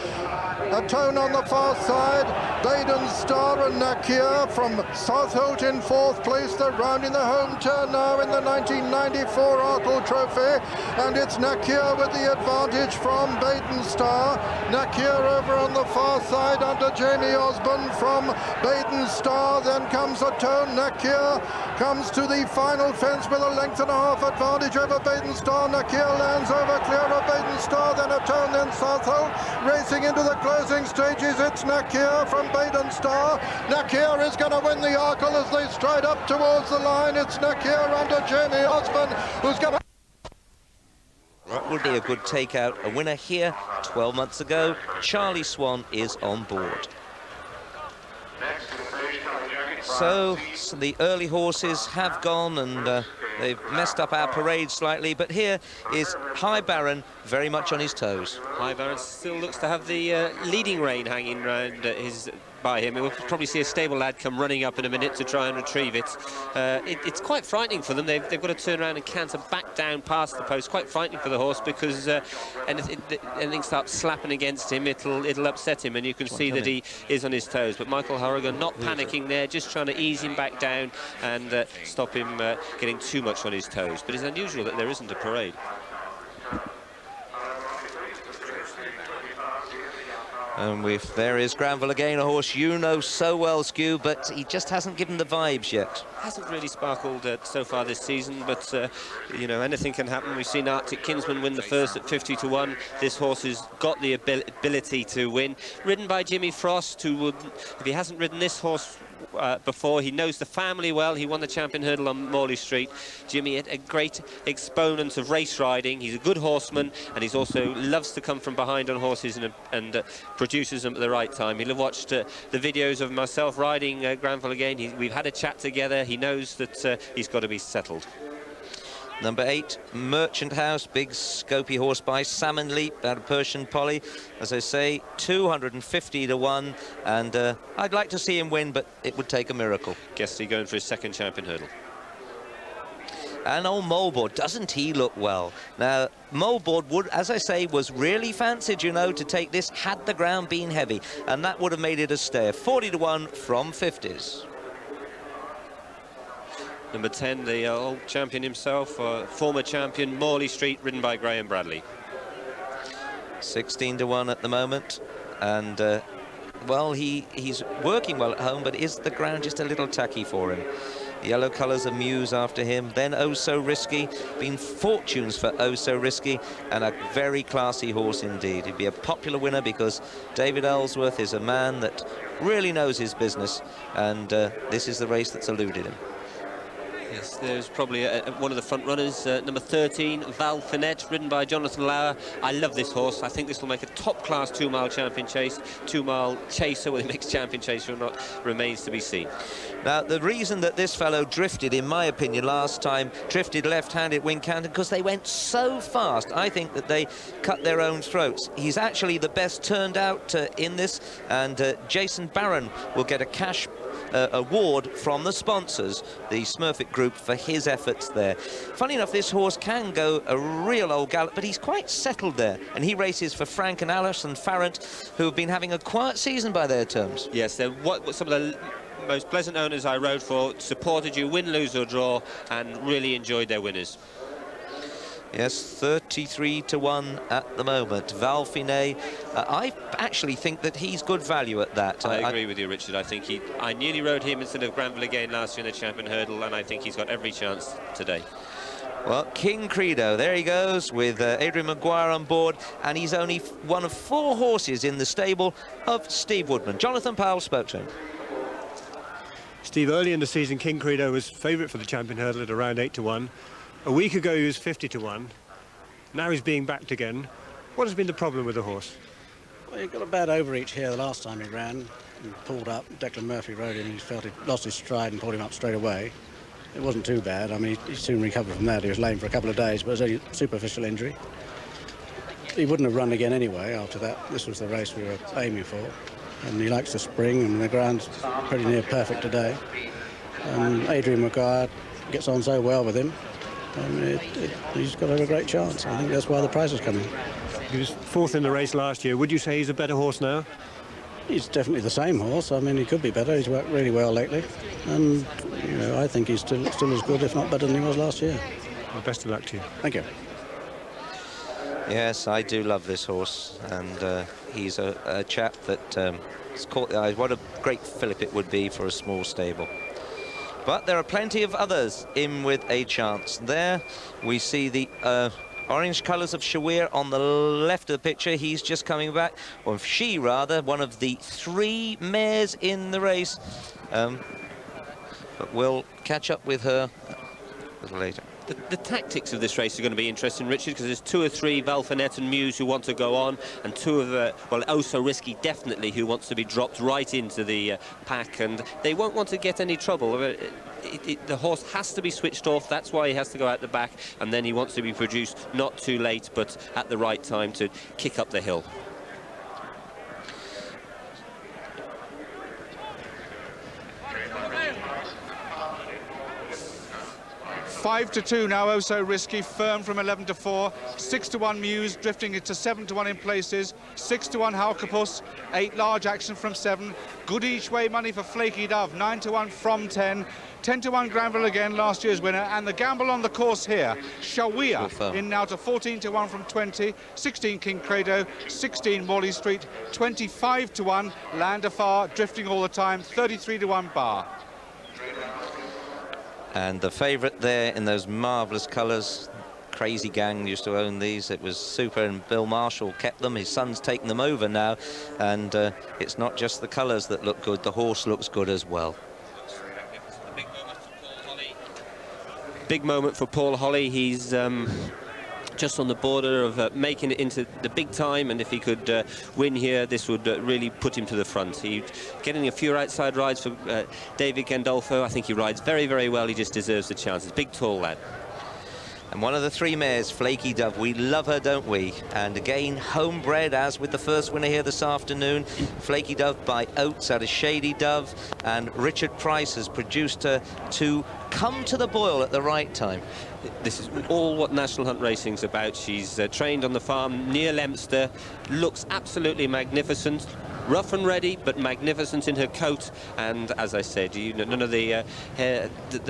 A Tone on the far side, Baden Star and Nakir from Southold in 4th place. They're rounding the home turn now in the 1994 Arkle Trophy, and it's Nakir with the advantage from Baden Star. Nakir over on the far side under Jamie Osborne from Baden Star, then comes a Tone. Nakir comes to the final fence with a length and a half advantage over Baden Star. Nakir lands over clear of Baden Star, then a Tone, then Southold racing into the closing stages. It's Nakir from Baden Star. Nakir is going to win the Arkle as they stride up towards the line. It's Nakir under Jamie Osborne, who's going to... would be a good takeout. A winner here 12 months ago. Charlie Swan is on board. So the early horses have gone, and they've messed up our parade slightly, but here is High Baron very much on his toes. High Baron still looks to have the leading rein hanging round by him. We'll probably see a stable lad come running up in a minute to try and retrieve it. It's quite frightening for them. They've got to turn around and canter back down past the post. Quite frightening for the horse, because anything starts slapping against him, it'll upset him, and you can see that he is on his toes. But Michael Horrigan not panicking there, just trying to ease him back down and stop him getting too much on his toes. But it's unusual that there isn't a parade. And there is Granville again, a horse you know so well, Skew, but he just hasn't given the vibes yet. Hasn't really sparkled so far this season, but you know, anything can happen. We've seen Arctic Kinsman win the first at 50 to 1. This horse has got the ability to win. Ridden by Jimmy Frost, who would, if he hasn't ridden this horse before, he knows the family well. He won the Champion Hurdle on Morley Street. Jimmy, a great exponent of race riding. He's a good horseman, and he's also loves to come from behind on horses and produces them at the right time. He'll have watched the videos of myself riding Granville again. We've had a chat together. He knows that he's got to be settled. Number 8, Merchant House, big scopy horse by Salmon Leap out of Persian Polly. As I say, 250 to 1, and I'd like to see him win, but it would take a miracle. Guess he's going for his second Champion Hurdle. And old Molboard, doesn't he look well? Now, Molboard would, as I say, was really fancied, you know, to take this had the ground been heavy, and that would have made it a stare. 40 to 1 from 50s. Number 10, the old champion himself, former champion, Morley Street, ridden by Graham Bradley. 16 to 1 at the moment, and well, he's working well at home, but is the ground just a little tacky for him? Yellow colours amuse after him, then Oh So Risky, been fortunes for Oh So Risky, and a very classy horse indeed. He'd be a popular winner because David Ellsworth is a man that really knows his business, and this is the race that's eluded him. Yes, there's probably one of the front runners, number 13, Val Finette, ridden by Jonathan Lauer. I love this horse. I think this will make a top-class 2-mile champion chase. 2-mile chaser, whether he makes champion chaser or not, remains to be seen. Now, the reason that this fellow drifted, in my opinion, last time, drifted left-handed wing canter, because they went so fast. I think that they cut their own throats. He's actually the best turned out in this, and Jason Barron will get a cash award from the sponsors, the Smurfit Group, for his efforts there. Funny enough, this horse can go a real old gallop, but he's quite settled there, and he races for Frank and Alison Farrant, who have been having a quiet season by their terms. Yes, they're some of the most pleasant owners I rode for, supported you, win, lose or draw, and really enjoyed their winners. Yes, 33 to 1 at the moment. Val Finet, I actually think that he's good value at that. I agree with you, Richard. I think I nearly rode him instead of Granville again last year in the Champion Hurdle, and I think he's got every chance today. Well, King Credo, there he goes with Adrian Maguire on board, and he's only one of 4 horses in the stable of Steve Woodman. Jonathan Powell spoke to him. Steve, early in the season, King Credo was favourite for the Champion Hurdle at around 8 to 1. A week ago he was 50 to 1. Now he's being backed again. What has been the problem with the horse? Well, he got a bad overreach here the last time he ran and pulled up. Declan Murphy rode him and he felt he lost his stride and pulled him up straight away. It wasn't too bad. I mean, he soon recovered from that. He was lame for a couple of days, but it was only a superficial injury. He wouldn't have run again anyway after that. This was the race we were aiming for. And he likes to spring, and the ground's pretty near perfect today. And Adrian Maguire gets on so well with him. He's got a great chance. I think that's why the prize is coming. He was 4th in the race last year. Would you say he's a better horse now? He's definitely the same horse. I mean, he could be better. He's worked really well lately. And, you know, I think he's still as good, if not better than he was last year. Well, best of luck to you. Thank you. Yes, I do love this horse, and he's a chap that has caught the eye. What a great fillip it would be for a small stable. But there are plenty of others in with a chance. There we see the orange colours of Shawir on the left of the picture. He's just coming back, or she rather, one of the 3 mares in the race. But we'll catch up with her a little later. the tactics of this race are going to be interesting, Richard, because there's 2 or 3, Valfanet and Muse, who want to go on, and 2 of well, Oh So Risky definitely, who wants to be dropped right into the pack, and they won't want to get any trouble. The horse has to be switched off. That's why he has to go out the back, and then he wants to be produced not too late, but at the right time to kick up the hill. 5-2 now, Oh So Risky, firm from 11-4, 6-1 Muse, drifting it to 7-1 in places, 6-1 Halkapus, 8 large action from 7, good each way money for Flaky Dove, 9-1 from 10, 10-1 Granville again, last year's winner, and the gamble on the course here, Shawia in now to 14-1 from 20, 16 King Credo, 16 Morley Street, 25-1 Landafar, drifting all the time, 33-1 Bar. And the favourite there in those marvellous colours, Crazy Gang used to own these. It was super, and Bill Marshall kept them. His son's taken them over now, and it's not just the colours that look good, the horse looks good as well. Big moment for Paul Holly. He's just on the border of making it into the big time, and if he could win here, this would really put him to the front. He's getting a few outside rides for David Gandolfo. I think he rides very, very well. He just deserves the chance. He's a big, tall lad. And one of the 3 mares, Flaky Dove, we love her, don't we? And again, homebred, as with the first winner here this afternoon. Flaky Dove by Oates out of Shady Dove, and Richard Price has produced her to come to the boil at the right time. This is all what National Hunt Racing's about. She's trained on the farm near Leominster, looks absolutely magnificent. Rough and ready, but magnificent in her coat. And as I said, none of the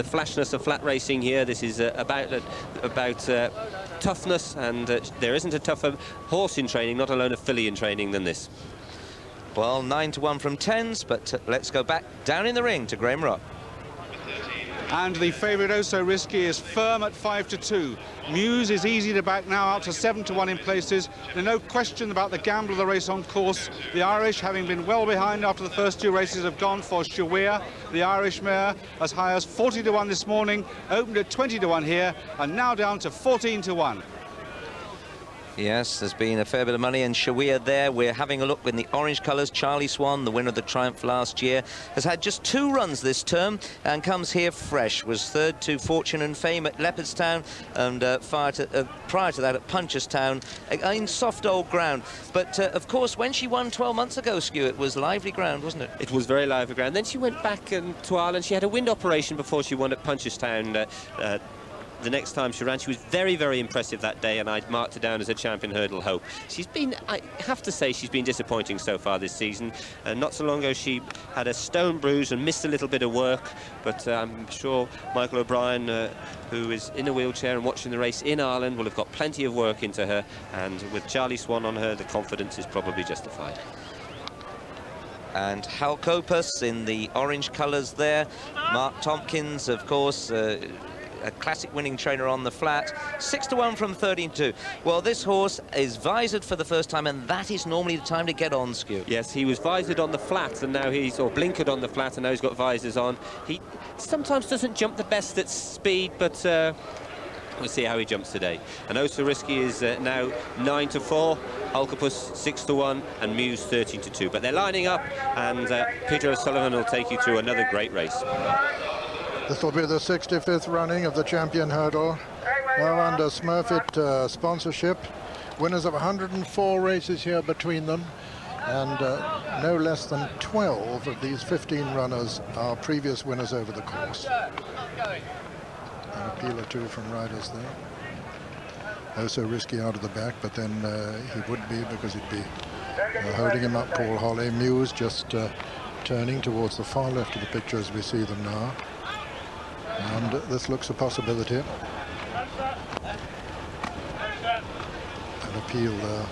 flashness of flat racing here. This is about toughness, and there isn't a tougher horse in training, not alone a filly in training, than this. Well, 9-1 from 10s, but let's go back down in the ring to Graham Rock. And the favourite Oh So Risky is firm at 5-2. Muse is easy to back now, out to 7-1 in places. There's no question about the gamble of the race on course. The Irish, having been well behind after the first 2 races, have gone for Shawia, the Irish mare, as high as 40-1 this morning, opened at 20-1 here, and now down to 14-1. Yes, there's been a fair bit of money, and Shawia there. We're having a look in the orange colours. Charlie Swan, the winner of the Triumph last year, has had just 2 runs this term and comes here fresh. Was third to Fortune and Fame at Leopardstown, and prior to that at Punchestown. Again, soft old ground. But of course, when she won 12 months ago, Stu, it was lively ground, wasn't it? It was very lively ground. Then she went back to Ireland. She had a wind operation before she won at Punchestown. The next time she ran, she was very, very impressive that day, and I'd marked her down as a champion hurdle hope. She's been, I have to say, she's been disappointing so far this season. Not so long ago, she had a stone bruise and missed a little bit of work, but I'm sure Michael O'Brien, who is in a wheelchair and watching the race in Ireland, will have got plenty of work into her, and with Charlie Swan on her, the confidence is probably justified. And Halkopus in the orange colours there. Mark Tompkins, of course, a classic winning trainer on the flat, 6-1 from 13-2. Well, this horse is visored for the first time, and that is normally the time to get on, Skew. Yes, he was visored on the flat, and now or blinkered on the flat, and now he's got visors on. He sometimes doesn't jump the best at speed, but we'll see how he jumps today. And Oh So Risky is now 9-4, Halkapus 6-1, and Muse 13-2. But they're lining up, and Peter O'Sullivan will take you through another great race. This will be the 65th running of the Champion Hurdle, now under Smurfit sponsorship. Winners of 104 races here between them, and no less than 12 of these 15 runners are previous winners over the course. An appeal or 2 from riders there. Oh So Risky out of the back, but then he would be, because he'd be holding him up, Paul Holly. Muse just turning towards the far left of the picture as we see them now. And this looks a possibility. An appeal there.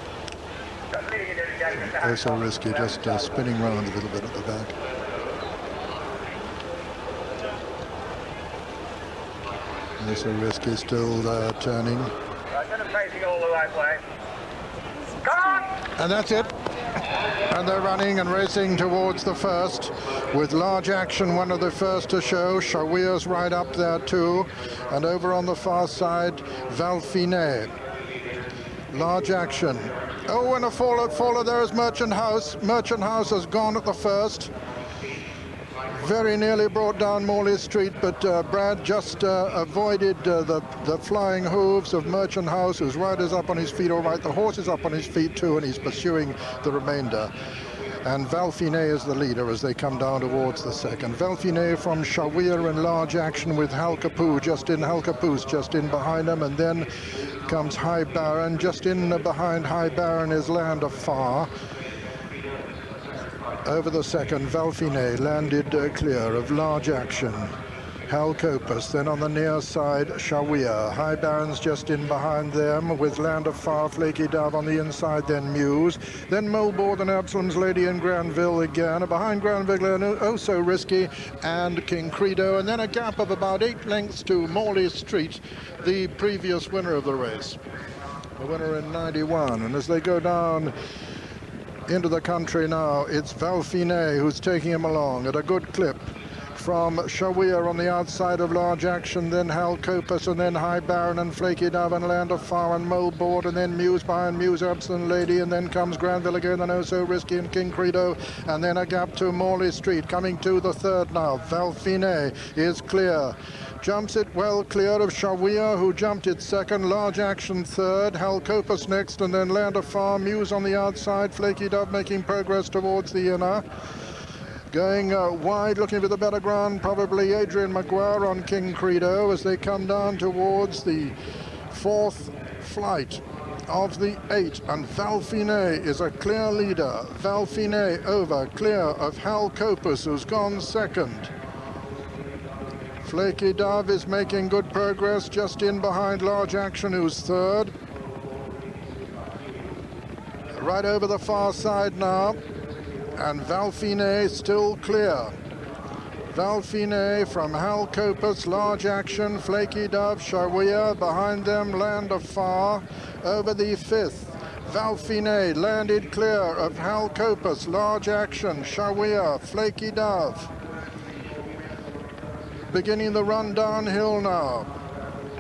Oh So Risky, just spinning round a little bit at the back. Oh So Risky still turning. Facing all the right way. Come on! And that's it. And they're running and racing towards the first with Large Action, one of the first to show. Shawir's right up there too. And over on the far side, Valfine. Large Action. Oh, and a faller there is Merchant House. Merchant House has gone at the first. Very nearly brought down Morley Street, but Brad just avoided the flying hooves of Merchant House, whose rider's up on his feet all right. The horse is up on his feet too, and he's pursuing the remainder. And Valfine is the leader as they come down towards the second. Valfine from Shawir in Large Action with Halcapoo just in behind him, and then comes High Baron. Just in behind High Baron is Land of Far. Over the second, Valfine landed clear of Large Action. Halcopus, then on the near side, Shawir. High Baron's just in behind them with Land of Far, Flaky Dove on the inside, then Muse. Then Mulboard and Absalom's Lady in Granville again. Behind Granville, Oh So Risky and King Credo. And then a gap of about 8 lengths to Morley Street, the previous winner of the race. The winner in 91. And as they go down into the country now, it's Valfine who's taking him along at a good clip. From Shawir on the outside of Large Action, then Halcopus, and then High Baron and Flaky Dove and Land of Far and Mulboard, and then Muse behind Muse, Absent Lady, and then comes Granville again, and Oh So Risky and King Credo, and then a gap to Morley Street. Coming to the third now, Valfine is clear. Jumps it well clear of Shawir, who jumped it second. Large Action third. Halcopus next, and then Land of Far. Muse on the outside. Flaky Dove making progress towards the inner. Going wide, looking for the better ground, probably Adrian Maguire on King Credo as they come down towards the fourth flight of the 8. And Valfine is a clear leader. Valfine over, clear of Halcopus, who's gone second. Flaky Dove is making good progress, just in behind Large Action, who's third. Right over the far side now. And Valfine still clear. Valfine from Halcopus, Large Action, Flaky Dove, Shawir, behind them Land of Far. Over the fifth, Valfine landed clear of Halcopus, Large Action, Shawir, Flaky Dove. Beginning the run downhill now.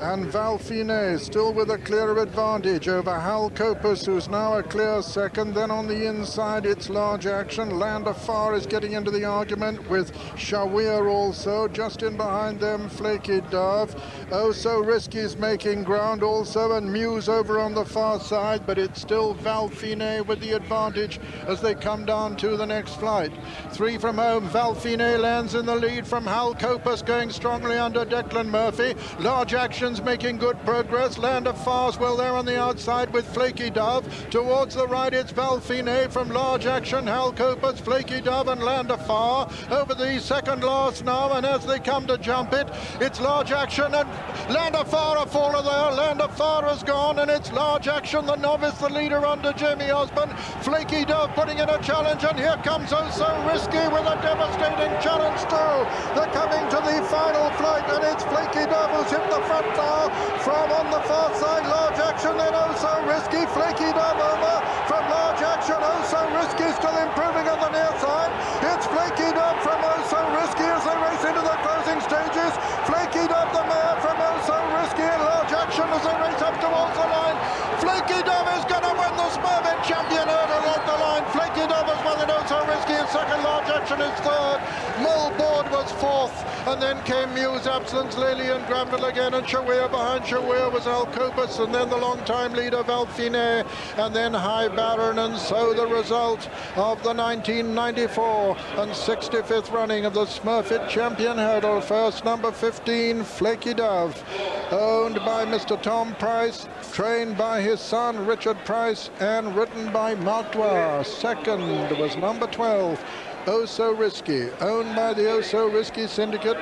And Valfine still with a clear advantage over Halcopus, who's now a clear second. Then on the inside, it's Large Action. Land of Far is getting into the argument with Shawir also. Just in behind them, Flaky Dove. Oh So Risky's making ground also, and Muse over on the far side, but it's still Valfine with the advantage as they come down to the next flight. 3 from home, Valfine lands in the lead from Halcopus, going strongly under Declan Murphy. Large Action making good progress. Land of Far's well there on the outside with Flaky Dove. Towards the right, it's Valfine from Large Action, Halcopus, Flaky Dove, and Land of Far. Over the second last now, and as they come to jump it, it's Large Action and Land of Far a faller there. Land of Far has gone, and it's Large Action, the novice, the leader under Jamie Osborne. Flaky Dove putting in a challenge, and here comes Oh So Risky with a devastating challenge too. They're coming to the final flight, and it's Flaky Dove who's hit the front from on the far side. Large Action, then Oh So Risky. Flaky Dove over from Large Action. Oh So Risky still improving on the near side. It's Flaky Dove from Oh So Risky as they race into the closing stages. Flaky Dove the mare from Oh So Risky, and Large Action as they race up towards the line. Flaky Dove is going to win the Smurfit Champion hurdle at the line. Flaky Dove has won, and Oh So Risky is second. Large Action is third. Mulboard was fourth, and then came Muse, Absence, Lely and Granville again, and Shawir. Behind Shawir was Halcopus, and then the long-time leader Valfine, and then High Baron. And so the result of the 1994 and 65th running of the Smurfit Champion Hurdle. First, number 15, Flaky Dove, owned by Mr. Tom Price, trained by his son Richard Price, and ridden by Mark Dwyer. Second was number 12, Oh So Risky, owned by the Oh So Risky Syndicate,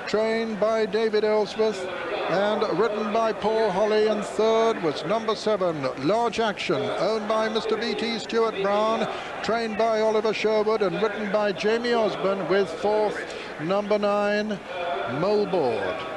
trained by David Ellsworth and ridden by Paul Holly. And third was number 7, Large Action, owned by Mr. B.T. Stewart Brown, trained by Oliver Sherwood and ridden by Jamie Osborne, with fourth, number 9, Mulboard.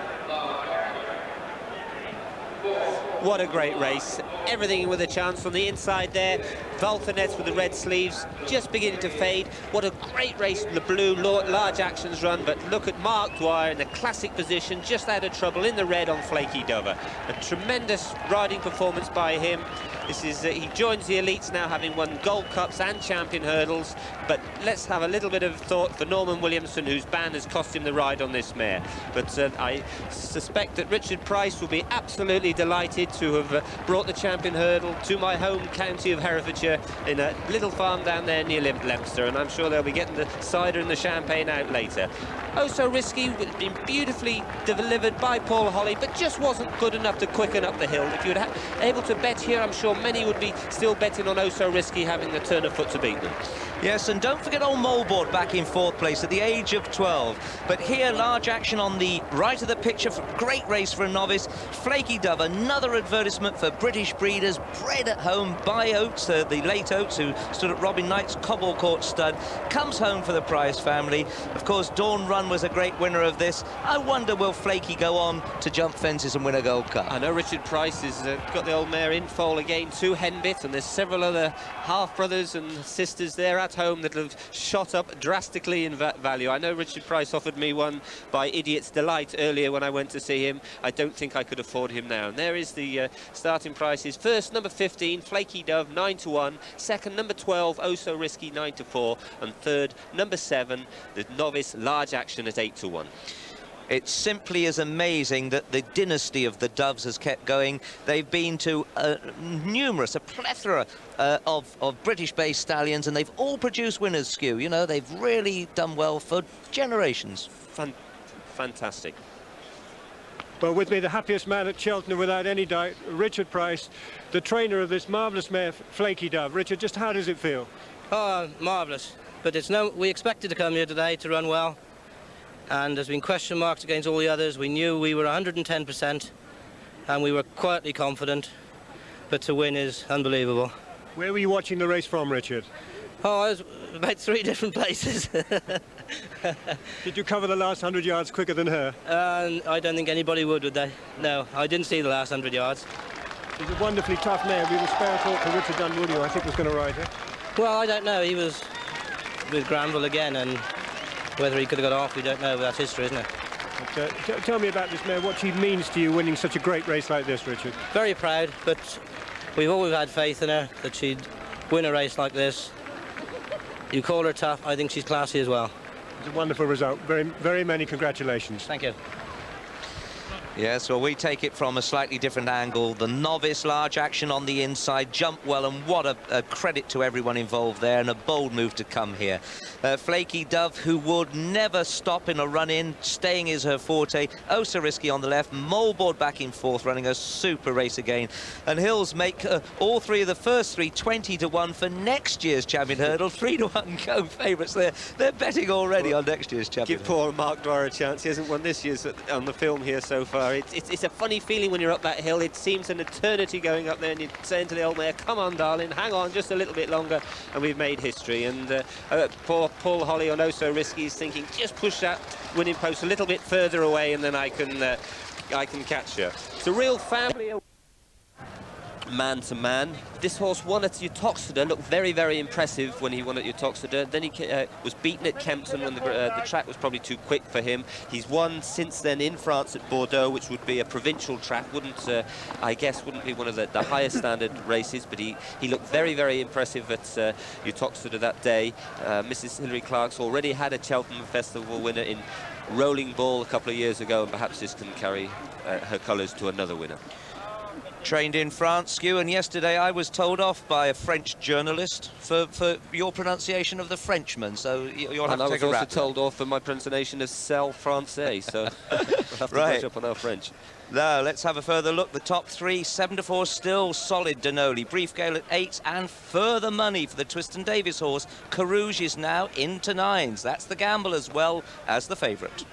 what a great race. Everything with a chance on the inside there. Valtonets with the red sleeves just beginning to fade. What a great race from the blue, large actions run, but look at Mark Dwyer in the classic position, just out of trouble in the red on Flaky Dover. A tremendous riding performance by him. This is he joins the elites now, having won Gold Cups and Champion Hurdles. But let's have a little bit of thought for Norman Williamson, whose ban has cost him the ride on this mare. But I suspect that Richard Price will be absolutely delighted to have brought the Champion Hurdle to my home county of Herefordshire in a little farm down there near Leicester, and I'm sure they'll be getting the cider and the champagne out later. Oh So Risky, been beautifully delivered by Paul Holly, but just wasn't good enough to quicken up the hill. If you were able to bet here, I'm sure many would be still betting on Oh So Risky having the turn of foot to beat them. Yes, and don't forget old Molboard back in 4th place at the age of 12. But here, large action on the right of the picture. Great race for a novice. Flaky Dove, another advertisement for British breeders, bred at home by Oates, the late Oates, who stood at Robin Knight's Cobble Court stud, comes home for the Price family. Of course, Dawn Run was a great winner of this. I wonder, will Flaky go on to jump fences and win a Gold Cup? I know Richard Price has got the old mare in foal again to Henbit, and there's several other half-brothers and sisters there at home that have shot up drastically in value. I know Richard Price offered me one by Idiot's Delight earlier when I went to see him. I don't think I could afford him now. And there is the starting prices. First, number 15, Flaky Dove, 9-1. Second, number 12, Oh So Risky, 9-4. And third, number 7, the novice Large Action at 8-1. It simply is amazing that the dynasty of the Doves has kept going. They've been to a plethora of British-based stallions, and they've all produced winners, Skew. You know, they've really done well for generations. Fantastic. Well, with me, the happiest man at Cheltenham, without any doubt, Richard Price, the trainer of this marvellous mare, Flaky Dove. Richard, just how does it feel? Oh, marvellous. But we expected to come here today to run well. And there's been question marks against all the others. We knew we were 110%, and we were quietly confident, but to win is unbelievable. Where were you watching the race from, Richard? Oh, I was about 3 different places. Did you cover the last 100 yards quicker than her? I don't think anybody would they? No, I didn't see the last 100 yards. He's a wonderfully tough mare. We were spare thought for Richard Dunwoody, I think was going to ride her. Well, I don't know. He was with Granville again, and whether he could have got off, we don't know, but that's history, isn't it? But, tell me about this mare, what she means to you winning such a great race like this, Richard. Very proud, but we've always had faith in her, that she'd win a race like this. You call her tough, I think she's classy as well. It's a wonderful result. Very, very many congratulations. Thank you. Yes, well, we take it from a slightly different angle. The novice Large Action on the inside, jumped well, and what a credit to everyone involved there, and a bold move to come here. Flaky Dove, who would never stop in a run-in, staying is her forte. Oh So Risky on the left, Molboard back in 4th, running a super race again. And Hills make all 3 of the first 3 20-1 for next year's Champion Hurdle. 3-1 go favourites there. They're betting already on next year's Champion Give poor Mark Dwyer a chance. He hasn't won this year's on the film here so far. It's a funny feeling when you're up that hill. It seems an eternity going up there, and you're saying to the old mare, come on, darling, hang on just a little bit longer, and we've made history. And poor Paul Holly on Oh So Risky is thinking, just push that winning post a little bit further away, and then I can catch her. It's a real family man-to-man. This horse won at Uttoxeter, looked very, very impressive when he won at Uttoxeter. Then he was beaten at Kempton when the track was probably too quick for him. He's won since then in France at Bordeaux, which would be a provincial track. I guess wouldn't be one of the highest standard races, but he looked very, very impressive at Uttoxeter that day. Mrs. Hilary Clark's already had a Cheltenham Festival winner in Rolling Ball a couple of years ago, and perhaps this can carry her colours to another winner. Trained in France, Skew, and yesterday I was told off by a French journalist for your pronunciation of the Frenchman, so you'll have to take a rap. And I was also told off for my pronunciation of Celle Francais, so we'll have to brush up on our French. Now, let's have a further look. The top 3, 7-4, still solid Denoli. Brief Gale at 8, and further money for the Twiston Davis horse. Carouge is now into 9s. That's the gamble as well as the favourite.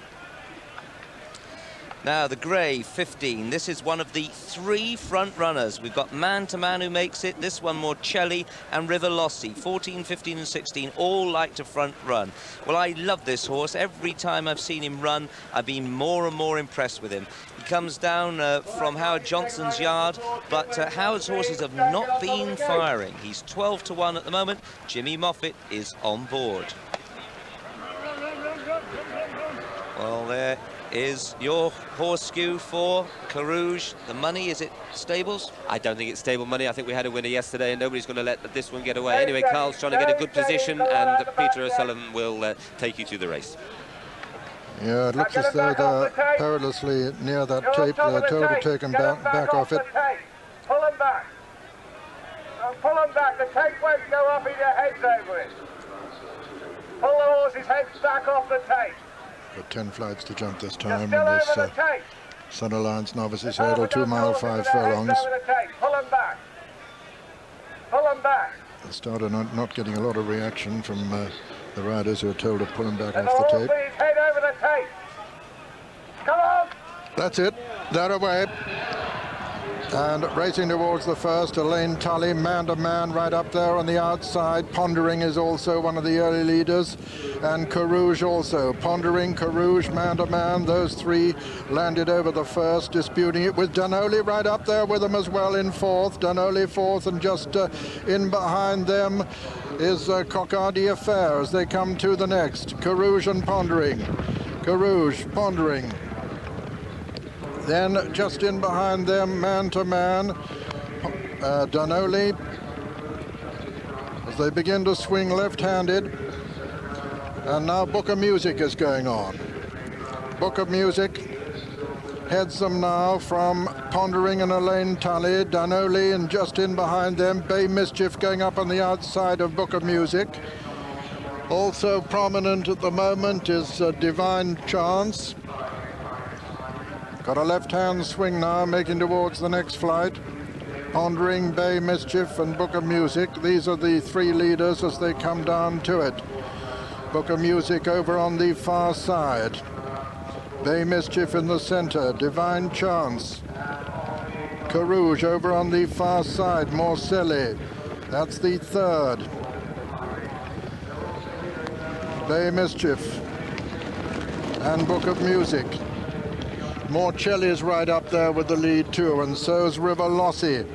Now, the grey, 15. This is one of the 3 front runners. We've got Man to Man who makes it. This one, Morcelli and Rivalossi. 14, 15 and 16, all like to front run. Well, I love this horse. Every time I've seen him run, I've been more and more impressed with him. He comes down from Howard Johnson's yard, but Howard's horses have not been firing. He's 12 to 1 at the moment. Jimmy Moffat is on board. Well, there is your horse skew for Carouge. The money, is it stables? I don't think it's stable money. I think we had a winner yesterday and nobody's going to let this one get away. Anyway, Carl's trying to get a good position and Peter O'Sullivan will take you through the race. Yeah, it looks as though they're perilously near that tape. They're told to take him back off it. Pull him back. Pull him back. The tape won't go up in your heads over it. Pull the horse's heads back off the tape. Got 10 flights to jump this time, and this Sun Alliance novices hurdle 2 mile 5 furlongs. Pull him back. Pull him back. They started not getting a lot of reaction from the riders who are told to pull him back off the tape. Head over the tape. Come on. That's it. They're away. And racing towards the first, Elaine Tully, man to man, right up there on the outside. Pondering is also one of the early leaders, and Carouge also. Pondering, Carouge, man to man, those three landed over the first, disputing it with Danoli right up there with them as well in fourth. Danoli fourth, and just in behind them is Cocardi Affair as they come to the next. Carouge and Pondering. Carouge, Pondering. Then just in behind them, man to man, Danoli, as they begin to swing left-handed. And now Book of Music is going on. Book of Music heads them now from Pondering and Elaine Tully, Danoli, and just in behind them, Bay Mischief going up on the outside of Book of Music. Also prominent at the moment is Divine Chance. Got a left-hand swing now, making towards the next flight. Pondering, Bay Mischief, and Book of Music. These are the three leaders as they come down to it. Book of Music over on the far side. Bay Mischief in the center. Divine Chance. Carouge over on the far side. Morcelli. That's the third. Bay Mischief and Book of Music. Morcelli's right up there with the lead too, and so's Rivalossi.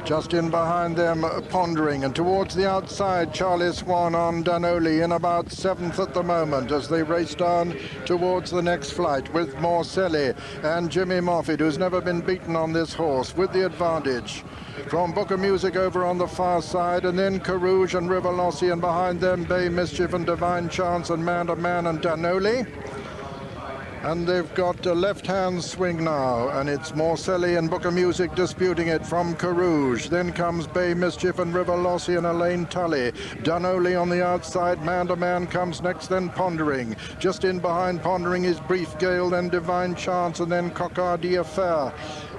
Just in behind them, Pondering, and towards the outside, Charlie Swan on Danoli in about 7th at the moment as they race down towards the next flight with Morcelli and Jimmy Moffat, who's never been beaten on this horse, with the advantage. From Book of Music over on the far side, and then Carouge and Rivalossi, and behind them Bay Mischief and Divine Chance and Man to Man and Danoli. And they've got a left-hand swing now, and it's Morcelli and Book of Music disputing it from Carouge. Then comes Bay Mischief and Rivalossi and Elaine Tully. Danoli on the outside, man to man comes next, then Pondering. Just in behind Pondering is Brief Gale, then Divine Chance, and then Cocardi Affair,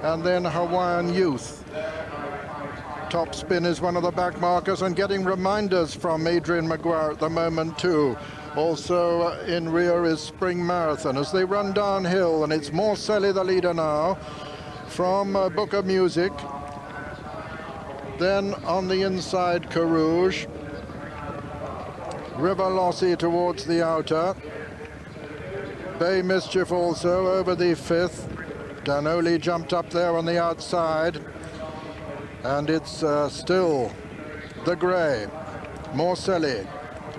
and then Hawaiian Youth. Top Spin is one of the back markers, and getting reminders from Adrian Maguire at the moment too. Also in rear is Spring Marathon as they run downhill, and it's Morcelli the leader now from Book of Music. Then on the inside, Carouge. Rivalossi towards the outer. Bay Mischief also over the 5th. Danoli jumped up there on the outside. And it's still the grey. Morcelli.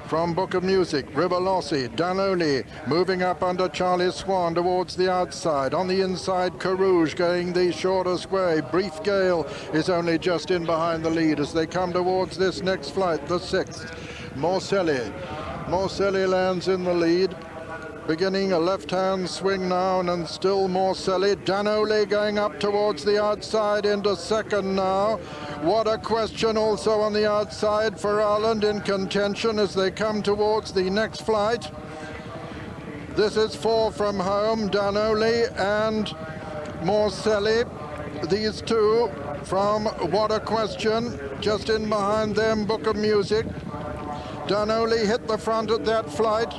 From Book of Music, Rivalossi, Danoli moving up under Charlie Swan towards the outside. On the inside, Carouge going the shortest way. Brief Gale is only just in behind the lead as they come towards this next flight, the 6th. Morcelli. Morcelli lands in the lead. Beginning a left-hand swing now, and still Morcelli. Danoli going up towards the outside into second now. What a question also on the outside for Ireland in contention as they come towards the next flight. This is 4 from home, Danoli and Morcelli. These two from What a Question. Just in behind them, Book of Music. Danoli hit the front at that flight,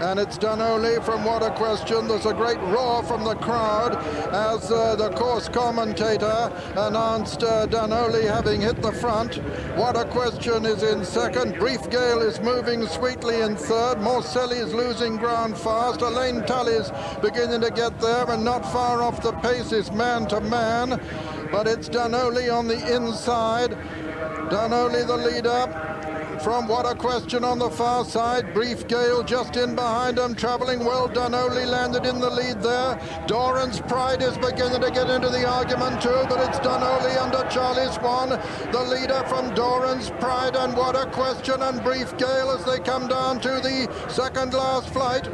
and it's Danoli from What a Question. There's a great roar from the crowd as the course commentator announced Danoli having hit the front. What a Question is in second. Brief Gale is moving sweetly in third. Morcelli is losing ground fast. Elaine Tully's beginning to get there, and not far off the pace is Man to Man, but it's Danoli on the inside. Danoli the leader from What a Question on the far side. Brief Gale just in behind him, travelling well. Danoli landed in the lead there. Doran's Pride is beginning to get into the argument too, but it's Danoli under Charlie Swan, the leader from Doran's Pride and What a Question and Brief Gale as they come down to the second last flight.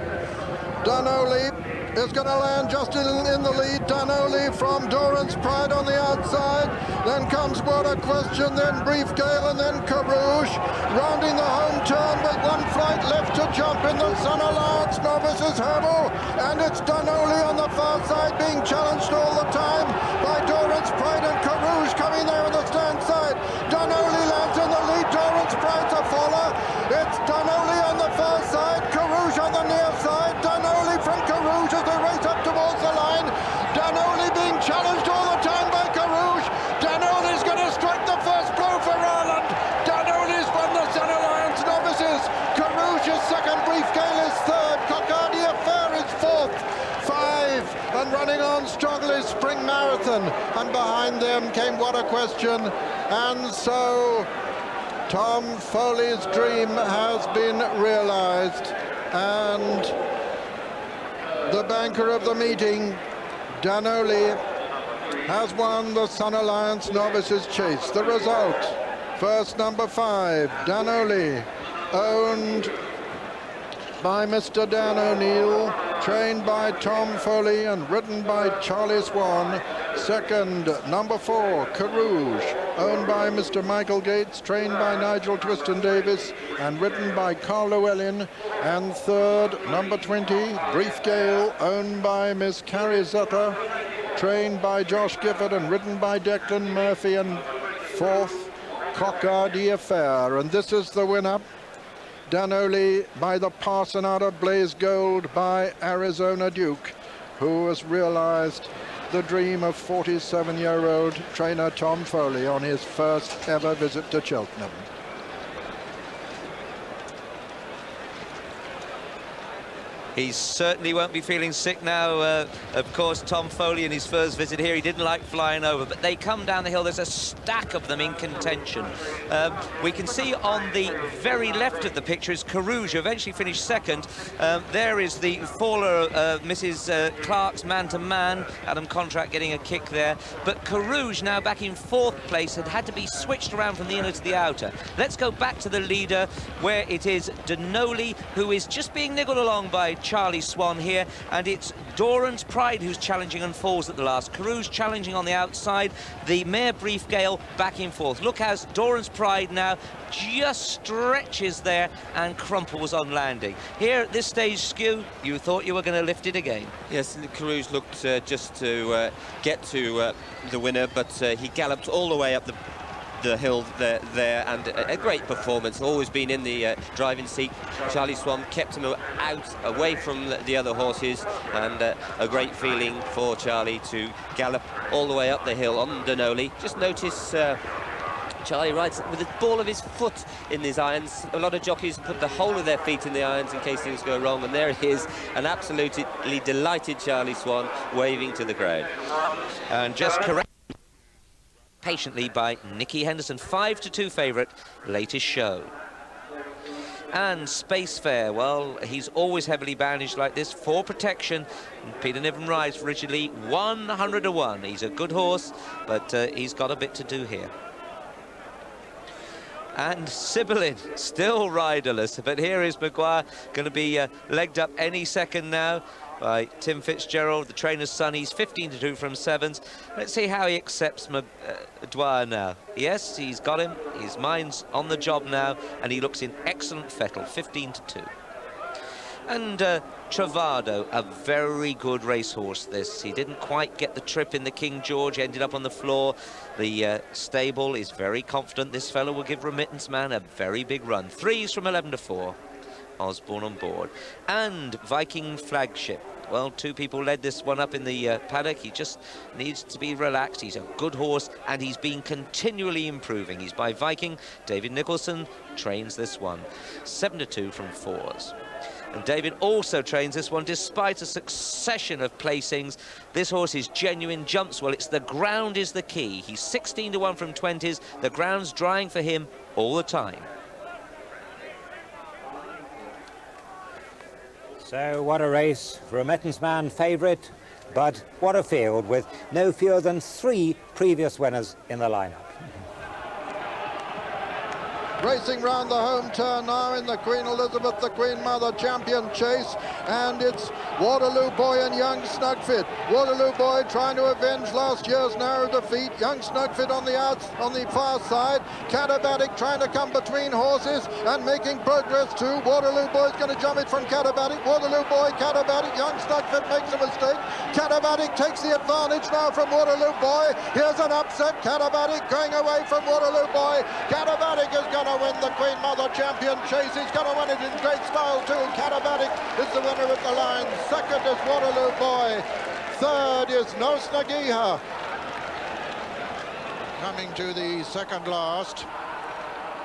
Danoli is going to land just in the lead. Danoli from Doran's Pride on the outside. Then comes What a Question, then Brief Gale, and then Carouge. Rounding the home turn with one flight left to jump in the Sun Alliance Novices Hurdle. And it's Danoli on the far side being challenged all the time by Doran's Pride and Carouge coming there on the stand side. Danoli lands in the lead. Doran's Pride's a faller. It's Danoli on the far side, Carouge on the near side. Danoli from Carouge as they race up towards the line. Danoli being challenged all the time by Carouge. Danoli's going to strike the first blow for Ireland. Danoli's won the Sun Alliance Novices. Carouge is second, Brief Gale is third, Cocardi Affair is fourth. 5 and running on strongly is Spring Marathon, and behind them came What a Question. And so Tom Foley's dream has been realized, and the banker of the meeting, Danoli, has won the Sun Alliance Novices Chase. The result, first number 5, Danoli, owned by Mr. Dan O'Neill, trained by Tom Foley and ridden by Charlie Swan. Second, number 4, Carouge, owned by Mr. Michael Gates, trained by Nigel Twiston Davis and ridden by Carl Llewellyn. And third, number 20, Brief Gale, owned by Miss Carrie Zutter, trained by Josh Gifford and ridden by Declan Murphy. And fourth, Cocardi Affair. And this is the winner, Danoli by the Parson out of Blaze Gold by Arizona Duke, who has realized the dream of 47-year-old trainer Tom Foley on his first ever visit to Cheltenham. He certainly won't be feeling sick now. Of course, Tom Foley in his first visit here, he didn't like flying over, but they come down the hill. There's a stack of them in contention. We can see on the very left of the picture is Carouge, who eventually finished second. There is the faller Mrs. Clark's Man to Man, Adam Contract getting a kick there. But Carouge now back in fourth place had to be switched around from the inner to the outer. Let's go back to the leader, where it is Danoli, who is just being niggled along by Charlie Swan here, and it's Doran's Pride who's challenging and falls at the last. Carouge challenging on the outside, the mare Brief Gale back in fourth. Look how Doran's Pride now just stretches there and crumples on landing. Here at this stage, Skew, you thought you were going to lift it again. Yes, Carouge looked just to get to the winner, but he galloped all the way up the hill there, and a great performance. Always been in the driving seat. Charlie Swan kept him out, away from the other horses, and a great feeling for Charlie to gallop all the way up the hill on Danoli. Just notice Charlie rides with the ball of his foot in his irons. A lot of jockeys put the whole of their feet in the irons in case things go wrong, and there he is, an absolutely delighted Charlie Swan waving to the crowd. And just correct patiently by Nicky Henderson, 5-2 favourite, latest show. And Space Fair, well, he's always heavily bandaged like this for protection. And Peter Niven rides for Richard Lee, 100-1. He's a good horse, but he's got a bit to do here. And Sibyllin, still riderless, but here is Maguire, going to be legged up any second now by Tim Fitzgerald, the trainer's son. He's 15-2 from sevens. Let's see how he accepts Dwyer now. Yes, he's got him. His mind's on the job now, and he looks in excellent fettle, 15-2. And Travado, a very good racehorse this. He didn't quite get the trip in the King George, ended up on the floor. The stable is very confident this fellow will give Remittance Man a very big run. 3s from 11-4. Osborne on board. And Viking Flagship. Well, 2 people led this one up in the paddock. He just needs to be relaxed. He's a good horse, and he's been continually improving. He's by Viking. David Nicholson trains this one. 7-2 from 4s. And David also trains this one despite a succession of placings. This horse is genuine, jumps well. It's the ground is the key. He's 16-1 from 20s. The ground's drying for him all the time. So what a race. Remittance Man favourite, but what a field with no fewer than 3 previous winners in the lineup. Racing round the home turn now in the Queen Elizabeth, the Queen Mother Champion Chase, and it's Waterloo Boy and Young Snugfit. Waterloo Boy trying to avenge last year's narrow defeat. Young Snugfit on the far side. Catabatic trying to come between horses and making progress too. Waterloo Boy's going to jump it from Catabatic. Waterloo Boy, Catabatic, Young Snugfit makes a mistake. Catabatic takes the advantage now from Waterloo Boy. Here's an upset. Catabatic going away from Waterloo Boy. Catabatic is going to win the Queen Mother Champion Chase. He's going to win it in great style too. Catabatic is the winner at the line. Second is Waterloo Boy. Third is No Snagiha. Coming to the second last.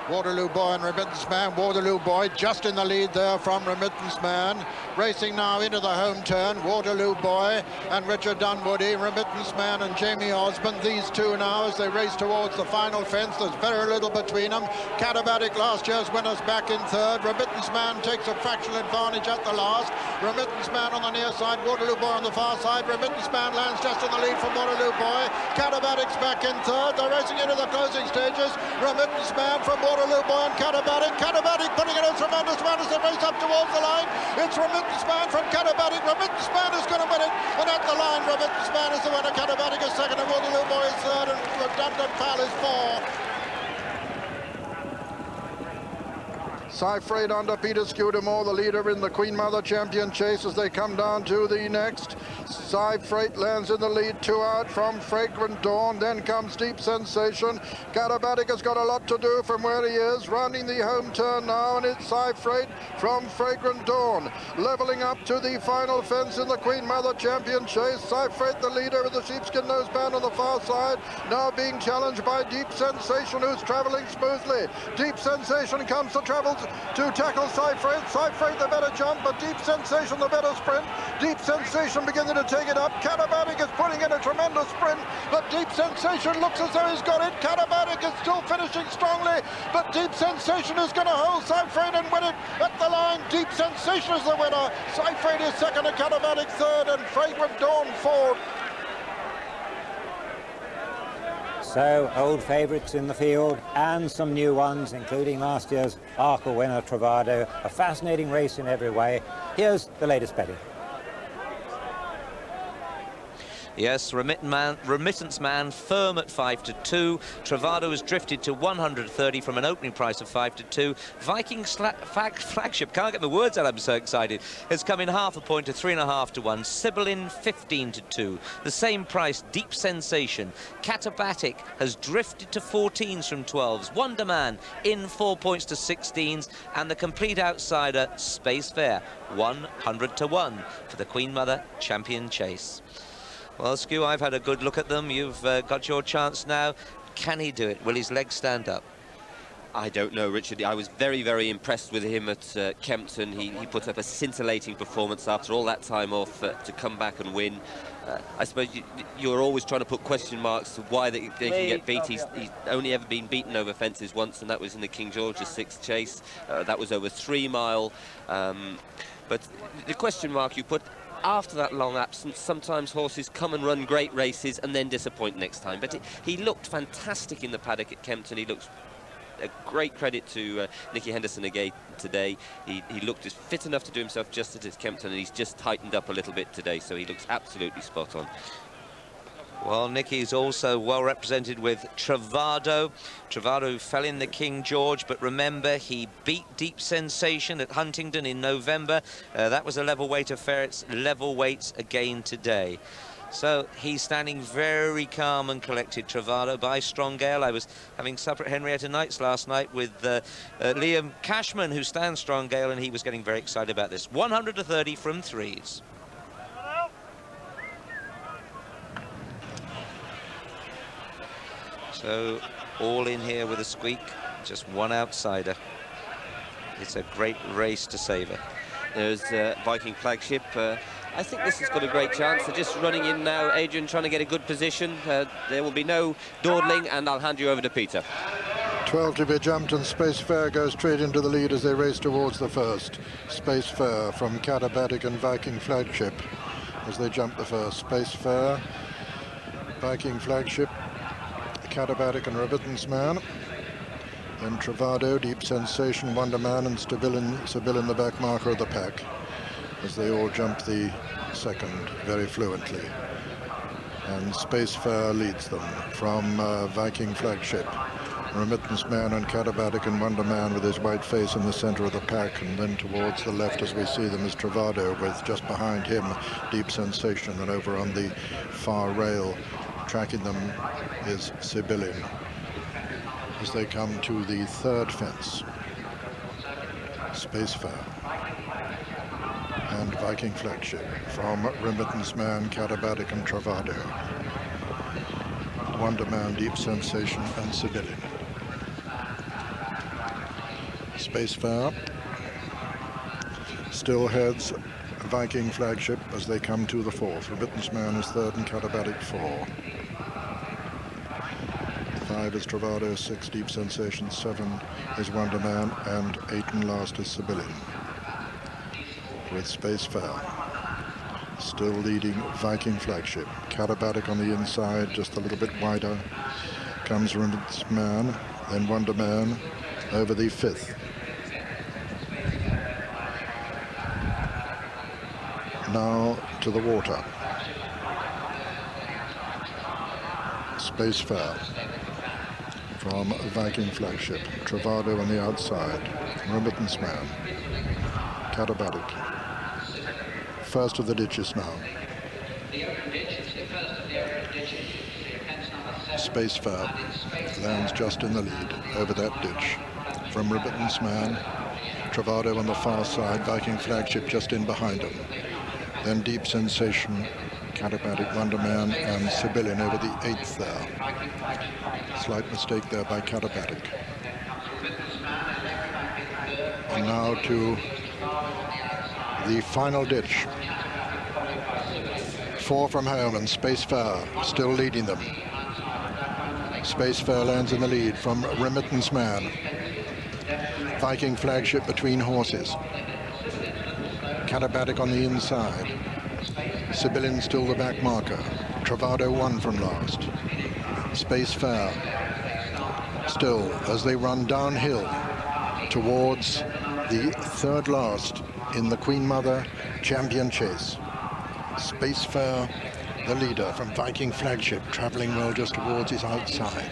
Waterloo Boy and Remittance Man. Waterloo Boy just in the lead there from Remittance Man. Racing now into the home turn. Waterloo Boy and Richard Dunwoody. Remittance Man and Jamie Osborne. These 2 now as they race towards the final fence. There's very little between them. Catabatic, last year's winners, back in third. Remittance Man takes a fractional advantage at the last. Remittance Man on the near side. Waterloo Boy on the far side. Remittance Man lands just in the lead from Waterloo Boy. Catabatic's back in third. They're racing into the closing stages. Remittance Man from Waterloo Boy and Catabatic. Catabatic putting in a tremendous run as they race up towards the line. It's Remittance Man from Catabatic. Remittance Man is going to win it. And at the line, Remittance Man is the winner. Catabatic is second and Waterloo Boy is third and Redundant Pal is 4. Cyfraid under Peter Scudamore, the leader in the Queen Mother Champion Chase as they come down to the next. Cyfraid lands in the lead, 2 out from Fragrant Dawn. Then comes Deep Sensation. Catabatic has got a lot to do from where he is. Rounding the home turn now, and it's Cyfraid from Fragrant Dawn. Levelling up to the final fence in the Queen Mother Champion Chase. Cyfraid, the leader of the Sheepskin Nose Band on the far side, now being challenged by Deep Sensation, who's travelling smoothly. Deep Sensation comes to tackle Cyfraid. Cyfraid the better jump, but Deep Sensation the better sprint. Deep Sensation beginning to take it up. Catabatic is putting in a tremendous sprint, but Deep Sensation looks as though he's got it. Catabatic is still finishing strongly, but Deep Sensation is going to hold Cyfraid and win it at the line. Deep Sensation is the winner. Cyfraid is second and Catabatic third and Fragrant Dawn fourth. So, old favourites in the field and some new ones, including last year's Arkle winner, Travado. A fascinating race in every way. Here's the latest betting. Yes, Remittance Man firm at 5-2. Travado has drifted to 130 from an opening price of 5-2. Viking Flagship, can't get my words out, I'm so excited, has come in half a point to 3.5-1. Sibyllin 15-2. The same price, Deep Sensation. Catabatic has drifted to 14s from 12s. Wonder Man in 4 points to 16s. And the complete outsider, Space Fair, 100-1 for the Queen Mother Champion Chase. Well, Skew, I've had a good look at them. You've got your chance now. Can he do it? Will his legs stand up? I don't know, Richard. I was very, very impressed with him at Kempton. He put up a scintillating performance after all that time off to come back and win. I suppose you're always trying to put question marks to why they can get beat. He's only ever been beaten over fences once, and that was in the King George's 6th chase. That was over 3 mile. But the question mark you put, after that long absence, sometimes horses come and run great races and then disappoint next time. But he looked fantastic in the paddock at Kempton. He looks a great credit to Nicky Henderson again today. He looked as fit enough to do himself justice at Kempton, and he's just tightened up a little bit today, so he looks absolutely spot on. Well, Nicky's also well represented with Travado. Travado fell in the King George, but remember, he beat Deep Sensation at Huntingdon in November. That was a level weight affair. It's level weights again today. So he's standing very calm and collected, Travado, by strong gale. I was having supper at Henrietta Knight's last night with Liam Cashman, who stands strong gale, and he was getting very excited about this. 130 from threes. So all in here with a squeak, just one outsider. It's a great race to savour. There's Viking Flagship. I think this has got a great chance. They're just running in now, Adrian, trying to get a good position. There will be no dawdling, and I'll hand you over to Peter. 12 to be jumped, and Space Fair goes straight into the lead as they race towards the first. Space Fair from Katabatic and Viking Flagship as they jump the first. Space Fair, Viking Flagship, Katabatic and Remittance Man. Then Travado, Deep Sensation, Wonder Man and Sibyllin, the back marker of the pack, as they all jump the second very fluently. And Space Fair leads them from Viking Flagship. Remittance Man and Katabatic and Wonder Man with his white face in the center of the pack, and then towards the left as we see them is Travado, with just behind him Deep Sensation, and over on the far rail tracking them is Sibyllin as they come to the third fence. Space Fair and Viking Flagship from Remittance Man, Katabatic and Travado. Wonder Man, Deep Sensation and Sibyllin. Space Fair still heads Viking Flagship as they come to the fourth. Remittance Man is third and Katabatic 4. 5 is Travado, 6 Deep Sensation, 7 is Wonder Man, and 8 and last is Sibyllin. With Space Fair still leading Viking Flagship. Katabatic on the inside, just a little bit wider. Comes Remittance Man, then Wonder Man over the fifth. Now to the water. Space Fair from Viking Flagship. Travado on the outside. Remittance Man. Katabatic. First of the ditches now. Space Fair lands just in the lead over that ditch. From Remittance Man. Travado on the far side. Viking Flagship just in behind him. Then Deep Sensation, Katabatic, Wonder Man and Sibyllin over the eighth there. Slight mistake there by Katabatic. And now to the final ditch. 4 from home, and Space Fair still leading them. Space Fair lands in the lead from Remittance Man. Viking Flagship between horses. Katabatic on the inside. Sibyllin still the back marker. Travado 1 from last. Space Fair still as they run downhill towards the third last in the Queen Mother Champion Chase. Space Fair, the leader from Viking Flagship, traveling well just towards his outside.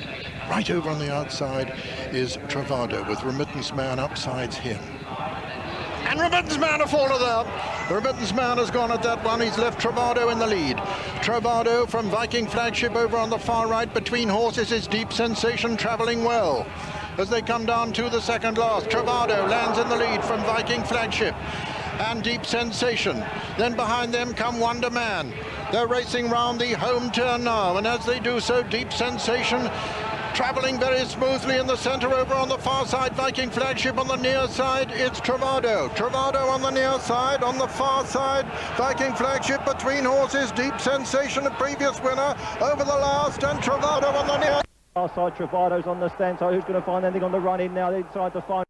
Right over on the outside is Travado with Remittance Man upsides him. And Remittance Man a faller there. The Remittance Man has gone at that one. He's left Travado in the lead. Travado from Viking Flagship over on the far right between horses is Deep Sensation, traveling well. As they come down to the second last, Travado lands in the lead from Viking Flagship and Deep Sensation. Then behind them come Wonder Man. They're racing round the home turn now, and as they do so, Deep Sensation traveling very smoothly in the center over on the far side. Viking Flagship on the near side, it's Travado. Travado on the near side, on the far side, Viking Flagship between horses, Deep Sensation, a previous winner, over the last, and Travado on the near Far side. Travado's on the stand, so who's going to find anything on the run in now? They decide to find